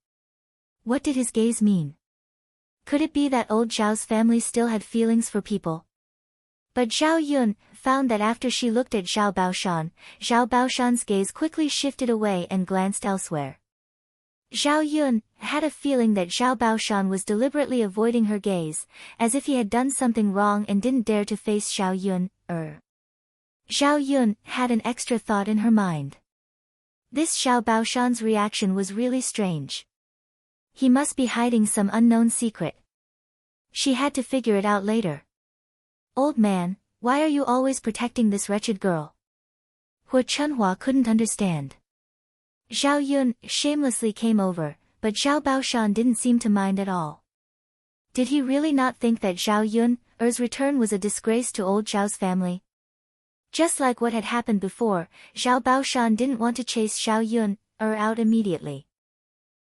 What did his gaze mean? Could it be that old Zhao's family still had feelings for people? But Zhao Yun found that after she looked at Zhao Baoshan's gaze quickly shifted away and glanced elsewhere. Zhao Yun had a feeling that Zhao Baoshan was deliberately avoiding her gaze, as if he had done something wrong and didn't dare to face Zhao Yun. Zhao Yun had an extra thought in her mind. This Zhao Baoshan's reaction was really strange. He must be hiding some unknown secret. She had to figure it out later. Old man, why are you always protecting this wretched girl? Hu Chunhua couldn't understand. Zhao Yun shamelessly came over, but Zhao Baoshan didn't seem to mind at all. Did he really not think that Zhao Yun's return was a disgrace to old Zhao's family? Just like what had happened before, Zhao Baoshan didn't want to chase Zhao Yun out immediately.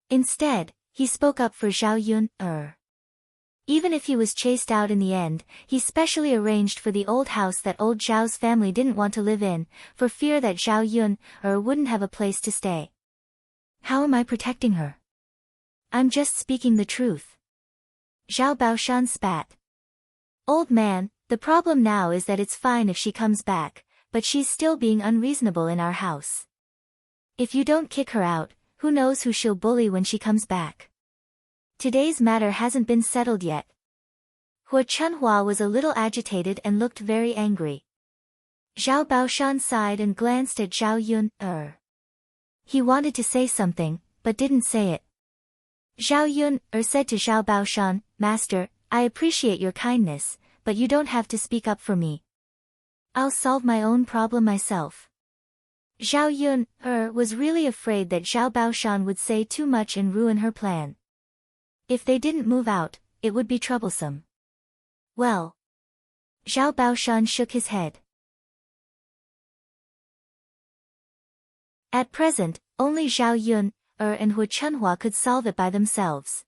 Instead, he spoke up for Zhao Yun. Even if he was chased out in the end, he specially arranged for the old house that old Zhao's family didn't want to live in, for fear that Zhao Yun wouldn't have a place to stay. How am I protecting her? I'm just speaking the truth. Zhao Baoshan spat. Old man, the problem now is that it's fine if she comes back, but she's still being unreasonable in our house. If you don't kick her out, who knows who she'll bully when she comes back. Today's matter hasn't been settled yet. Hu Chunhua was a little agitated and looked very angry. Zhao Baoshan sighed and glanced at Zhao Yun. He wanted to say something, but didn't say it. Zhao Yun said to Zhao Baoshan, Master, I appreciate your kindness, but you don't have to speak up for me. I'll solve my own problem myself. Zhao Yun was really afraid that Zhao Baoshan would say too much and ruin her plan. If they didn't move out, it would be troublesome. Well. Zhao Baoshan shook his head. At present, only Zhao Yun and Hu Chunhua could solve it by themselves.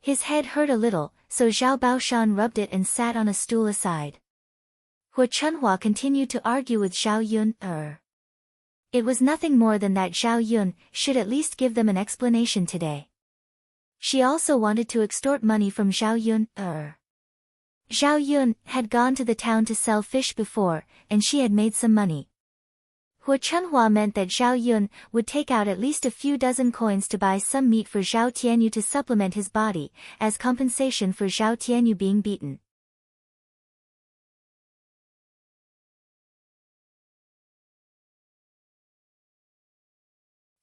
His head hurt a little, so Zhao Baoshan rubbed it and sat on a stool aside. Hu Chunhua continued to argue with Zhao Yun. It was nothing more than that Zhao Yun should at least give them an explanation today. She also wanted to extort money from Zhao Yun. Zhao Yun had gone to the town to sell fish before, and she had made some money. Hu Chunhua meant that Zhao Yun would take out at least a few dozen coins to buy some meat for Zhao Tianyu to supplement his body, as compensation for Zhao Tianyu being beaten.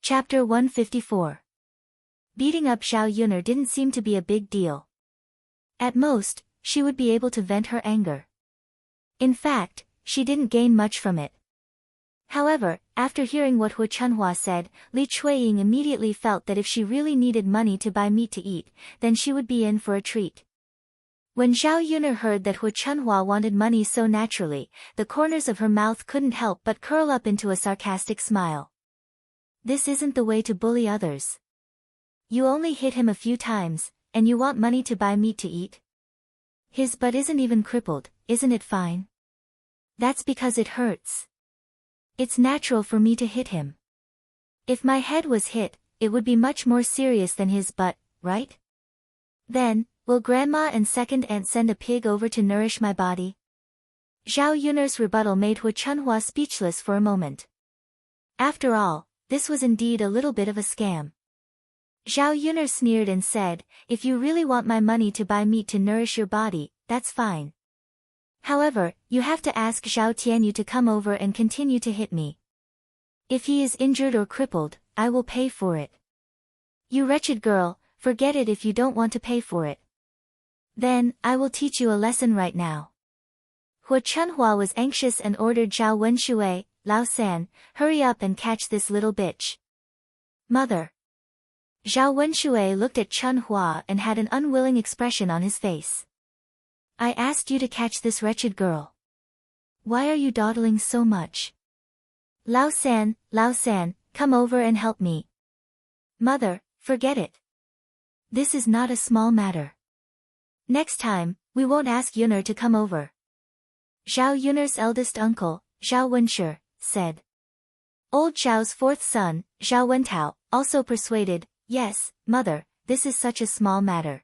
Chapter 154. Beating up Zhao Yuner didn't seem to be a big deal. At most, she would be able to vent her anger. In fact, she didn't gain much from it. However, after hearing what Hu Chunhua said, Li Chuiying immediately felt that if she really needed money to buy meat to eat, then she would be in for a treat. When Zhao Yuner heard that Hu Chunhua wanted money so naturally, the corners of her mouth couldn't help but curl up into a sarcastic smile. This isn't the way to bully others. You only hit him a few times, and you want money to buy meat to eat? His butt isn't even crippled, isn't it fine? That's because it hurts. It's natural for me to hit him. If my head was hit, it would be much more serious than his butt, right? Then, will Grandma and second aunt send a pig over to nourish my body? Zhao Yuner's rebuttal made Hu Chunhua speechless for a moment. After all, this was indeed a little bit of a scam. Zhao Yuner sneered and said, if you really want my money to buy meat to nourish your body, that's fine. However, you have to ask Zhao Tianyu to come over and continue to hit me. If he is injured or crippled, I will pay for it. You wretched girl, forget it if you don't want to pay for it. Then, I will teach you a lesson right now. Hu Chunhua was anxious and ordered Zhao Wenshui, Lao San, hurry up and catch this little bitch. Mother. Zhao Wenshui looked at Chunhua and had an unwilling expression on his face. I asked you to catch this wretched girl. Why are you dawdling so much? Lao San, come over and help me. Mother, forget it. This is not a small matter. Next time, we won't ask Yuner to come over. Zhao Yuner's eldest uncle, Zhao Wenshi, said. Old Zhao's fourth son, Zhao Wentao, also persuaded, yes, mother, this is such a small matter.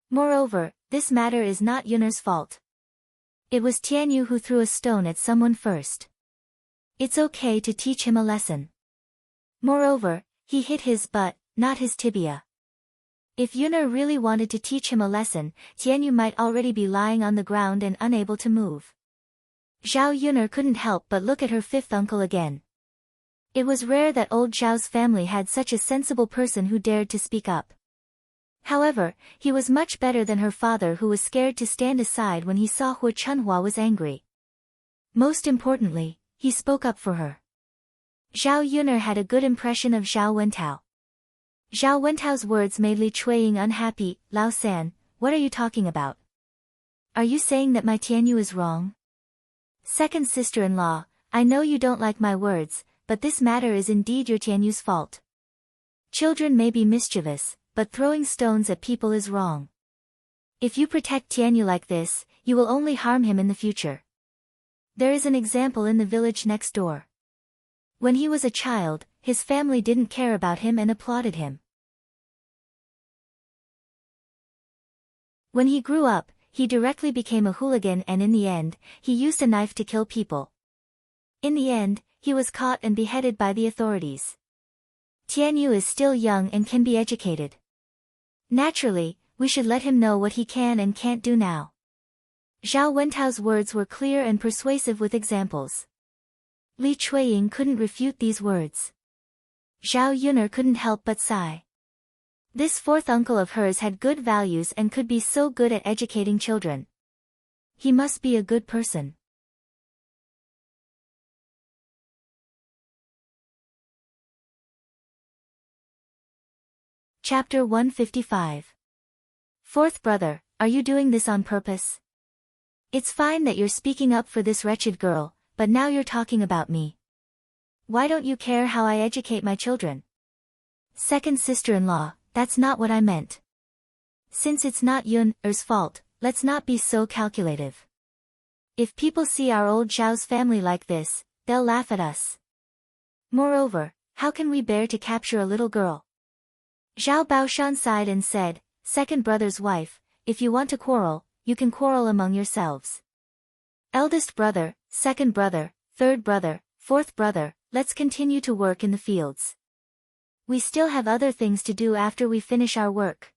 Moreover, this matter is not Yuner's fault. It was Tianyu who threw a stone at someone first. It's okay to teach him a lesson. Moreover, he hit his butt, not his tibia. If Yuner really wanted to teach him a lesson, Tianyu might already be lying on the ground and unable to move. Zhao Yuner couldn't help but look at her fifth uncle again. It was rare that old Zhao's family had such a sensible person who dared to speak up. However, he was much better than her father, who was scared to stand aside when he saw Hu Chunhua was angry. Most importantly, he spoke up for her. Zhao Yuner had a good impression of Zhao Wentao. Zhao Wentao's words made Li Chuiying unhappy. Lao San, what are you talking about? Are you saying that my Tianyu is wrong? Second sister-in-law, I know you don't like my words, but this matter is indeed your Tianyu's fault. Children may be mischievous, but throwing stones at people is wrong. If you protect Tianyu like this, you will only harm him in the future. There is an example in the village next door. When he was a child, his family didn't care about him and applauded him. When he grew up, he directly became a hooligan, and in the end, he used a knife to kill people. In the end, he was caught and beheaded by the authorities. Tianyu is still young and can be educated. Naturally, we should let him know what he can and can't do now. Zhao Wentao's words were clear and persuasive with examples. Li Chuiying couldn't refute these words. Zhao Yuner couldn't help but sigh. This fourth uncle of hers had good values and could be so good at educating children. He must be a good person. Chapter 155. Fourth brother, are you doing this on purpose? It's fine that you're speaking up for this wretched girl, but now you're talking about me. Why don't you care how I educate my children? Second sister-in-law, that's not what I meant. Since it's not Yuner's fault, let's not be so calculative. If people see our old Zhao's family like this, they'll laugh at us. Moreover, how can we bear to capture a little girl? Zhao Baoshan sighed and said, second brother's wife, if you want to quarrel, you can quarrel among yourselves. Eldest brother, second brother, third brother, fourth brother, let's continue to work in the fields. We still have other things to do after we finish our work.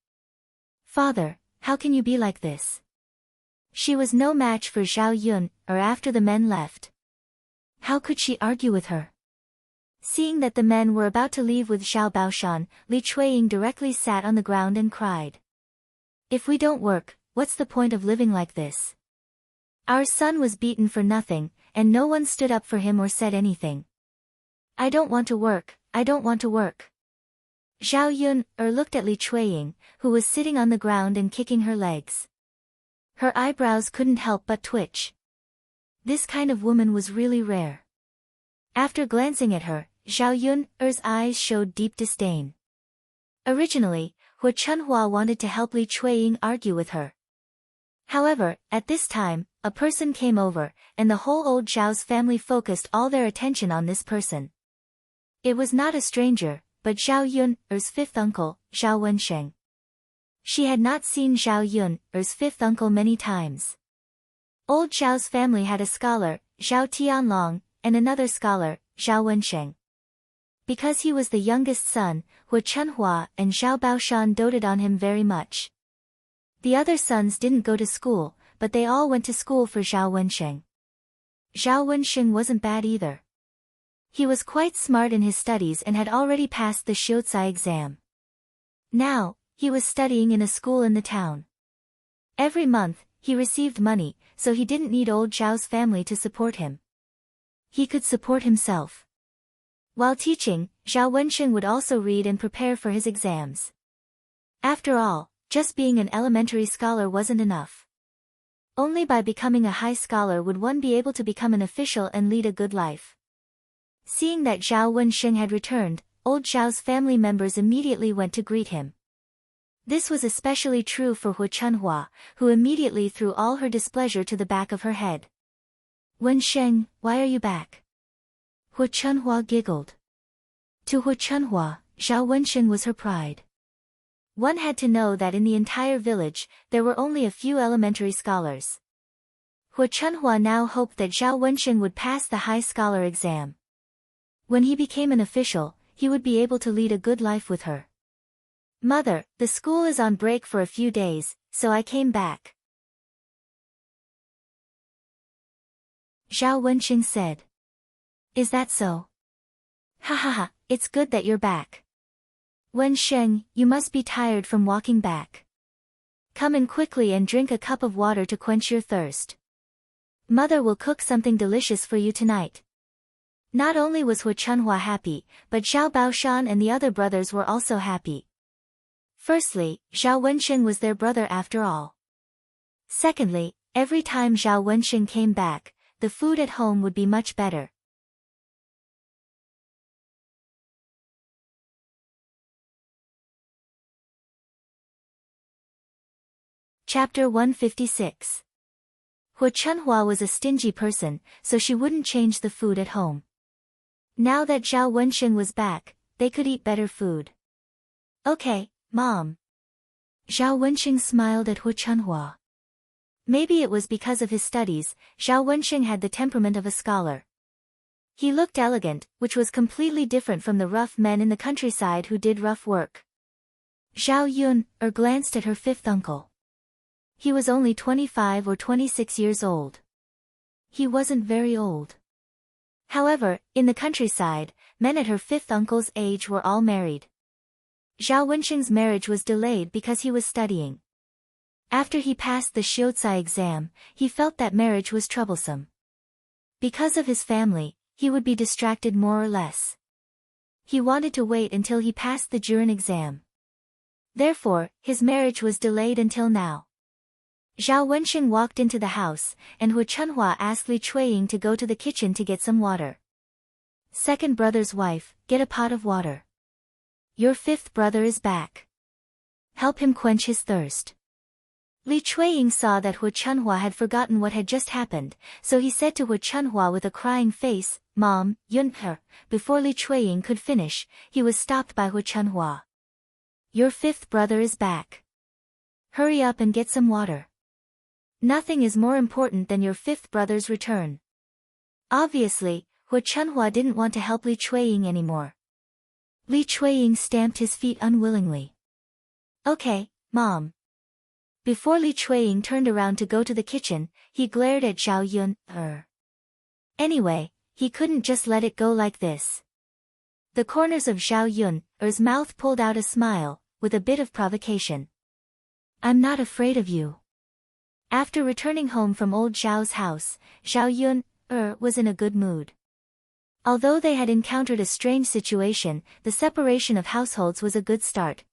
Father, how can you be like this? She was no match for Zhao Yuner after the men left. How could she argue with her? Seeing that the men were about to leave with Xiao Baoshan, Li Chuiying directly sat on the ground and cried. If we don't work, what's the point of living like this? Our son was beaten for nothing, and no one stood up for him or said anything. I don't want to work, I don't want to work. Zhao Yun looked at Li Chuiying, who was sitting on the ground and kicking her legs. Her eyebrows couldn't help but twitch. This kind of woman was really rare. After glancing at her, Zhao Yun's eyes showed deep disdain. Originally, Hu Chunhua wanted to help Li Chuiying argue with her. However, at this time, a person came over, and the whole old Zhao's family focused all their attention on this person. It was not a stranger, but Zhao Yun's fifth uncle, Zhao Wensheng. She had not seen Zhao Yun's fifth uncle many times. Old Zhao's family had a scholar, Zhao Tianlong, and another scholar, Zhao Wensheng. Because he was the youngest son, Hu Chunhua and Zhao Baoshan doted on him very much. The other sons didn't go to school, but they all went to school for Zhao Wensheng. Zhao Wensheng wasn't bad either. He was quite smart in his studies and had already passed the Shiozai exam. Now, he was studying in a school in the town. Every month, he received money, so he didn't need old Zhao's family to support him. He could support himself. While teaching, Zhao Wensheng would also read and prepare for his exams. After all, just being an elementary scholar wasn't enough. Only by becoming a high scholar would one be able to become an official and lead a good life. Seeing that Zhao Wensheng had returned, old Zhao's family members immediately went to greet him. This was especially true for Hu Chunhua, who immediately threw all her displeasure to the back of her head. Wensheng, why are you back? Hu Chunhua giggled. To Hu Chunhua, Zhao Wensheng was her pride. One had to know that in the entire village, there were only a few elementary scholars. Hu Chunhua now hoped that Zhao Wensheng would pass the high scholar exam. When he became an official, he would be able to lead a good life with her. Mother, the school is on break for a few days, so I came back. Zhao Wensheng said. Is that so? Ha ha ha, it's good that you're back. Wensheng, you must be tired from walking back. Come in quickly and drink a cup of water to quench your thirst. Mother will cook something delicious for you tonight. Not only was Hu Chunhua happy, but Zhao Baoshan and the other brothers were also happy. Firstly, Zhao Wensheng was their brother after all. Secondly, every time Zhao Wensheng came back, the food at home would be much better. Chapter 156. Hu Chunhua was a stingy person, so she wouldn't change the food at home. Now that Zhao Wensheng was back, they could eat better food. Okay, Mom. Zhao Wensheng smiled at Hu Chunhua. Maybe it was because of his studies, Zhao Wensheng had the temperament of a scholar. He looked elegant, which was completely different from the rough men in the countryside who did rough work. Zhao Yun glanced at her fifth uncle. He was only 25 or 26 years old. He wasn't very old. However, in the countryside, men at her fifth uncle's age were all married. Zhao Wensheng's marriage was delayed because he was studying. After he passed the Shiozai exam, he felt that marriage was troublesome. Because of his family, he would be distracted more or less. He wanted to wait until he passed the Jurin exam. Therefore, his marriage was delayed until now. Zhao Wensheng walked into the house, and Hu Chunhua asked Li Chuiying to go to the kitchen to get some water. Second brother's wife, get a pot of water. Your fifth brother is back. Help him quench his thirst. Li Chuiying saw that Hu Chunhua had forgotten what had just happened, so he said to Hu Chunhua with a crying face, Mom, Yun-her. Before Li Chuiying could finish, he was stopped by Hu Chunhua. Your fifth brother is back. Hurry up and get some water. Nothing is more important than your fifth brother's return. Obviously, Hu Chunhua didn't want to help Li Chuiying anymore. Li Chuiying stamped his feet unwillingly. Okay, Mom. Before Li Chuiying turned around to go to the kitchen, he glared at Zhao Yun. Anyway, he couldn't just let it go like this. The corners of Xiao Yun's mouth pulled out a smile, with a bit of provocation. I'm not afraid of you. After returning home from old Xiao's house, Xiao Yun was in a good mood. Although they had encountered a strange situation, the separation of households was a good start.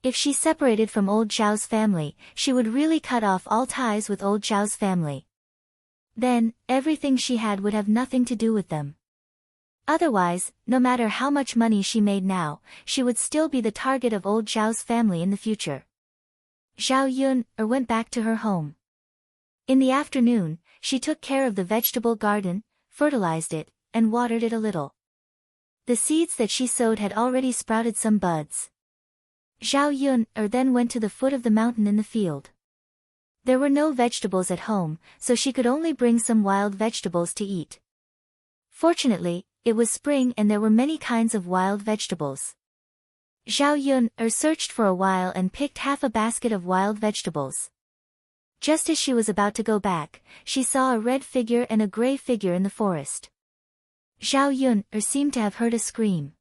If she separated from old Xiao's family, she would really cut off all ties with old Xiao's family. Then, everything she had would have nothing to do with them. Otherwise, no matter how much money she made now, she would still be the target of old Xiao's family in the future. Xiao Yun went back to her home. In the afternoon, she took care of the vegetable garden, fertilized it, and watered it a little. The seeds that she sowed had already sprouted some buds. Xiao Yun then went to the foot of the mountain in the field. There were no vegetables at home, so she could only bring some wild vegetables to eat. Fortunately, it was spring and there were many kinds of wild vegetables. Xiao Yun searched for a while and picked half a basket of wild vegetables. Just as she was about to go back, she saw a red figure and a gray figure in the forest. Xiao Yun seemed to have heard a scream.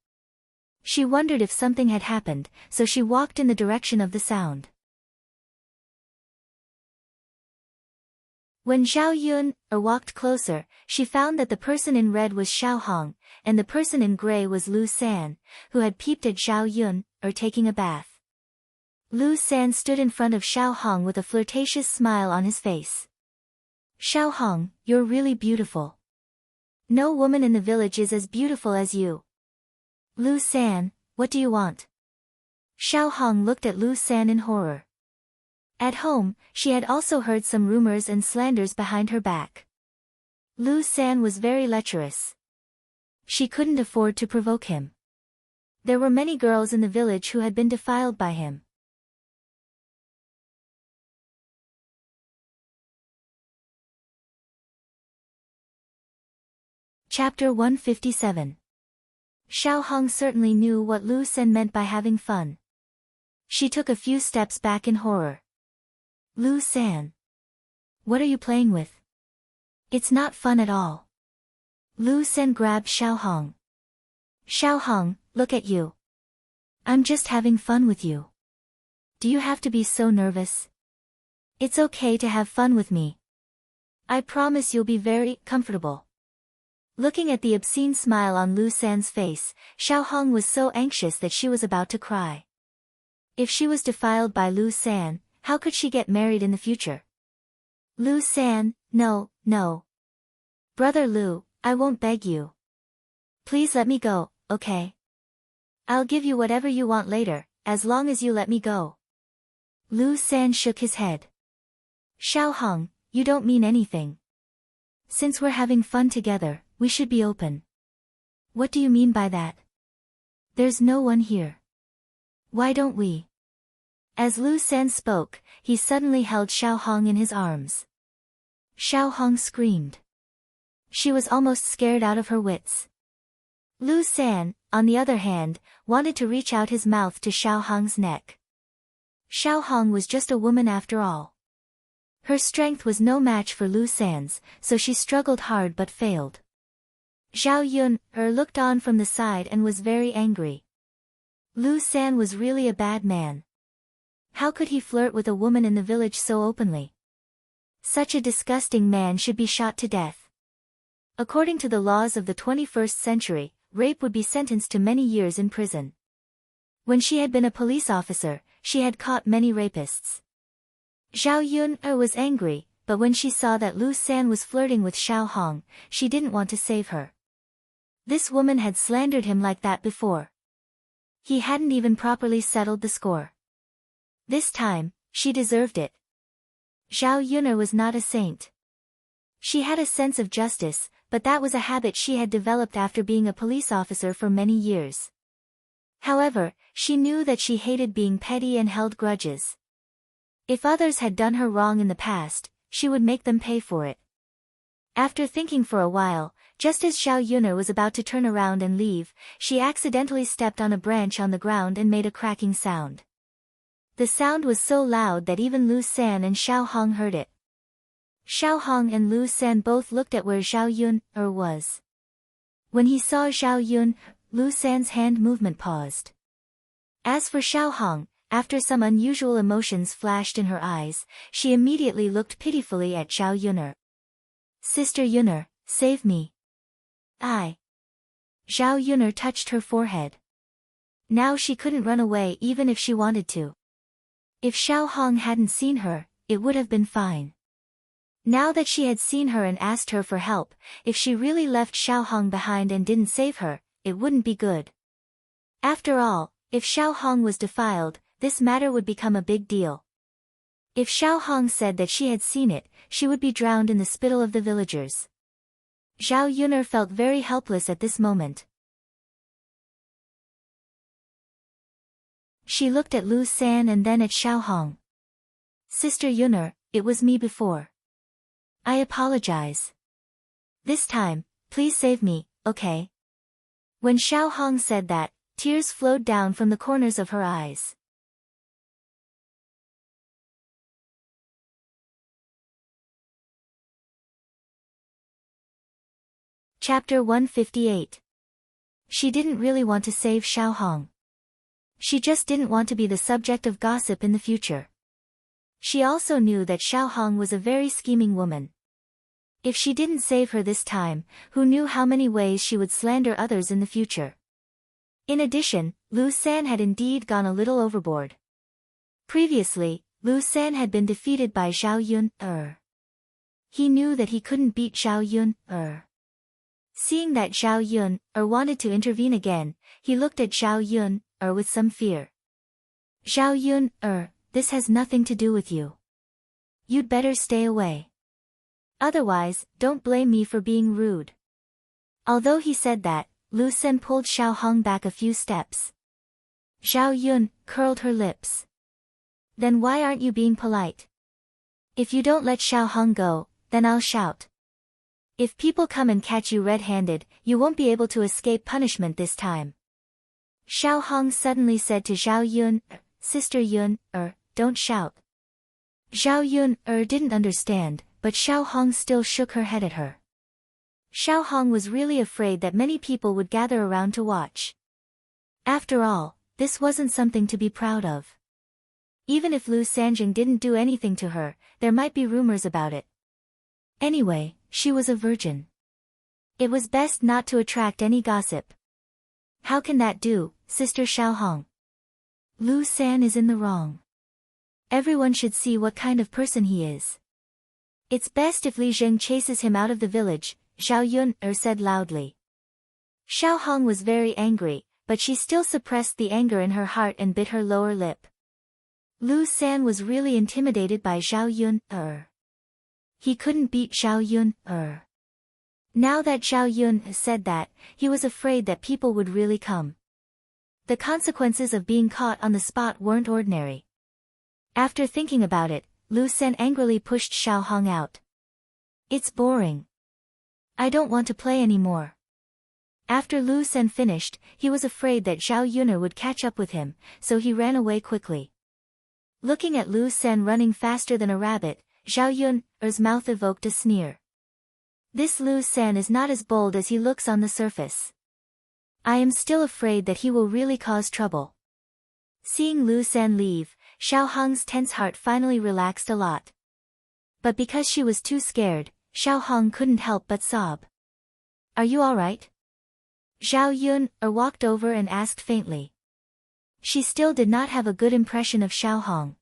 She wondered if something had happened, so she walked in the direction of the sound. When Xiao Yun walked closer, she found that the person in red was Xiao Hong, and the person in gray was Lu San, who had peeped at Xiao Yun taking a bath. Lu San stood in front of Xiao Hong with a flirtatious smile on his face. Xiao Hong, you're really beautiful. No woman in the village is as beautiful as you. Lu San, what do you want? Xiao Hong looked at Lu San in horror. At home, she had also heard some rumors and slanders behind her back. Lu San was very lecherous. She couldn't afford to provoke him. There were many girls in the village who had been defiled by him. Chapter 157. Xiao Hong certainly knew what Lu San meant by having fun. She took a few steps back in horror. Lu San. What are you playing with? It's not fun at all. Lu San grabbed Xiao Hong. Xiao Hong, look at you. I'm just having fun with you. Do you have to be so nervous? It's okay to have fun with me. I promise you'll be very comfortable. Looking at the obscene smile on Lu San's face, Xiao Hong was so anxious that she was about to cry. If she was defiled by Lu San, how could she get married in the future? Lu San, no. Brother Lu, I won't beg you. Please let me go, okay? I'll give you whatever you want later, as long as you let me go. Lu San shook his head. Xiao Hong, you don't mean anything. Since we're having fun together, we should be open. What do you mean by that? There's no one here. Why don't we? As Lu San spoke, he suddenly held Xiao Hong in his arms. Xiao Hong screamed. She was almost scared out of her wits. Lu San, on the other hand, wanted to reach out his mouth to Xiao Hong's neck. Xiao Hong was just a woman after all. Her strength was no match for Lu San's, so she struggled hard but failed. Xiao Yun looked on from the side and was very angry. Lu San was really a bad man. How could he flirt with a woman in the village so openly? Such a disgusting man should be shot to death. According to the laws of the 21st century, rape would be sentenced to many years in prison. When she had been a police officer, she had caught many rapists. Xiao Yun was angry, but when she saw that Lu San was flirting with Xiao Hong, she didn't want to save her. This woman had slandered him like that before. He hadn't even properly settled the score. This time, she deserved it. Xiao Yun was not a saint. She had a sense of justice, but that was a habit she had developed after being a police officer for many years. However, she knew that she hated being petty and held grudges. If others had done her wrong in the past, she would make them pay for it. After thinking for a while, just as Xiao Yun was about to turn around and leave, she accidentally stepped on a branch on the ground and made a cracking sound. The sound was so loud that even Lu San and Xiao Hong heard it. Xiao Hong and Lu San both looked at where Xiao Yun was. When he saw Xiao Yun Lu San's hand movement paused. As for Xiao Hong, after some unusual emotions flashed in her eyes, she immediately looked pitifully at Xiao Yun'er. Sister Yun'er, save me. I. Xiao Yun'er touched her forehead. Now she couldn't run away even if she wanted to. If Xiao Hong hadn't seen her, it would have been fine. Now that she had seen her and asked her for help, if she really left Xiao Hong behind and didn't save her, it wouldn't be good. After all, if Xiao Hong was defiled, this matter would become a big deal. If Xiao Hong said that she had seen it, she would be drowned in the spittle of the villagers. Xiao Yun'er felt very helpless at this moment. She looked at Lu San and then at Xiao Hong. Sister Yun'er, it was me before. I apologize. This time, please save me, okay? When Xiao Hong said that, tears flowed down from the corners of her eyes. Chapter 158. She didn't really want to save Xiao Hong. She just didn't want to be the subject of gossip in the future. She also knew that Xiao Hong was a very scheming woman. If she didn't save her this time, who knew how many ways she would slander others in the future. In addition, Lu San had indeed gone a little overboard. Previously, Lu San had been defeated by Xiao Yun'er. He knew that he couldn't beat Xiao Yun'er. Seeing that Xiao Yun'er wanted to intervene again, he looked at Xiao Yun'er with some fear. Xiao Yun'er, this has nothing to do with you. You'd better stay away. Otherwise, don't blame me for being rude. Although he said that, Lu San pulled Xiao Hong back a few steps. Xiao Yun curled her lips. Then why aren't you being polite? If you don't let Xiao Hong go, then I'll shout. If people come and catch you red-handed, you won't be able to escape punishment this time. Xiao Hong suddenly said to Xiao Yun'er, Sister Yun'er, don't shout. Xiao Yun'er didn't understand, but Xiao Hong still shook her head at her. Xiao Hong was really afraid that many people would gather around to watch. After all, this wasn't something to be proud of. Even if Lu Sanjing didn't do anything to her, there might be rumors about it. Anyway, she was a virgin. It was best not to attract any gossip. How can that do, Sister Xiao Hong? Lu San is in the wrong. Everyone should see what kind of person he is. It's best if Li Jing chases him out of the village, Xiao Yun'er said loudly. Xiao Hong was very angry, but she still suppressed the anger in her heart and bit her lower lip. Lu San was really intimidated by Xiao Yun'er. He couldn't beat Xiao Yun'er. Now that Xiao Yun said that, he was afraid that people would really come. The consequences of being caught on the spot weren't ordinary. After thinking about it, Lu San angrily pushed Xiao Hong out. It's boring. I don't want to play anymore. After Lu San finished, he was afraid that Xiao Yun'er would catch up with him, so he ran away quickly. Looking at Lu San running faster than a rabbit, Xiao Yun'er's mouth evoked a sneer. This Lu San is not as bold as he looks on the surface. I am still afraid that he will really cause trouble. Seeing Lu San leave, Xiao Hong's tense heart finally relaxed a lot. But because she was too scared, Xiao Hong couldn't help but sob. Are you alright? Xiao Yun'er walked over and asked faintly. She still did not have a good impression of Xiao Hong.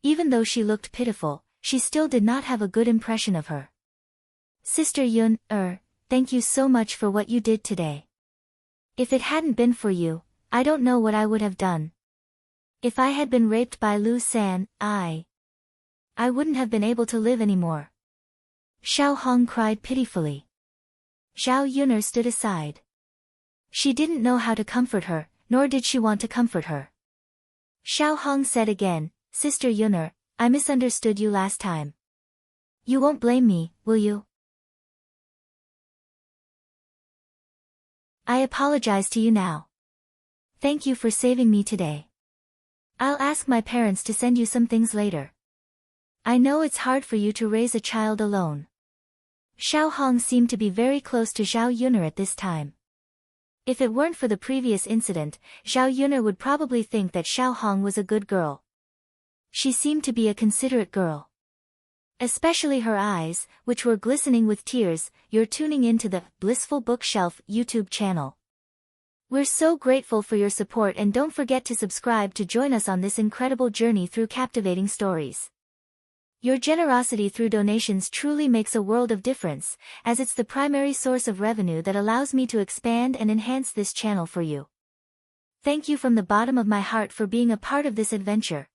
Even though she looked pitiful, she still did not have a good impression of her. Sister Yun'er, thank you so much for what you did today. If it hadn't been for you, I don't know what I would have done. If I had been raped by Lu San, I wouldn't have been able to live anymore. Xiao Hong cried pitifully. Xiao Yun'er stood aside. She didn't know how to comfort her, nor did she want to comfort her. Xiao Hong said again, Sister Yun'er, I misunderstood you last time. You won't blame me, will you? I apologize to you now. Thank you for saving me today. I'll ask my parents to send you some things later. I know it's hard for you to raise a child alone. Xiao Hong seemed to be very close to Xiao Yun'er at this time. If it weren't for the previous incident, Xiao Yuner would probably think that Xiao Hong was a good girl. She seemed to be a considerate girl. Especially her eyes, which were glistening with tears. You're tuning into the Blissful Bookshelf YouTube channel. We're so grateful for your support, and don't forget to subscribe to join us on this incredible journey through captivating stories. Your generosity through donations truly makes a world of difference, as it's the primary source of revenue that allows me to expand and enhance this channel for you. Thank you from the bottom of my heart for being a part of this adventure.